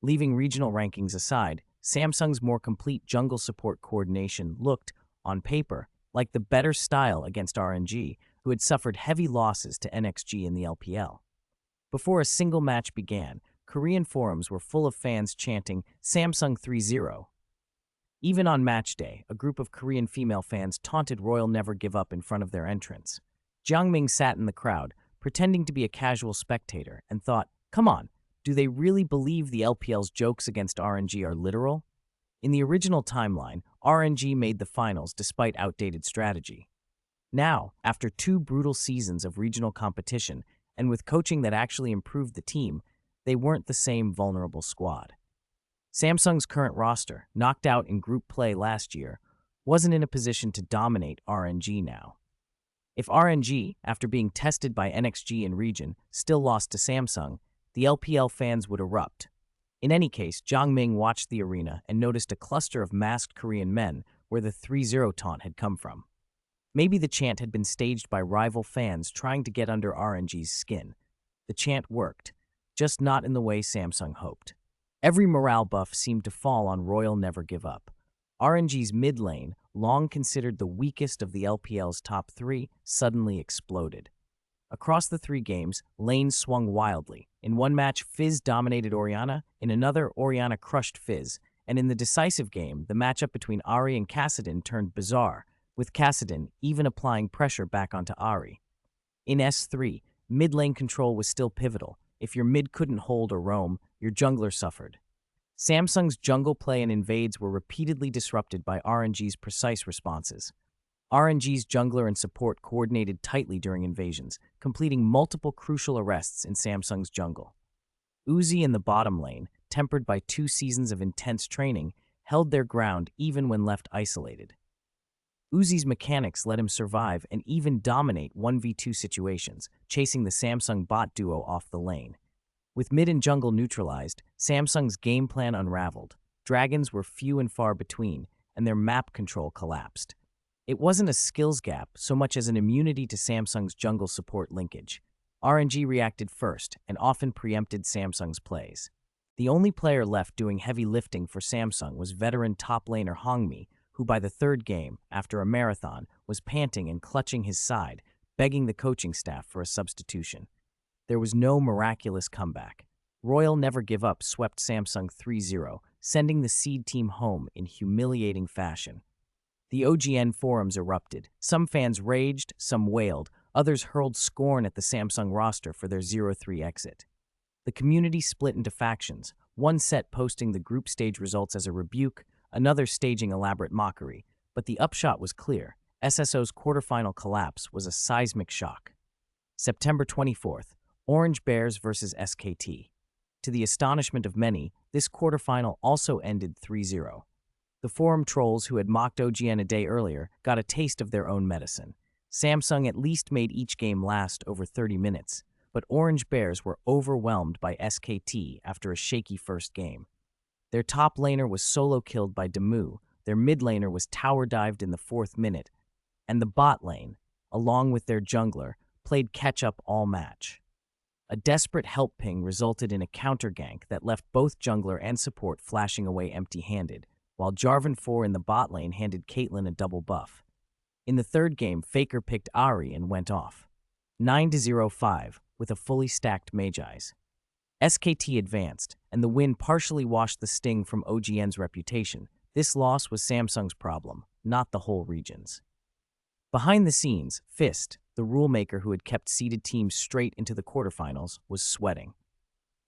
Leaving regional rankings aside, Samsung's more complete jungle support coordination looked, on paper, like the better style against RNG, who had suffered heavy losses to NXG in the LPL. Before a single match began, Korean forums were full of fans chanting "Samsung 3-0. Even on match day, a group of Korean female fans taunted Royal Never Give Up in front of their entrance. Jiang Ming sat in the crowd, pretending to be a casual spectator, and thought, "Come on, do they really believe the LPL's jokes against RNG are literal?" In the original timeline, RNG made the finals despite outdated strategy. Now, after 2 brutal seasons of regional competition, and with coaching that actually improved the team, they weren't the same vulnerable squad. Samsung's current roster, knocked out in group play last year, wasn't in a position to dominate RNG now. If RNG, after being tested by NXG in region, still lost to Samsung, the LPL fans would erupt. In any case, Jiang Ming watched the arena and noticed a cluster of masked Korean men where the 3-0 taunt had come from. Maybe the chant had been staged by rival fans trying to get under RNG's skin. The chant worked, just not in the way Samsung hoped. Every morale buff seemed to fall on Royal Never Give Up. RNG's mid lane, long considered the weakest of the LPL's top 3, suddenly exploded. Across the 3 games, lanes swung wildly. In one match, Fizz dominated Orianna, in another, Orianna crushed Fizz, and in the decisive game, the matchup between Ahri and Caedrel turned bizarre, with Caedrel even applying pressure back onto Ahri. In S3, mid lane control was still pivotal. If your mid couldn't hold or roam, your jungler suffered. Samsung's jungle play and invades were repeatedly disrupted by RNG's precise responses. RNG's jungler and support coordinated tightly during invasions, completing multiple crucial arrests in Samsung's jungle. Uzi in the bottom lane, tempered by 2 seasons of intense training, held their ground even when left isolated. Uzi's mechanics let him survive and even dominate 1v2 situations, chasing the Samsung bot duo off the lane. With mid and jungle neutralized, Samsung's game plan unraveled. Dragons were few and far between, and their map control collapsed. It wasn't a skills gap so much as an immunity to Samsung's jungle support linkage. RNG reacted first and often preempted Samsung's plays. The only player left doing heavy lifting for Samsung was veteran top laner Hongmi, who by the third game, after a marathon, was panting and clutching his side, begging the coaching staff for a substitution. There was no miraculous comeback. Royal Never Give Up swept Samsung 3-0, sending the seed team home in humiliating fashion. The OGN forums erupted. Some fans raged, some wailed, others hurled scorn at the Samsung roster for their 0-3 exit. The community split into factions, one set posting the group stage results as a rebuke, another staging elaborate mockery, but the upshot was clear. SSO's quarterfinal collapse was a seismic shock. September 24th, Orange Bears vs SKT. To the astonishment of many, this quarterfinal also ended 3-0. The forum trolls who had mocked OGN a day earlier got a taste of their own medicine. Samsung at least made each game last over 30 minutes, but Orange Bears were overwhelmed by SKT after a shaky first game. Their top laner was solo killed by Demu, their mid laner was tower dived in the 4th minute, and the bot lane, along with their jungler, played catch-up all match. A desperate help ping resulted in a counter gank that left both jungler and support flashing away empty-handed, while Jarvan 4 in the bot lane handed Caitlyn a double buff. In the third game, Faker picked Ahri and went off. 9-0-5, with a fully stacked Magi's. SKT advanced, and the win partially washed the sting from OGN's reputation. This loss was Samsung's problem, not the whole region's. Behind the scenes, Fist, the rulemaker who had kept seeded teams straight into the quarterfinals, was sweating.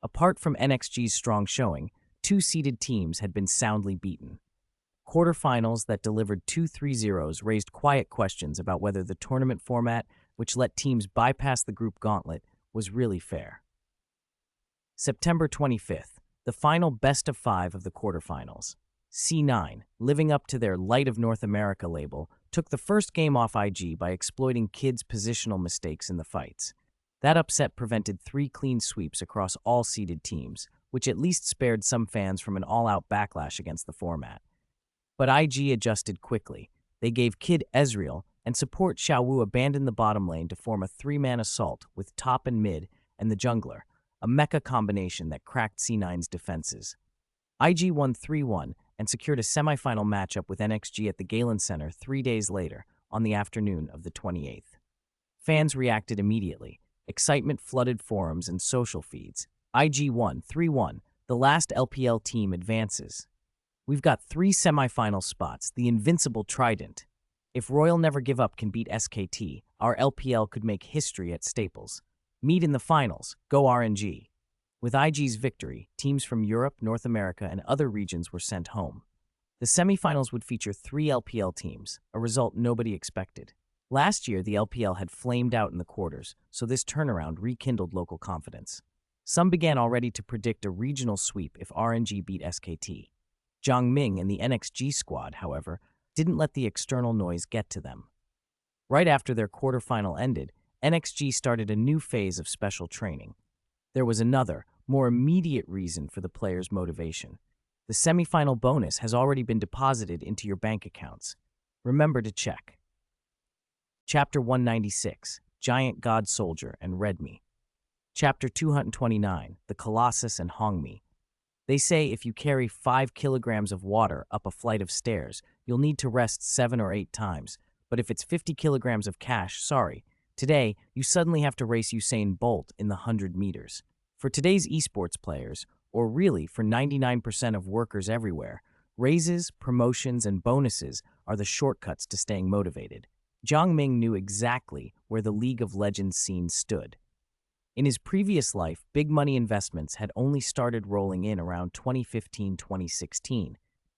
Apart from NXG's strong showing, 2 seeded teams had been soundly beaten. Quarterfinals that delivered 2 3-0s raised quiet questions about whether the tournament format, which let teams bypass the group gauntlet, was really fair. September 25th, the final best-of-5 of the quarterfinals. C9, living up to their Light of North America label, took the first game off IG by exploiting Kid's positional mistakes in the fights. That upset prevented 3 clean sweeps across all seeded teams, which at least spared some fans from an all-out backlash against the format. But IG adjusted quickly. They gave Kid Ezreal, and support Xiaowu abandoned the bottom lane to form a 3-man assault with top and mid and the jungler, a mecha combination that cracked C9's defenses. IG won 3-1 and secured a semifinal matchup with NXG at the Galen Center 3 days later, on the afternoon of the 28th. Fans reacted immediately. Excitement flooded forums and social feeds. IG won 3-1. The last LPL team advances. We've got 3 semifinal spots, the invincible Trident. If Royal Never Give Up can beat SKT, our LPL could make history at Staples. Meet in the finals. Go RNG. With IG's victory, teams from Europe, North America, and other regions were sent home. The semifinals would feature 3 LPL teams, a result nobody expected. Last year, the LPL had flamed out in the quarters, so this turnaround rekindled local confidence. Some began already to predict a regional sweep if RNG beat SKT. Zhang Ming and the NXG squad, however, didn't let the external noise get to them. Right after their quarterfinal ended, NXG started a new phase of special training. There was another, more immediate reason for the players' motivation. The semifinal bonus has already been deposited into your bank accounts. Remember to check. Chapter 196, Giant God Soldier and Redmi. Chapter 229, The Colossus and Hongmi. They say if you carry 5 kilograms of water up a flight of stairs, you'll need to rest 7 or 8 times. But if it's 50 kilograms of cash, sorry. Today, you suddenly have to race Usain Bolt in the 100 meters. For today's esports players, or really for 99% of workers everywhere, raises, promotions, and bonuses are the shortcuts to staying motivated. Zhang Ming knew exactly where the League of Legends scene stood. In his previous life, big money investments had only started rolling in around 2015-2016.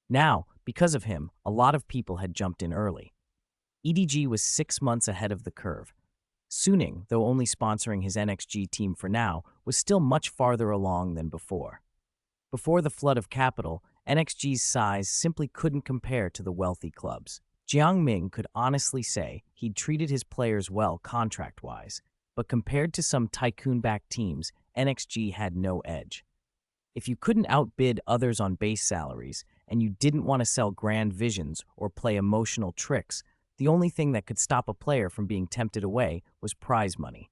Now, because of him, a lot of people had jumped in early. EDG was 6 months ahead of the curve. Suning, though only sponsoring his NXG team for now, was still much farther along than before. Before the flood of capital, NXG's size simply couldn't compare to the wealthy clubs. Jiang Ming could honestly say he'd treated his players well contract-wise, but compared to some tycoon-backed teams, NXG had no edge. If you couldn't outbid others on base salaries, and you didn't want to sell grand visions or play emotional tricks, the only thing that could stop a player from being tempted away was prize money.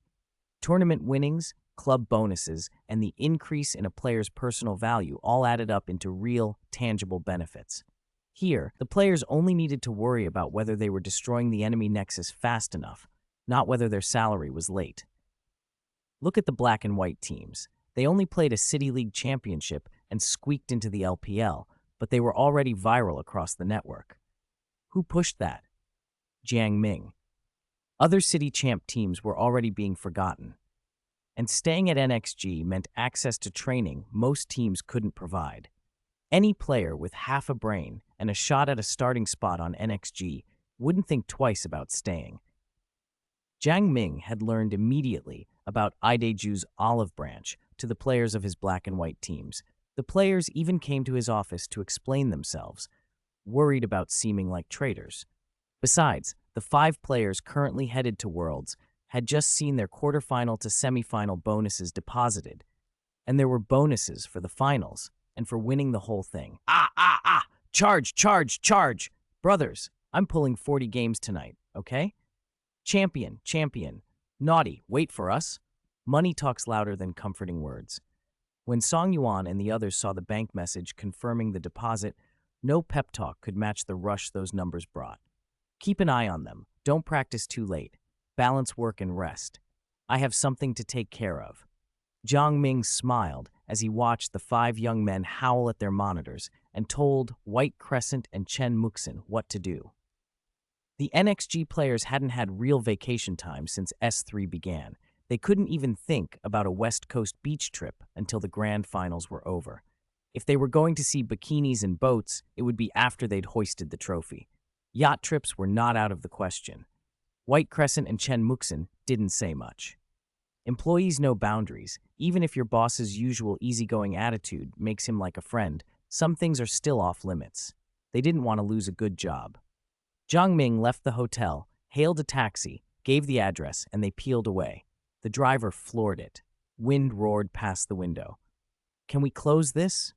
Tournament winnings, club bonuses, and the increase in a player's personal value all added up into real, tangible benefits. Here, the players only needed to worry about whether they were destroying the enemy nexus fast enough, not whether their salary was late. Look at the black and white teams. They only played a City League championship and squeaked into the LPL, but they were already viral across the network. Who pushed that? Jiang Ming. Other City Champ teams were already being forgotten. And staying at NXG meant access to training most teams couldn't provide. Any player with half a brain and a shot at a starting spot on NXG wouldn't think twice about staying. Jiang Ming had learned immediately about Ideju's olive branch to the players of his black and white teams. The players even came to his office to explain themselves, worried about seeming like traitors. Besides, the 5 players currently headed to Worlds had just seen their quarterfinal to semifinal bonuses deposited, and there were bonuses for the finals and for winning the whole thing. Charge, charge, charge! Brothers, I'm pulling 40 games tonight, okay? Champion, champion. Naughty, wait for us. Money talks louder than comforting words. When Song Yuan and the others saw the bank message confirming the deposit, no pep talk could match the rush those numbers brought. Keep an eye on them. Don't practice too late. Balance work and rest. I have something to take care of. Jiang Ming smiled as he watched the 5 young men howl at their monitors and told White Crescent and Chen Muxin what to do. The NXG players hadn't had real vacation time since S3 began. They couldn't even think about a West Coast beach trip until the grand finals were over. If they were going to see bikinis and boats, it would be after they'd hoisted the trophy. Yacht trips were not out of the question. White Crescent and Chen Muxin didn't say much. Employees know boundaries. Even if your boss's usual easygoing attitude makes him like a friend, some things are still off limits. They didn't want to lose a good job. Jiang Ming left the hotel, hailed a taxi, gave the address, and they peeled away. The driver floored it. Wind roared past the window. "Can we close this?"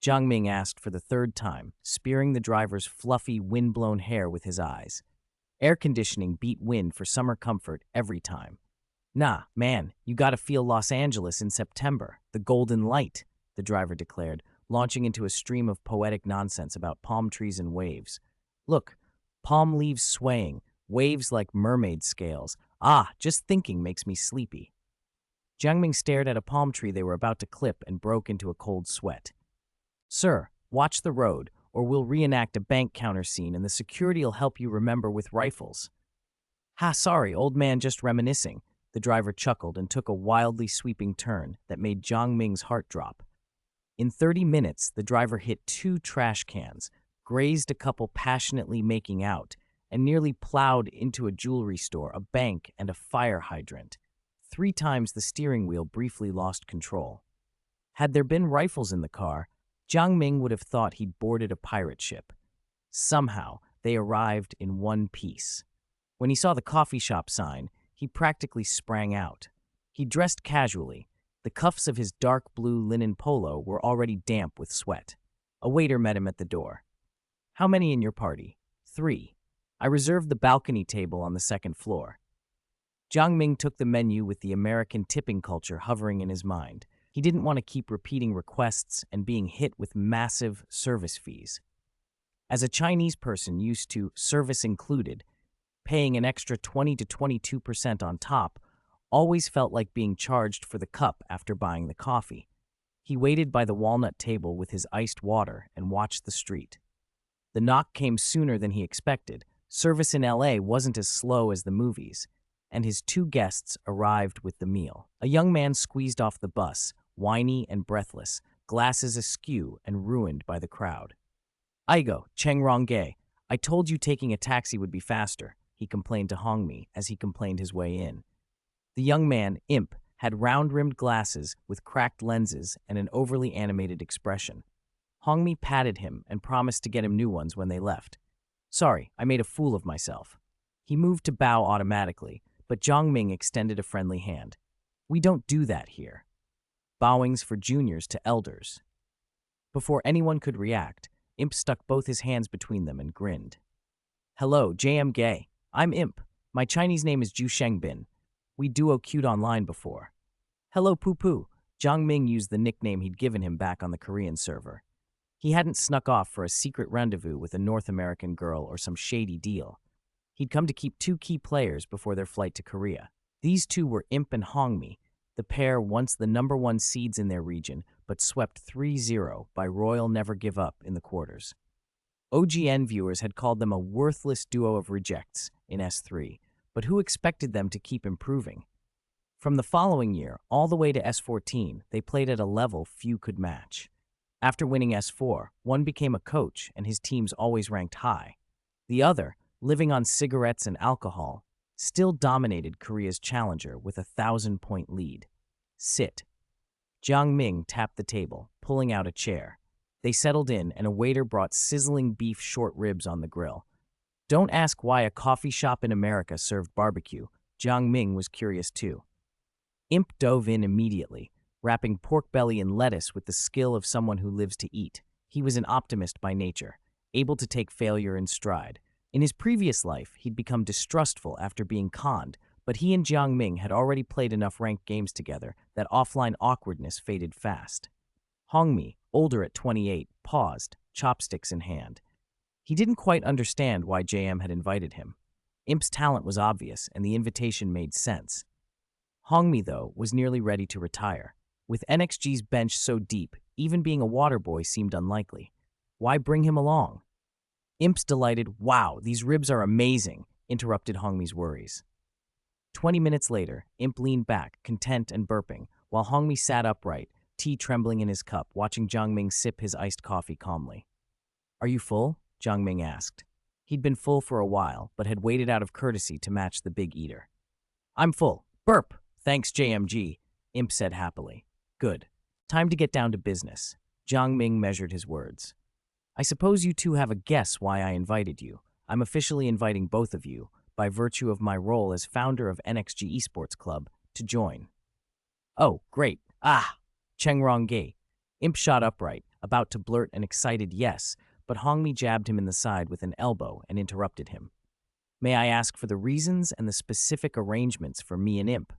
Jiang Ming asked for the 3rd time, spearing the driver's fluffy, wind-blown hair with his eyes. Air conditioning beat wind for summer comfort every time. "Nah, man, you gotta feel Los Angeles in September, the golden light," the driver declared, launching into a stream of poetic nonsense about palm trees and waves. "Look, palm leaves swaying, waves like mermaid scales. Just thinking makes me sleepy." Jiang Ming stared at a palm tree they were about to clip and broke into a cold sweat. "Sir, watch the road, or we'll reenact a bank counter scene and the security'll help you remember with rifles." Sorry, old man, just reminiscing." The driver chuckled and took a wildly sweeping turn that made Jiang Ming's heart drop. In 30 minutes, the driver hit 2 trash cans, grazed a couple passionately making out, and nearly plowed into a jewelry store, a bank, and a fire hydrant. 3 times the steering wheel briefly lost control. Had there been rifles in the car, Jiang Ming would have thought he'd boarded a pirate ship. Somehow, they arrived in one piece. When he saw the coffee shop sign, he practically sprang out. He dressed casually. The cuffs of his dark blue linen polo were already damp with sweat. A waiter met him at the door. "How many in your party?" 3. "I reserved the balcony table on the 2nd floor." Jiang Ming took the menu with the American tipping culture hovering in his mind. He didn't want to keep repeating requests and being hit with massive service fees. As a Chinese person used to service included, paying an extra 20 to 22% on top always felt like being charged for the cup after buying the coffee. He waited by the walnut table with his iced water and watched the street. The knock came sooner than he expected. Service in LA wasn't as slow as the movies, and his 2 guests arrived with the meal. A young man squeezed off the bus, whiny and breathless, glasses askew and ruined by the crowd. "Aigo, Cheng Rongge, I told you taking a taxi would be faster. he complained to Hongmi as he complained his way in. The young man, Imp, had round-rimmed glasses with cracked lenses and an overly animated expression. Hongmi patted him and promised to get him new ones when they left. Sorry, I made a fool of myself. He moved to bow automatically, but Jiang Ming extended a friendly hand. We don't do that here. Bowings for juniors to elders. Before anyone could react, Imp stuck both his hands between them and grinned. Hello, JM Gay. I'm Imp. My Chinese name is Ju Shengbin. We duo-queued online before. Hello, Poo Poo. Jiang Ming used the nickname he'd given him back on the Korean server. He hadn't snuck off for a secret rendezvous with a North American girl or some shady deal. He'd come to keep two key players before their flight to Korea. These two were Imp and Hongmi, the pair once the #1 seeds in their region, but swept 3-0 by Royal Never Give Up in the quarters. OGN viewers had called them a worthless duo of rejects in S3, but who expected them to keep improving? From the following year, all the way to S14, they played at a level few could match. After winning S4, one became a coach and his teams always ranked high. The other, living on cigarettes and alcohol, still dominated Korea's challenger with a 1,000-point lead. Sit. Jiang Ming tapped the table, pulling out a chair. They settled in and a waiter brought sizzling beef short ribs on the grill. Don't ask why a coffee shop in America served barbecue. Jiang Ming was curious too. Imp dove in immediately, wrapping pork belly in lettuce with the skill of someone who lives to eat. He was an optimist by nature, able to take failure in stride. In his previous life, he'd become distrustful after being conned, but he and Jiang Ming had already played enough ranked games together that offline awkwardness faded fast. Hongmi, older at 28, paused, chopsticks in hand. He didn't quite understand why JM had invited him. Imp's talent was obvious, and the invitation made sense. Hongmi, though, was nearly ready to retire. With NXG's bench so deep, even being a water boy seemed unlikely. Why bring him along? Imp's delighted, "Wow, these ribs are amazing," interrupted Hongmi's worries. 20 minutes later, Imp leaned back, content and burping, while Hongmi sat upright, tea trembling in his cup, watching Jiang Ming sip his iced coffee calmly. Are you full? Jiang Ming asked. He'd been full for a while, but had waited out of courtesy to match the big eater. I'm full. Burp! Thanks, JMG, Imp said happily. Good. Time to get down to business. Jiang Ming measured his words. I suppose you two have a guess why I invited you. I'm officially inviting both of you, by virtue of my role as founder of NXG Esports Club, to join. Oh, great. Ah! Chengrong Gay. Imp shot upright, about to blurt an excited yes, but Hongmi jabbed him in the side with an elbow and interrupted him. May I ask for the reasons and the specific arrangements for me and Imp?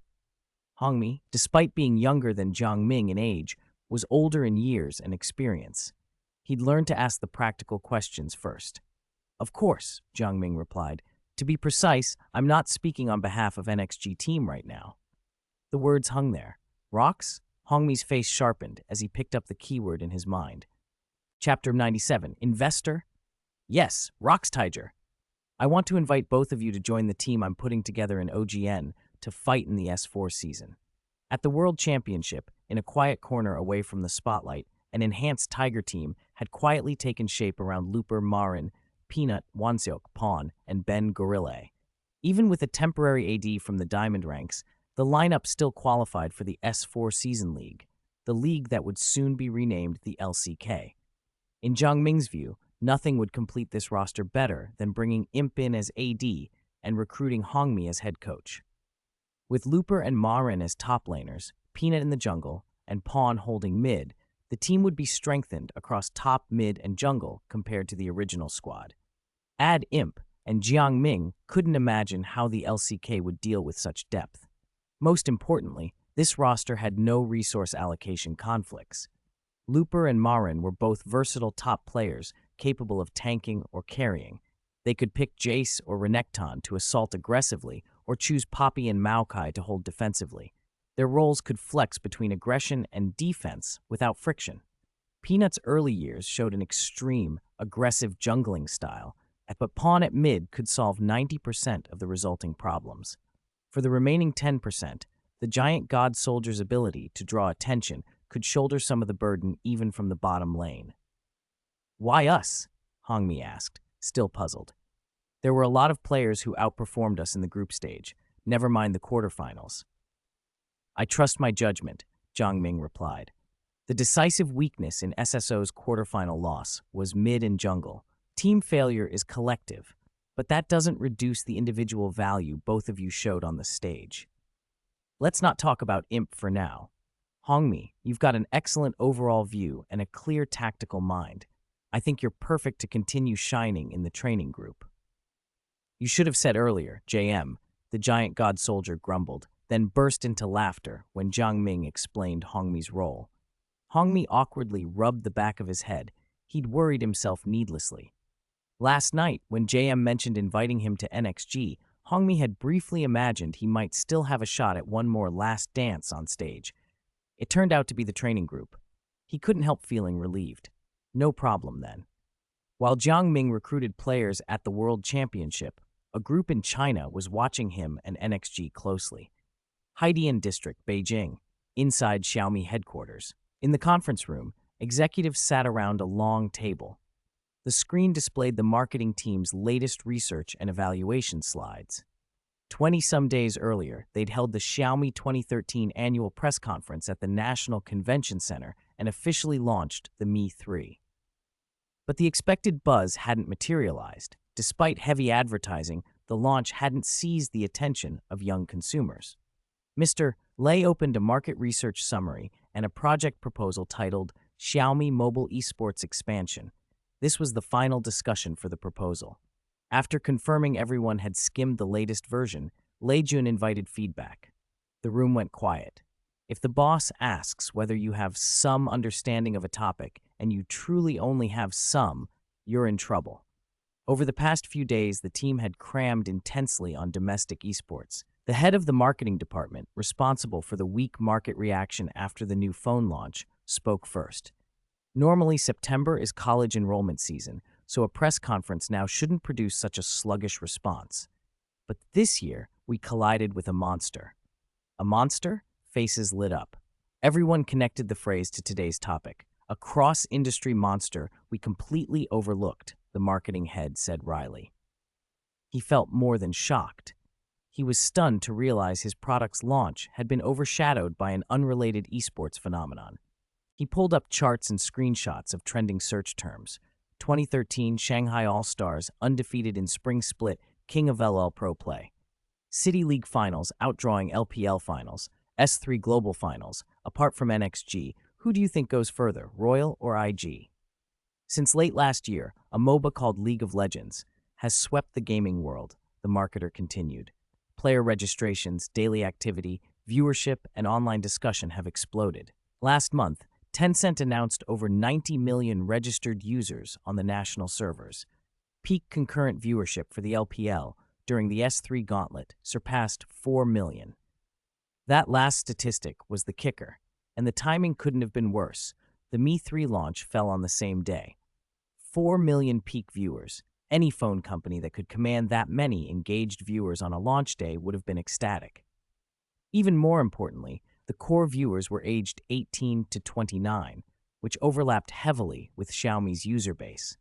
Hongmi, despite being younger than Jiang Ming in age, was older in years and experience. He'd learned to ask the practical questions first. Of course, Jiang Ming replied. To be precise, I'm not speaking on behalf of NXG team right now. The words hung there. Rocks? Hongmi's face sharpened as he picked up the keyword in his mind. Chapter 97, Investor? Yes, Rocks Tiger. I want to invite both of you to join the team I'm putting together in OGN to fight in the S4 season. At the World Championship, in a quiet corner away from the spotlight, an enhanced Tiger team had quietly taken shape around Looper, Marin, Peanut, Wanseok, Pawn, and Ben Gorille. Even with a temporary AD from the Diamond ranks, the lineup still qualified for the S4 Season League, the league that would soon be renamed the LCK. In Jiang Ming's view, nothing would complete this roster better than bringing Imp in as AD and recruiting Hongmi as head coach. With Looper and Marin as top laners, Peanut in the jungle, and Pawn holding mid, the team would be strengthened across top, mid, and jungle compared to the original squad. Add Imp, and Jiang Ming couldn't imagine how the LCK would deal with such depth. Most importantly, this roster had no resource allocation conflicts. Looper and Marin were both versatile top players capable of tanking or carrying. They could pick Jace or Renekton to assault aggressively or choose Poppy and Maokai to hold defensively. Their roles could flex between aggression and defense without friction. Peanut's early years showed an extreme, aggressive jungling style, but Pawn at mid could solve 90% of the resulting problems. For the remaining 10%, the giant god soldier's ability to draw attention could shoulder some of the burden even from the bottom lane. Why us? Hongmi asked, still puzzled. There were a lot of players who outperformed us in the group stage, never mind the quarterfinals. I trust my judgment, Jiang Ming replied. The decisive weakness in SSO's quarterfinal loss was mid and jungle. Team failure is collective, but that doesn't reduce the individual value both of you showed on the stage. Let's not talk about Imp for now. Hongmi, you've got an excellent overall view and a clear tactical mind. I think you're perfect to continue shining in the training group. You should have said earlier, JM, the giant god soldier grumbled, then burst into laughter when Jiang Ming explained Hongmi's role. Hongmi awkwardly rubbed the back of his head. He'd worried himself needlessly. Last night, when JM mentioned inviting him to NXG, Hongmi had briefly imagined he might still have a shot at one more last dance on stage. It turned out to be the training group. He couldn't help feeling relieved. No problem then. While Jiang Ming recruited players at the World Championship, a group in China was watching him and NXG closely. Haidian District, Beijing, inside Xiaomi headquarters. In the conference room, executives sat around a long table. The screen displayed the marketing team's latest research and evaluation slides. 20-some days earlier, they'd held the Xiaomi 2013 annual press conference at the National Convention Center and officially launched the Mi 3. But the expected buzz hadn't materialized. Despite heavy advertising, the launch hadn't seized the attention of young consumers. Mr. Lei opened a market research summary and a project proposal titled Xiaomi Mobile Esports Expansion. This was the final discussion for the proposal. After confirming everyone had skimmed the latest version, Lei Jun invited feedback. The room went quiet. If the boss asks whether you have some understanding of a topic and you truly only have some, you're in trouble. Over the past few days, the team had crammed intensely on domestic esports. The head of the marketing department, responsible for the weak market reaction after the new phone launch, spoke first. Normally, September is college enrollment season, so a press conference now shouldn't produce such a sluggish response. But this year, we collided with a monster. A monster? Faces lit up. Everyone connected the phrase to today's topic. A cross-industry monster we completely overlooked, the marketing head said wryly. He felt more than shocked. He was stunned to realize his product's launch had been overshadowed by an unrelated esports phenomenon. He pulled up charts and screenshots of trending search terms. 2013 Shanghai All-Stars, undefeated in Spring Split, King of LL Pro Play. City League Finals, outdrawing LPL Finals. S3 Global Finals. Apart from NXG, who do you think goes further, Royal or IG? Since late last year, a MOBA called League of Legends has swept the gaming world, the marketer continued. Player registrations, daily activity, viewership, and online discussion have exploded. Last month, Tencent announced over 90 million registered users on the national servers. Peak concurrent viewership for the LPL during the S3 Gauntlet surpassed 4 million. That last statistic was the kicker, and the timing couldn't have been worse. The Mi 3 launch fell on the same day. 4 million peak viewers. Any phone company that could command that many engaged viewers on a launch day would have been ecstatic. Even more importantly, the core viewers were aged 18 to 29, which overlapped heavily with Xiaomi's user base.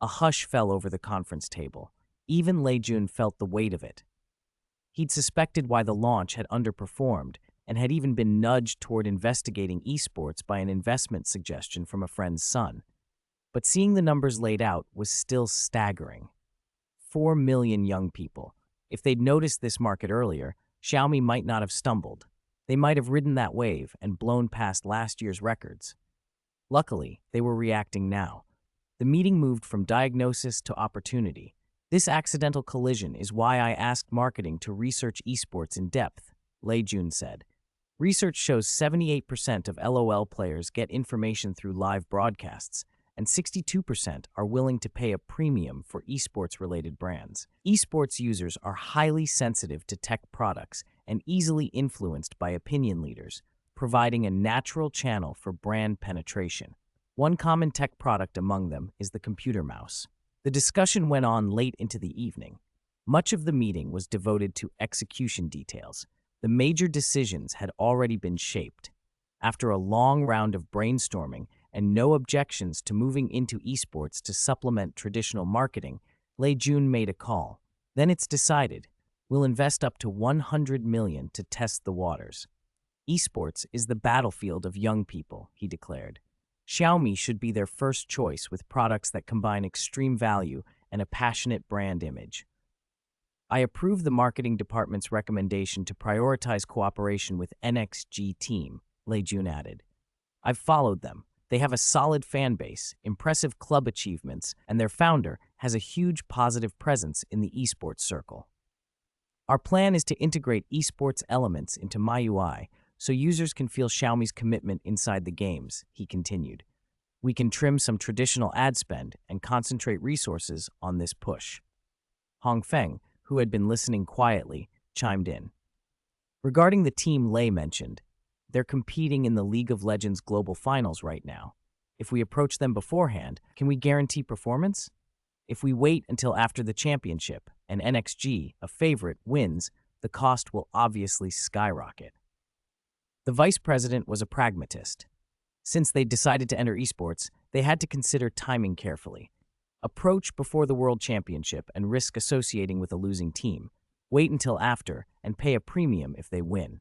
A hush fell over the conference table. Even Lei Jun felt the weight of it. He'd suspected why the launch had underperformed and had even been nudged toward investigating esports by an investment suggestion from a friend's son. But seeing the numbers laid out was still staggering. 4 million young people. If they'd noticed this market earlier, Xiaomi might not have stumbled. They might have ridden that wave and blown past last year's records. Luckily, they were reacting now. The meeting moved from diagnosis to opportunity. This accidental collision is why I asked marketing to research esports in depth, Lei Jun said. Research shows 78% of LOL players get information through live broadcasts, and 62% are willing to pay a premium for esports-related brands. Esports users are highly sensitive to tech products and easily influenced by opinion leaders, providing a natural channel for brand penetration. One common tech product among them is the computer mouse. The discussion went on late into the evening. Much of the meeting was devoted to execution details. The major decisions had already been shaped. After a long round of brainstorming and no objections to moving into esports to supplement traditional marketing, Lei Jun made a call. Then it's decided. We'll invest up to 100 million to test the waters. Esports is the battlefield of young people, he declared. Xiaomi should be their first choice with products that combine extreme value and a passionate brand image. I approve the marketing department's recommendation to prioritize cooperation with NXG Team, Lei Jun added. I've followed them. They have a solid fan base, impressive club achievements, and their founder has a huge positive presence in the esports circle. Our plan is to integrate esports elements into MyUI so users can feel Xiaomi's commitment inside the games, he continued. We can trim some traditional ad spend and concentrate resources on this push. Hong Feng, who had been listening quietly, chimed in. Regarding the team Lei mentioned, they're competing in the League of Legends Global Finals right now. If we approach them beforehand, can we guarantee performance? If we wait until after the championship and NXG, a favorite, wins, the cost will obviously skyrocket. The vice president was a pragmatist. Since they decided to enter esports, they had to consider timing carefully. Approach before the World Championship and risk associating with a losing team. Wait until after and pay a premium if they win.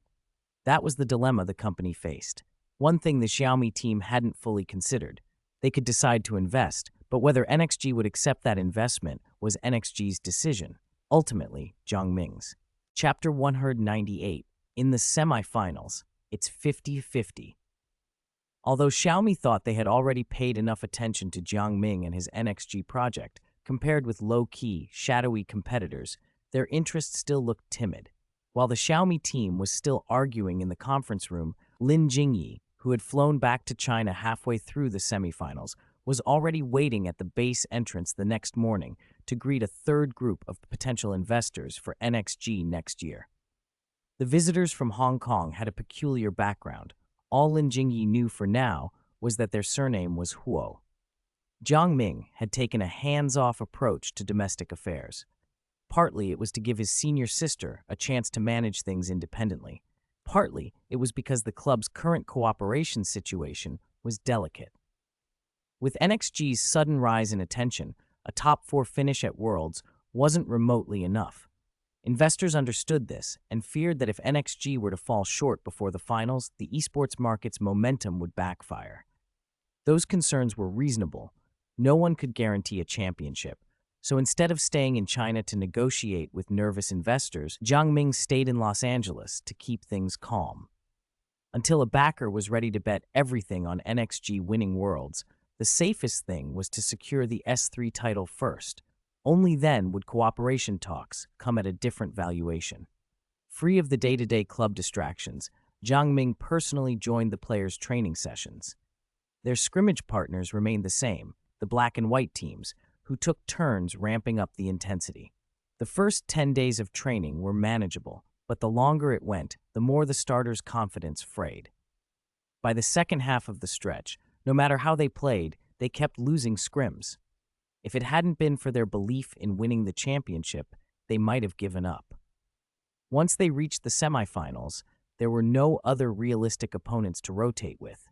That was the dilemma the company faced. One thing the Xiaomi team hadn't fully considered. They could decide to invest, but whether NXG would accept that investment was NXG's decision. Ultimately, Jiang Ming's. Chapter 198. In the semifinals, it's 50-50. Although Xiaomi thought they had already paid enough attention to Jiang Ming and his NXG project, compared with low-key, shadowy competitors, their interest still looked timid. While the Xiaomi team was still arguing in the conference room, Lin Jingyi, who had flown back to China halfway through the semifinals, was already waiting at the base entrance the next morning to greet a third group of potential investors for NXG next year. The visitors from Hong Kong had a peculiar background. All Lin Jingyi knew for now was that their surname was Huo. Jiang Ming had taken a hands-off approach to domestic affairs. Partly it was to give his senior sister a chance to manage things independently. Partly it was because the club's current cooperation situation was delicate. With NXG's sudden rise in attention, a top-4 finish at Worlds wasn't remotely enough. Investors understood this and feared that if NXG were to fall short before the finals, the esports market's momentum would backfire. Those concerns were reasonable. No one could guarantee a championship. So instead of staying in China to negotiate with nervous investors, Jiang Ming stayed in Los Angeles to keep things calm. Until a backer was ready to bet everything on NXG winning Worlds, the safest thing was to secure the S3 title first. Only then would cooperation talks come at a different valuation. Free of the day-to-day club distractions, Jiang Ming personally joined the players' training sessions. Their scrimmage partners remained the same, the black and white teams, who took turns ramping up the intensity. The first 10 days of training were manageable, but the longer it went, the more the starters' confidence frayed. By the second half of the stretch, no matter how they played, they kept losing scrims. If it hadn't been for their belief in winning the championship, they might have given up. Once they reached the semifinals, there were no other realistic opponents to rotate with.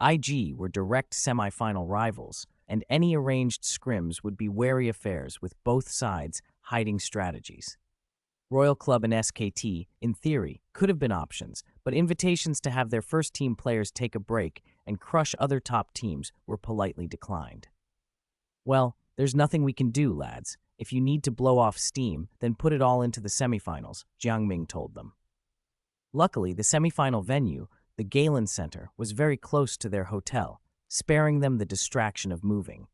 IG were direct semifinal rivals, and any arranged scrims would be wary affairs with both sides hiding strategies. Royal Club and SKT, in theory, could have been options, but invitations to have their first team players take a break and crush other top teams were politely declined. Well, there's nothing we can do, lads. If you need to blow off steam, then put it all into the semifinals, Jiang Ming told them. Luckily, the semifinal venue, the Galen Center, was very close to their hotel, sparing them the distraction of moving.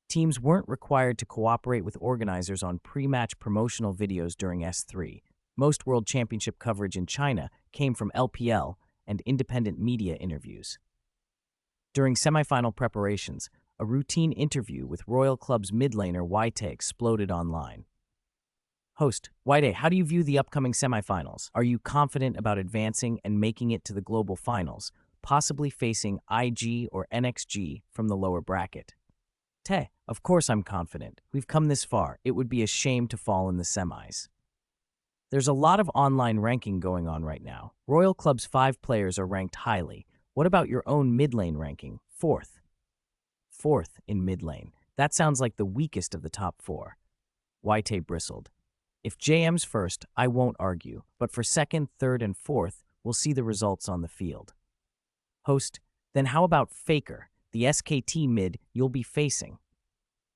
Teams weren't required to cooperate with organizers on pre-match promotional videos during S3. Most World Championship coverage in China came from LPL and independent media interviews. During semifinal preparations, a routine interview with Royal Club's mid laner Witty exploded online. Host, Witty, how do you view the upcoming semifinals? Are you confident about advancing and making it to the global finals, possibly facing IG or NXG from the lower bracket? Of course I'm confident. We've come this far. It would be a shame to fall in the semis. There's a lot of online ranking going on right now. Royal Club's 5 players are ranked highly. What about your own mid lane ranking? 4th. 4th in mid lane. That sounds like the weakest of the top 4. Waite bristled. If JM's first, I won't argue, but for second, third, and fourth, we'll see the results on the field. Host, then how about Faker, the SKT mid you'll be facing?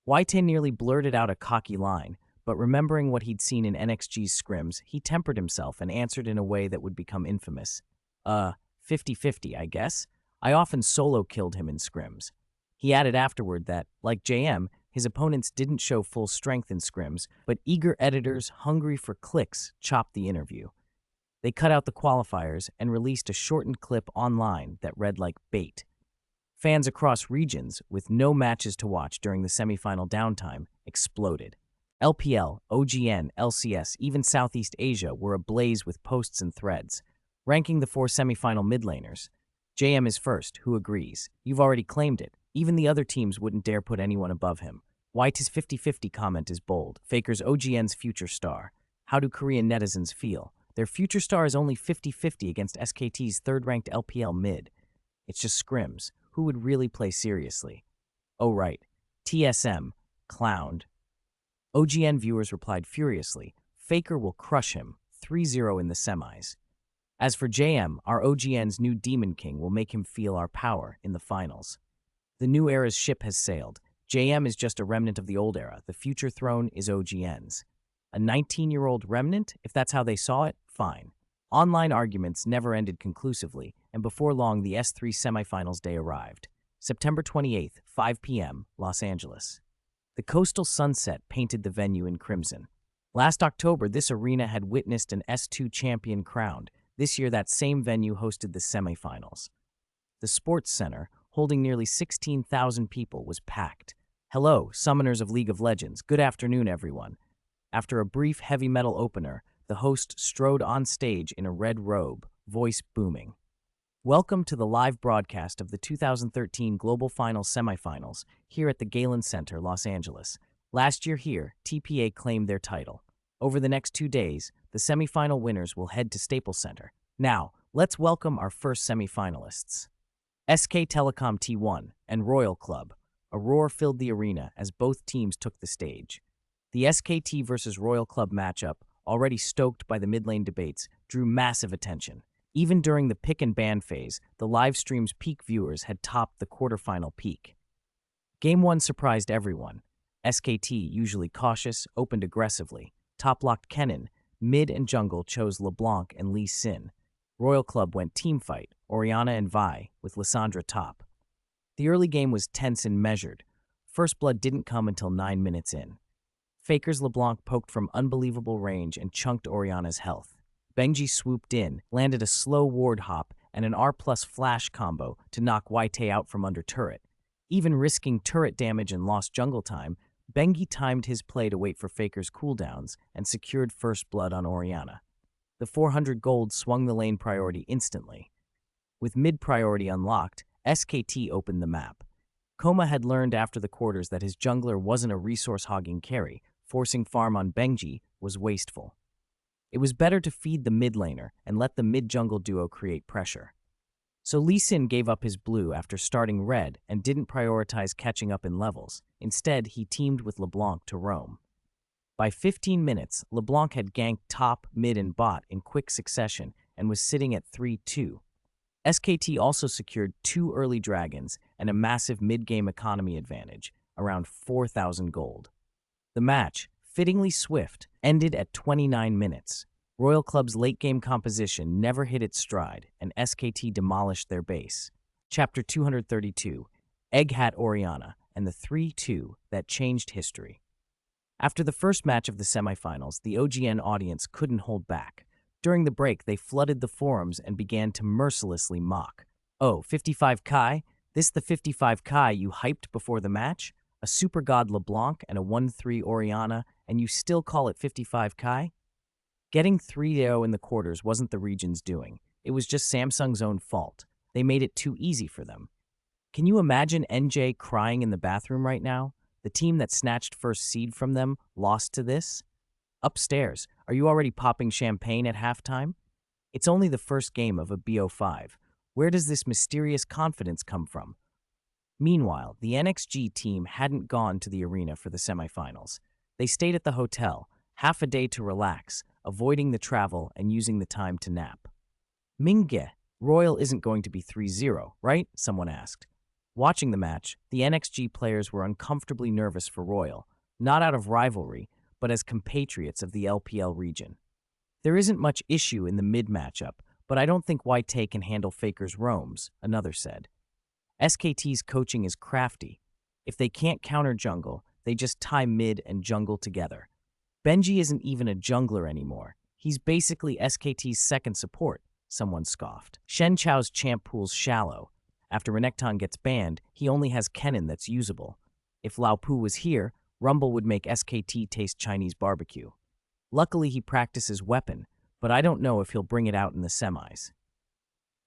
Waite nearly blurted out a cocky line, but remembering what he'd seen in NXG's scrims, he tempered himself and answered in a way that would become infamous. 50-50, I guess. I often solo killed him in scrims. He added afterward that, like JM, his opponents didn't show full strength in scrims, but eager editors hungry for clicks chopped the interview. They cut out the qualifiers and released a shortened clip online that read like bait. Fans across regions, with no matches to watch during the semifinal downtime, exploded. LPL, OGN, LCS, even Southeast Asia were ablaze with posts and threads. Ranking the 4 semifinal mid laners. JM is first, who agrees? You've already claimed it. Even the other teams wouldn't dare put anyone above him. White's 50-50 comment is bold. Faker's OGN's future star. How do Korean netizens feel? Their future star is only 50-50 against SKT's third-ranked LPL mid. It's just scrims. Who would really play seriously? Oh right, TSM, clowned. OGN viewers replied furiously, Faker will crush him, 3-0 in the semis. As for JM, our OGN's new Demon King will make him feel our power in the finals. The new era's ship has sailed. JM is just a remnant of the old era. The future throne is OGN's. A 19-year-old remnant? If that's how they saw it, fine. Online arguments never ended conclusively, and before long the S3 semifinals day arrived. September 28th, 5 p.m., Los Angeles. The coastal sunset painted the venue in crimson. Last October, this arena had witnessed an S2 champion crowned. This year, that same venue hosted the semifinals. The Sports Center, holding nearly 16,000 people, was packed. Hello, summoners of League of Legends. Good afternoon, everyone. After a brief heavy metal opener, the host strode on stage in a red robe, voice booming. Welcome to the live broadcast of the 2013 Global Finals semifinals here at the Galen Center, Los Angeles. Last year here, TPA claimed their title. Over the next 2 days, the semifinal winners will head to Staples Center. Now, let's welcome our first semifinalists. SK Telecom T1 and Royal Club. A roar filled the arena as both teams took the stage. The SKT versus Royal Club matchup, already stoked by the mid-lane debates, drew massive attention. Even during the pick and ban phase, the live stream's peak viewers had topped the quarterfinal peak. Game 1 surprised everyone. SKT, usually cautious, opened aggressively. Top-locked Kennen, mid and jungle chose LeBlanc and Lee Sin. Royal Club went teamfight, Orianna and Vi, with Lissandra top. The early game was tense and measured. First blood didn't come until 9 minutes in. Faker's LeBlanc poked from unbelievable range and chunked Orianna's health. Benji swooped in, landed a slow ward hop and an R+ flash combo to knock Waite out from under turret. Even risking turret damage and lost jungle time, Bengi timed his play to wait for Faker's cooldowns and secured first blood on Orianna. The 400 gold swung the lane priority instantly. With mid priority unlocked, SKT opened the map. Koma had learned after the quarters that his jungler wasn't a resource-hogging carry. Forcing farm on Benji was wasteful. It was better to feed the mid laner and let the mid-jungle duo create pressure. So Lee Sin gave up his blue after starting red and didn't prioritize catching up in levels. Instead, he teamed with LeBlanc to roam. By 15 minutes, LeBlanc had ganked top, mid, and bot in quick succession and was sitting at 3-2. SKT also secured 2 early dragons and a massive mid-game economy advantage, around 4,000 gold. The match, fittingly swift, ended at 29 minutes. Royal Club's late-game composition never hit its stride, and SKT demolished their base. Chapter 232, Egg Hat Orianna, and the 3-2 that changed history. After the first match of the semifinals, the OGN audience couldn't hold back. During the break, they flooded the forums and began to mercilessly mock. Oh, 55 Kai? This the 55 Kai you hyped before the match? A super god LeBlanc and a 1-3 Orianna, and you still call it 55 Kai? Getting 3-0 in the quarters wasn't the region's doing. It was just Samsung's own fault. They made it too easy for them. Can you imagine NJ crying in the bathroom right now? The team that snatched first seed from them lost to this? Upstairs, are you already popping champagne at halftime? It's only the first game of a BO5. Where does this mysterious confidence come from? Meanwhile, the NXG team hadn't gone to the arena for the semifinals. They stayed at the hotel, half a day to relax, avoiding the travel and using the time to nap. Mingge, Royal isn't going to be 3-0, right? Someone asked. Watching the match, the NXG players were uncomfortably nervous for Royal, not out of rivalry, but as compatriots of the LPL region. There isn't much issue in the mid matchup, but I don't think Witty can handle Faker's roams, another said. SKT's coaching is crafty. If they can't counter jungle, they just tie mid and jungle together. Benji isn't even a jungler anymore. He's basically SKT's second support, someone scoffed. Shen Chao's champ pool's shallow. After Renekton gets banned, he only has Kennen that's usable. If Lao Pu was here, Rumble would make SKT taste Chinese barbecue. Luckily, he practices weapon, but I don't know if he'll bring it out in the semis.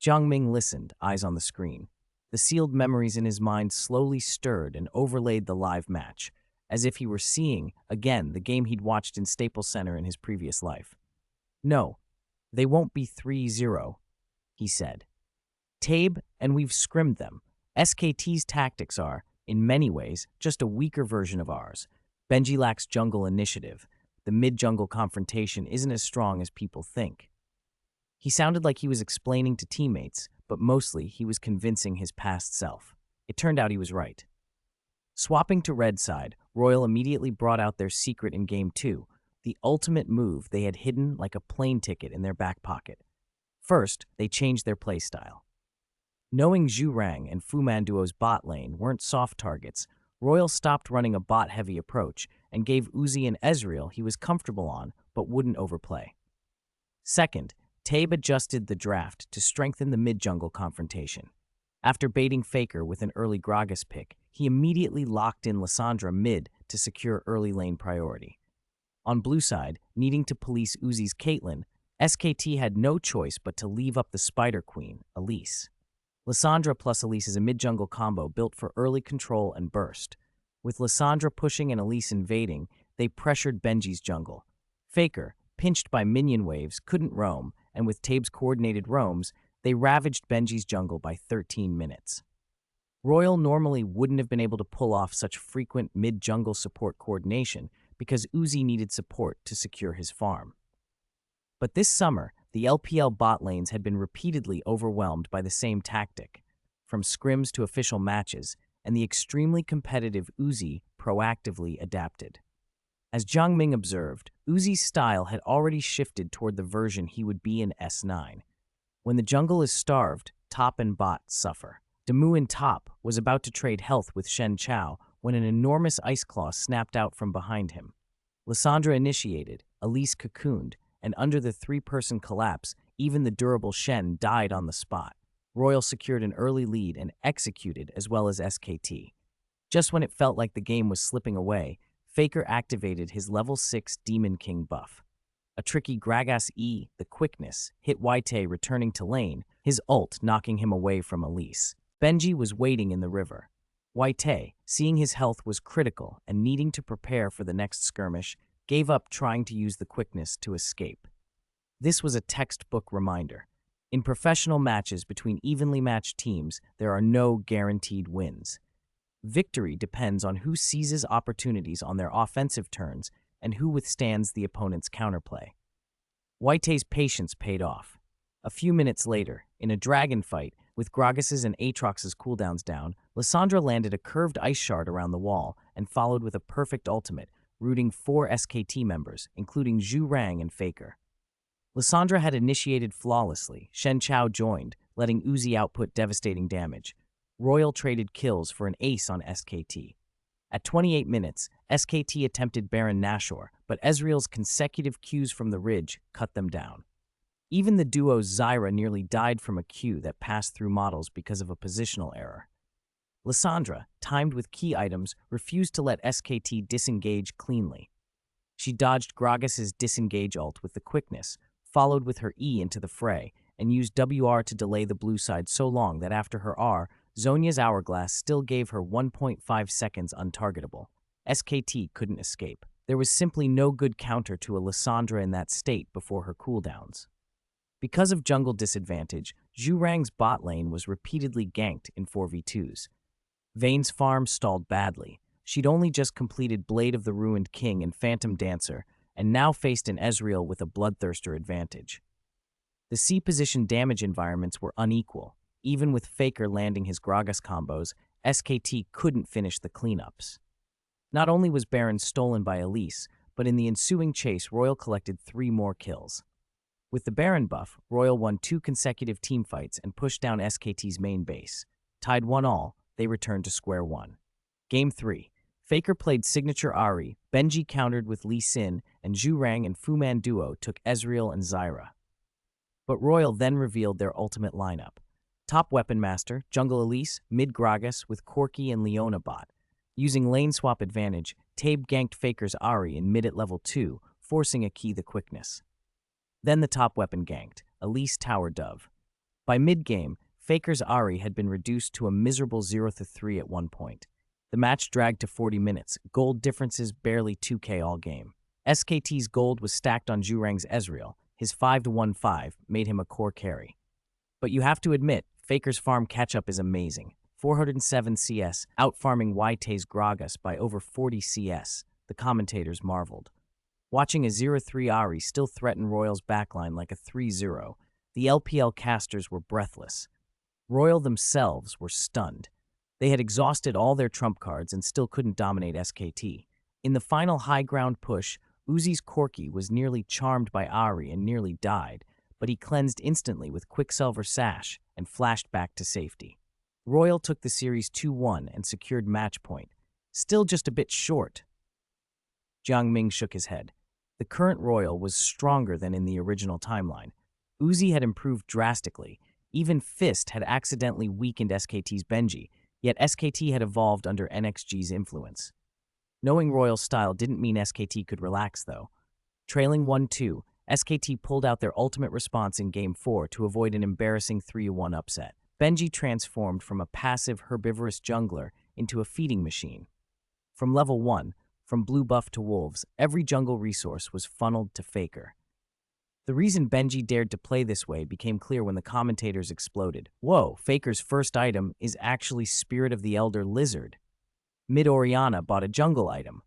Jiang Ming listened, eyes on the screen. The sealed memories in his mind slowly stirred and overlaid the live match, as if he were seeing, again, the game he'd watched in Staples Center in his previous life. No, they won't be 3-0, he said. Tabe, and we've scrimmed them. SKT's tactics are, in many ways, just a weaker version of ours. Benji lacks jungle initiative. The mid-jungle confrontation isn't as strong as people think. He sounded like he was explaining to teammates, but mostly he was convincing his past self. It turned out he was right. Swapping to red side, Royal immediately brought out their secret in Game 2, the ultimate move they had hidden like a plane ticket in their back pocket. First, they changed their playstyle. Knowing Zhu Rang and Fu Manduo's bot lane weren't soft targets, Royal stopped running a bot-heavy approach and gave Uzi and Ezreal he was comfortable on but wouldn't overplay. Second, Tabe adjusted the draft to strengthen the mid-jungle confrontation. After baiting Faker with an early Gragas pick, he immediately locked in Lissandra mid to secure early lane priority. On blue side, needing to police Uzi's Caitlyn, SKT had no choice but to leave up the Spider Queen, Elise. Lissandra plus Elise is a mid-jungle combo built for early control and burst. With Lissandra pushing and Elise invading, they pressured Benji's jungle. Faker, pinched by minion waves, couldn't roam, and with Tabe's coordinated roams, they ravaged Benji's jungle by 13 minutes. Royal normally wouldn't have been able to pull off such frequent mid-jungle support coordination because Uzi needed support to secure his farm. But this summer, the LPL bot lanes had been repeatedly overwhelmed by the same tactic, from scrims to official matches, and the extremely competitive Uzi proactively adapted. As Jiang Ming observed, Uzi's style had already shifted toward the version he would be in S9. When the jungle is starved, top and bot suffer. Demu in top was about to trade health with Shen Chao when an enormous ice claw snapped out from behind him. Lissandra initiated, Elise cocooned, and under the three-person collapse, even the durable Shen died on the spot. Royal secured an early lead and executed as well as SKT. Just when it felt like the game was slipping away, Faker activated his level 6 Demon King buff. A tricky Gragas E, the quickness, hit Witty returning to lane, his ult knocking him away from Elise. Benji was waiting in the river. Witty, seeing his health was critical and needing to prepare for the next skirmish, gave up trying to use the quickness to escape. This was a textbook reminder. In professional matches between evenly matched teams, there are no guaranteed wins. Victory depends on who seizes opportunities on their offensive turns and who withstands the opponent's counterplay. Witty's patience paid off. A few minutes later, in a dragon fight, with Gragas's and Aatrox's cooldowns down, Lissandra landed a curved ice shard around the wall and followed with a perfect ultimate, rooting 4 SKT members, including Zhu Rang and Faker. Lissandra had initiated flawlessly. Shen Chao joined, letting Uzi output devastating damage. Royal traded kills for an ace on SKT. At 28 minutes, SKT attempted Baron Nashor, but Ezreal's consecutive Qs from the ridge cut them down. Even the duo's Zyra nearly died from a Q that passed through models because of a positional error. Lissandra, timed with key items, refused to let SKT disengage cleanly. She dodged Gragas's disengage ult with the quickness, followed with her E into the fray, and used WR to delay the blue side so long that after her R, Zhonya's hourglass still gave her 1.5 seconds untargetable. SKT couldn't escape. There was simply no good counter to a Lissandra in that state before her cooldowns. Because of jungle disadvantage, Zhu Rang's bot lane was repeatedly ganked in 4v2s. Vayne's farm stalled badly. She'd only just completed Blade of the Ruined King and Phantom Dancer, and now faced an Ezreal with a Bloodthirster advantage. The C-position damage environments were unequal. Even with Faker landing his Gragas combos, SKT couldn't finish the cleanups. Not only was Baron stolen by Elise, but in the ensuing chase, Royal collected 3 more kills. With the Baron buff, Royal won 2 consecutive teamfights and pushed down SKT's main base. Tied 1-1, they returned to square one. Game 3. Faker played signature Ahri, Benji countered with Lee Sin, and Zhu Rang and Fu Man duo took Ezreal and Zyra. But Royal then revealed their ultimate lineup. Top Weapon Master, Jungle Elise, mid Gragas with Corki and Leona bot. Using lane swap advantage, Tabe ganked Faker's Ahri in mid at level 2, forcing a key the quickness. Then the top weapon ganked, Elise Tower Dove. By mid-game, Faker's Ahri had been reduced to a miserable 0-3 at one point. The match dragged to 40 minutes, gold differences barely 2k all game. SKT's gold was stacked on Zhu Rang's Ezreal. His 5-1-5 made him a core carry. But you have to admit, Faker's farm catch-up is amazing. 407 CS, outfarming YT's Gragas by over 40 CS. The commentators marveled. Watching a 0-3 Ahri still threaten Royal's backline like a 3-0, the LPL casters were breathless. Royal themselves were stunned. They had exhausted all their trump cards and still couldn't dominate SKT. In the final high ground push, Uzi's Corki was nearly charmed by Ahri and nearly died, but he cleansed instantly with Quicksilver Sash and flashed back to safety. Royal took the series 2-1 and secured match point, still just a bit short. Jiang Ming shook his head. The current Royal was stronger than in the original timeline. Uzi had improved drastically. Even Fist had accidentally weakened SKT's Benji, yet SKT had evolved under NXG's influence. Knowing Royal's style didn't mean SKT could relax, though. Trailing 1-2, SKT pulled out their ultimate response in Game 4 to avoid an embarrassing 3-1 upset. Benji transformed from a passive herbivorous jungler into a feeding machine. From level 1, from blue buff to wolves, every jungle resource was funneled to Faker. The reason Benji dared to play this way became clear when the commentators exploded. Whoa, Faker's first item is actually Spirit of the Elder Lizard. Mid Orianna bought a jungle item.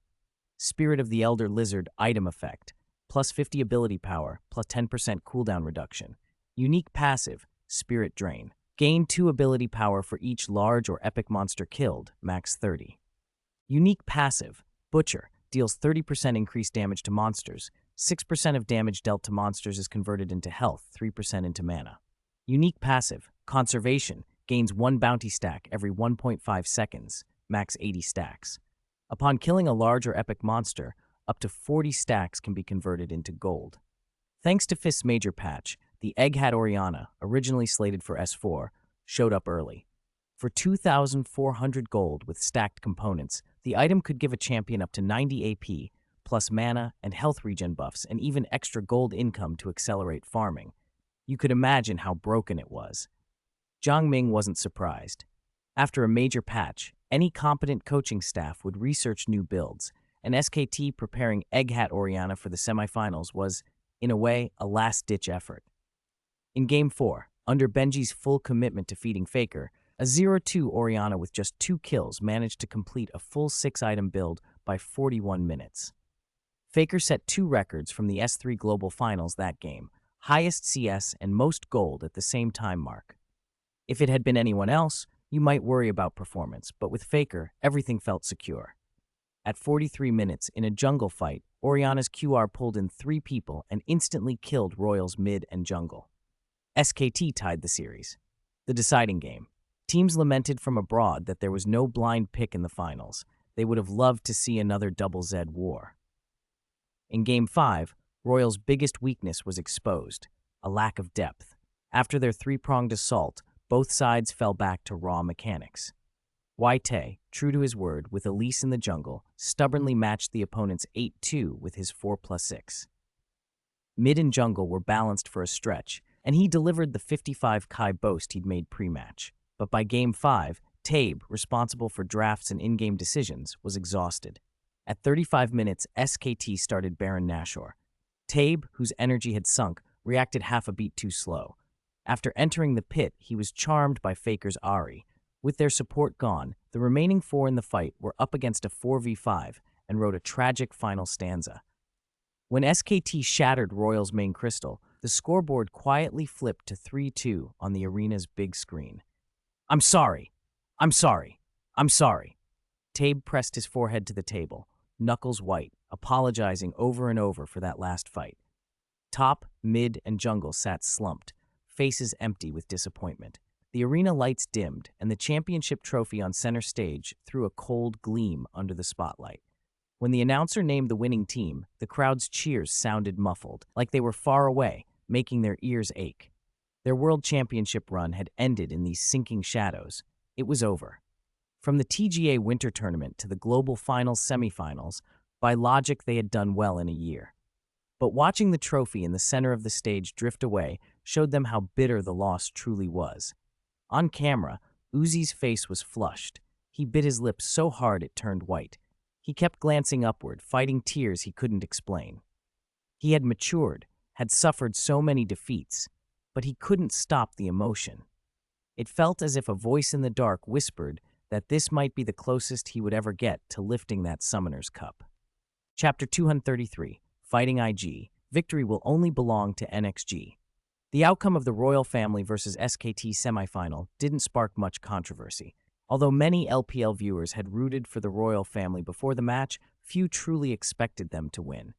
Spirit of the Elder Lizard item effect, plus 50 ability power, plus 10% cooldown reduction. Unique passive, Spirit Drain. Gain 2 ability power for each large or epic monster killed, max 30. Unique passive, Butcher, deals 30% increased damage to monsters. 6% of damage dealt to monsters is converted into health, 3% into mana. Unique passive, Conservation, gains 1 bounty stack every 1.5 seconds, max 80 stacks. Upon killing a large or epic monster, up to 40 stacks can be converted into gold. Thanks to Fist's major patch, the Egghat Orianna, originally slated for S4, showed up early. For 2,400 gold with stacked components, the item could give a champion up to 90 AP, plus mana and health regen buffs, and even extra gold income to accelerate farming. You could imagine how broken it was. Jiang Ming wasn't surprised. After a major patch, any competent coaching staff would research new builds, and SKT preparing Egghat Orianna for the semifinals was, in a way, a last-ditch effort. In Game 4, under Benji's full commitment to feeding Faker, a 0-2 Orianna with just 2 kills managed to complete a full 6-item build by 41 minutes. Faker set 2 records from the S3 Global Finals that game, highest CS and most gold at the same time mark. If it had been anyone else, you might worry about performance, but with Faker, everything felt secure. At 43 minutes, in a jungle fight, Orianna's QR pulled in 3 people and instantly killed Royal's mid and jungle. SKT tied the series. The deciding game. Teams lamented from abroad that there was no blind pick in the finals. They would have loved to see another double Z war. In Game 5, Royal's biggest weakness was exposed, a lack of depth. After their 3-pronged assault, both sides fell back to raw mechanics. YT, true to his word, with Elise in the jungle, stubbornly matched the opponent's 8-2 with his 4+6. Mid and jungle were balanced for a stretch, and he delivered the 55 Kai boast he'd made pre-match. But by Game 5, Tabe, responsible for drafts and in-game decisions, was exhausted. At 35 minutes, SKT started Baron Nashor. Tabe, whose energy had sunk, reacted half a beat too slow. After entering the pit, he was charmed by Faker's Ahri. With their support gone, the remaining four in the fight were up against a 4v5 and wrote a tragic final stanza. When SKT shattered Royal's main crystal, the scoreboard quietly flipped to 3-2 on the arena's big screen. "I'm sorry. I'm sorry. I'm sorry." Tabe pressed his forehead to the table, knuckles white, apologizing over and over for that last fight. Top, mid, and jungle sat slumped, faces empty with disappointment. The arena lights dimmed, and the championship trophy on center stage threw a cold gleam under the spotlight. When the announcer named the winning team, the crowd's cheers sounded muffled, like they were far away, making their ears ache. Their world championship run had ended in these sinking shadows. It was over. From the TGA Winter Tournament to the Global Finals semifinals, by logic they had done well in a year. But watching the trophy in the center of the stage drift away showed them how bitter the loss truly was. On camera, Uzi's face was flushed. He bit his lip so hard it turned white. He kept glancing upward, fighting tears he couldn't explain. He had matured, had suffered so many defeats, but he couldn't stop the emotion. It felt as if a voice in the dark whispered that this might be the closest he would ever get to lifting that Summoner's Cup. Chapter 233, Fighting IG, Victory Will Only Belong to NXG. The outcome of the Royal Family versus SKT semifinal didn't spark much controversy. Although many LPL viewers had rooted for the Royal Family before the match, few truly expected them to win.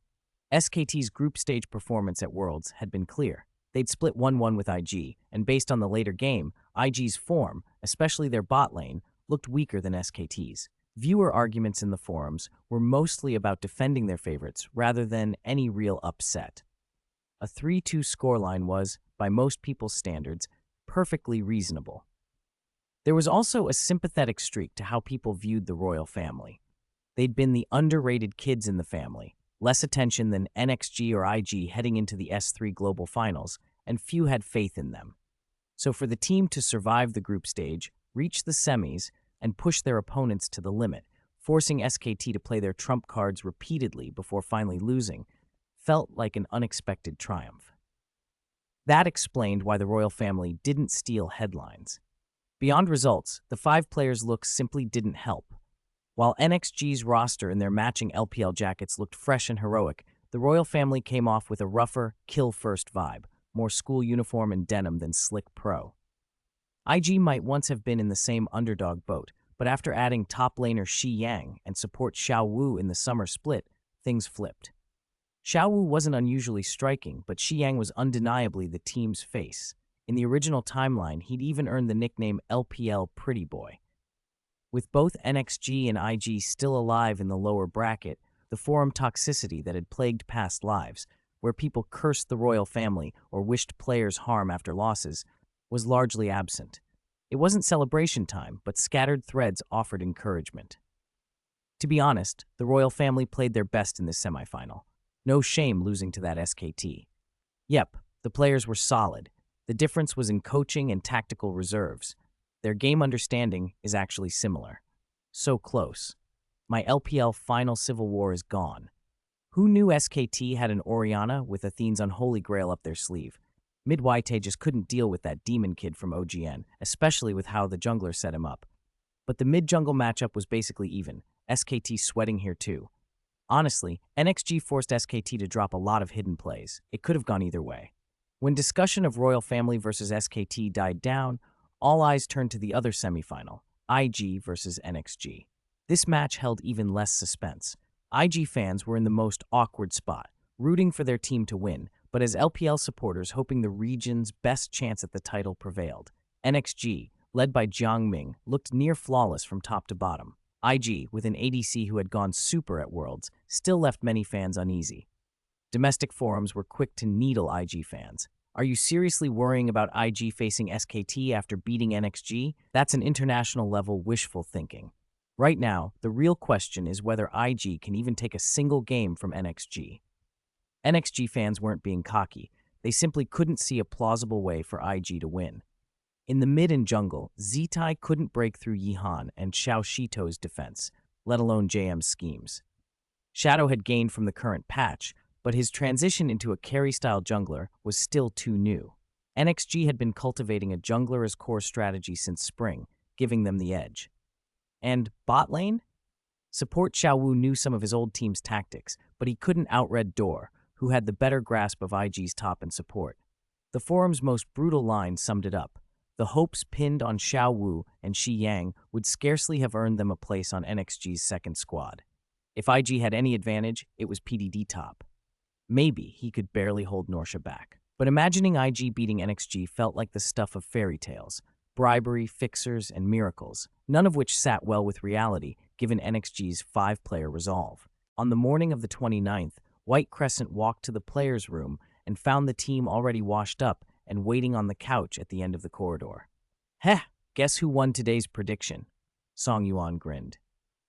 SKT's group stage performance at Worlds had been clear. They'd split 1-1 with IG, and based on the later game, IG's form, especially their bot lane, looked weaker than SKT's. Viewer arguments in the forums were mostly about defending their favorites rather than any real upset. A 3-2 scoreline was, by most people's standards, perfectly reasonable. There was also a sympathetic streak to how people viewed the royal family. They'd been the underrated kids in the family, less attention than NXG or IG heading into the S3 Global Finals, and few had faith in them. So for the team to survive the group stage, reach the semis, and push their opponents to the limit, forcing SKT to play their trump cards repeatedly before finally losing, felt like an unexpected triumph. That explained why the royal family didn't steal headlines. Beyond results, the 5 players' looks simply didn't help. While NXG's roster and their matching LPL jackets looked fresh and heroic, the royal family came off with a rougher, kill-first vibe, more school uniform and denim than slick pro. IG might once have been in the same underdog boat, but after adding top laner Shi Yang and support Xiao Wu in the summer split, things flipped. Xiao Wu wasn't unusually striking, but Shi Yang was undeniably the team's face. In the original timeline, he'd even earned the nickname LPL Pretty Boy. With both NXG and IG still alive in the lower bracket, the forum toxicity that had plagued past lives, where people cursed the royal family or wished players harm after losses, was largely absent. It wasn't celebration time, but scattered threads offered encouragement. To be honest, the royal family played their best in this semifinal. No shame losing to that SKT. Yep, the players were solid. The difference was in coaching and tactical reserves. Their game understanding is actually similar. So close. My LPL final civil war is gone. Who knew SKT had an Orianna with Athene's unholy grail up their sleeve? Mid-YT just couldn't deal with that demon kid from OGN, especially with how the jungler set him up. But the mid-jungle matchup was basically even, SKT sweating here too. Honestly, NXG forced SKT to drop a lot of hidden plays. It could have gone either way. When discussion of Royal Family versus SKT died down, all eyes turned to the other semifinal, IG versus NXG. This match held even less suspense. IG fans were in the most awkward spot, rooting for their team to win, but as LPL supporters hoping the region's best chance at the title prevailed. NXG, led by Jiang Ming, looked near flawless from top to bottom. IG, with an ADC who had gone super at Worlds, still left many fans uneasy. Domestic forums were quick to needle IG fans. Are you seriously worrying about IG facing SKT after beating NXG? That's an international-level wishful thinking. Right now, the real question is whether IG can even take a single game from NXG. NXG fans weren't being cocky. They simply couldn't see a plausible way for IG to win. In the mid and jungle, Zitai couldn't break through Yihan and Xiao Shito's defense, let alone JM's schemes. Shadow had gained from the current patch, but his transition into a carry-style jungler was still too new. NXG had been cultivating a jungler as core strategy since spring, giving them the edge. And bot lane? Support Xiaowu knew some of his old team's tactics, but he couldn't outred Dor, who had the better grasp of IG's top and support. The forum's most brutal line summed it up. The hopes pinned on Xiaowu and Shi Yang would scarcely have earned them a place on NXG's second squad. If IG had any advantage, it was PDD top. Maybe he could barely hold Norsha back. But imagining IG beating NXG felt like the stuff of fairy tales, bribery, fixers, and miracles, none of which sat well with reality given NXG's 5-player resolve. On the morning of the 29th, White Crescent walked to the players' room and found the team already washed up and waiting on the couch at the end of the corridor. Heh, guess who won today's prediction? Song Yuan grinned.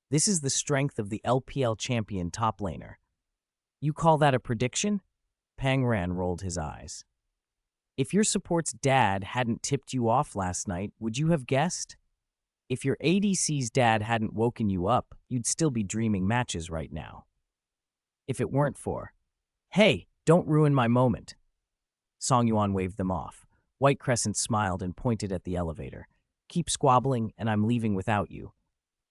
This is the strength of the LPL champion top laner. You call that a prediction? Pang Ran rolled his eyes. If your support's dad hadn't tipped you off last night, would you have guessed? If your ADC's dad hadn't woken you up, you'd still be dreaming matches right now. If it weren't for, hey, don't ruin my moment. Song Yuan waved them off. White Crescent smiled and pointed at the elevator. Keep squabbling and I'm leaving without you.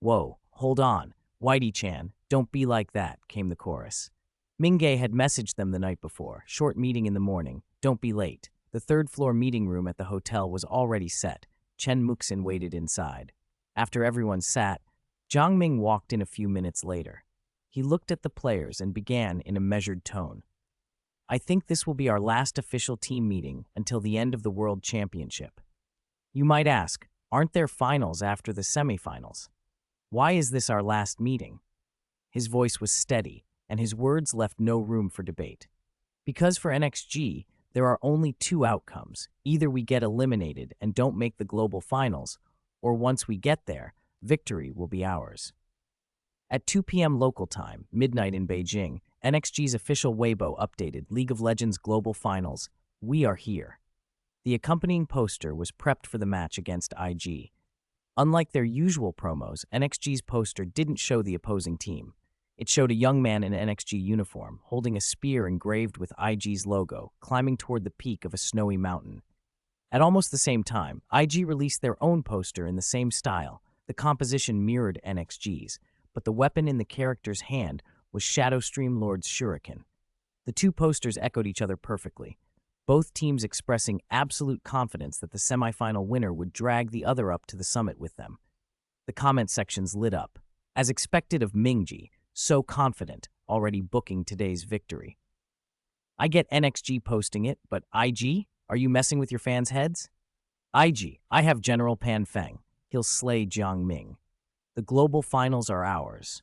Whoa, hold on. Whitey-chan, don't be like that, came the chorus. Mingay had messaged them the night before. Short meeting in the morning. Don't be late. The third-floor meeting room at the hotel was already set. Chen Muxin waited inside. After everyone sat, Jiang Ming walked in a few minutes later. He looked at the players and began in a measured tone. I think this will be our last official team meeting until the end of the World Championship. You might ask, aren't there finals after the semifinals? Why is this our last meeting? His voice was steady, and his words left no room for debate. Because for NXG, there are only two outcomes. Either we get eliminated and don't make the global finals, or once we get there, victory will be ours. At 2 p.m. local time, midnight in Beijing, NXG's official Weibo updated League of Legends Global Finals, We Are Here. The accompanying poster was prepped for the match against IG. Unlike their usual promos, NXG's poster didn't show the opposing team. It showed a young man in an NXG uniform, holding a spear engraved with IG's logo, climbing toward the peak of a snowy mountain. At almost the same time, IG released their own poster in the same style. The composition mirrored NXG's, but the weapon in the character's hand was Shadowstream Lord's shuriken. The two posters echoed each other perfectly, both teams expressing absolute confidence that the semifinal winner would drag the other up to the summit with them. The comment sections lit up. As expected of Mingji, so confident, already booking today's victory. I get NXG posting it, but IG? Are you messing with your fans' heads? IG, I have General Pan Feng. He'll slay Jiang Ming. The global finals are ours.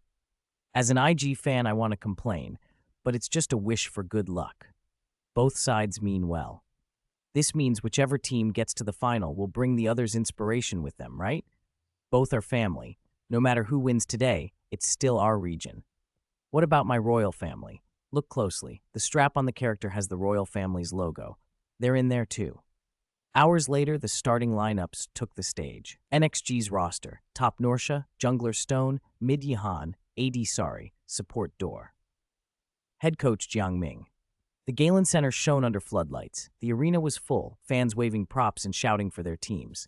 As an IG fan, I want to complain, but it's just a wish for good luck. Both sides mean well. This means whichever team gets to the final will bring the other's inspiration with them, right? Both are family. No matter who wins today, it's still our region. What about my royal family? Look closely. The strap on the character has the royal family's logo. They're in there too. Hours later, the starting lineups took the stage. NXG's roster: top Norsha, jungler Stone, mid Yihan, AD Sari, support Dor. Head coach Jiang Ming. The Galen Center shone under floodlights. The arena was full, fans waving props and shouting for their teams.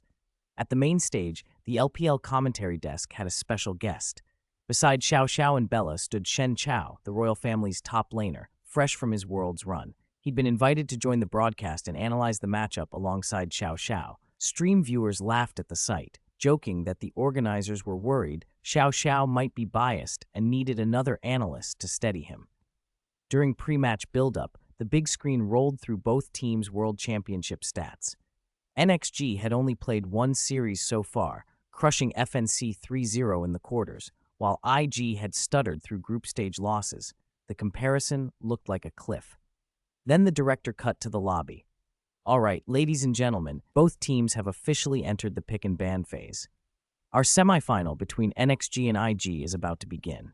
At the main stage, the LPL commentary desk had a special guest. Beside Xiao Xiao and Bella stood Shen Chao, the royal family's top laner, fresh from his world's run. He'd been invited to join the broadcast and analyze the matchup alongside Xiao Xiao. Stream viewers laughed at the sight, joking that the organizers were worried Xiao Xiao might be biased and needed another analyst to steady him. During pre-match build-up, the big screen rolled through both teams' World Championship stats. NXG had only played one series so far, crushing FNC 3-0 in the quarters, while IG had stuttered through group stage losses. The comparison looked like a cliff. Then the director cut to the lobby. All right, ladies and gentlemen, both teams have officially entered the pick and ban phase. Our semifinal between NXG and IG is about to begin.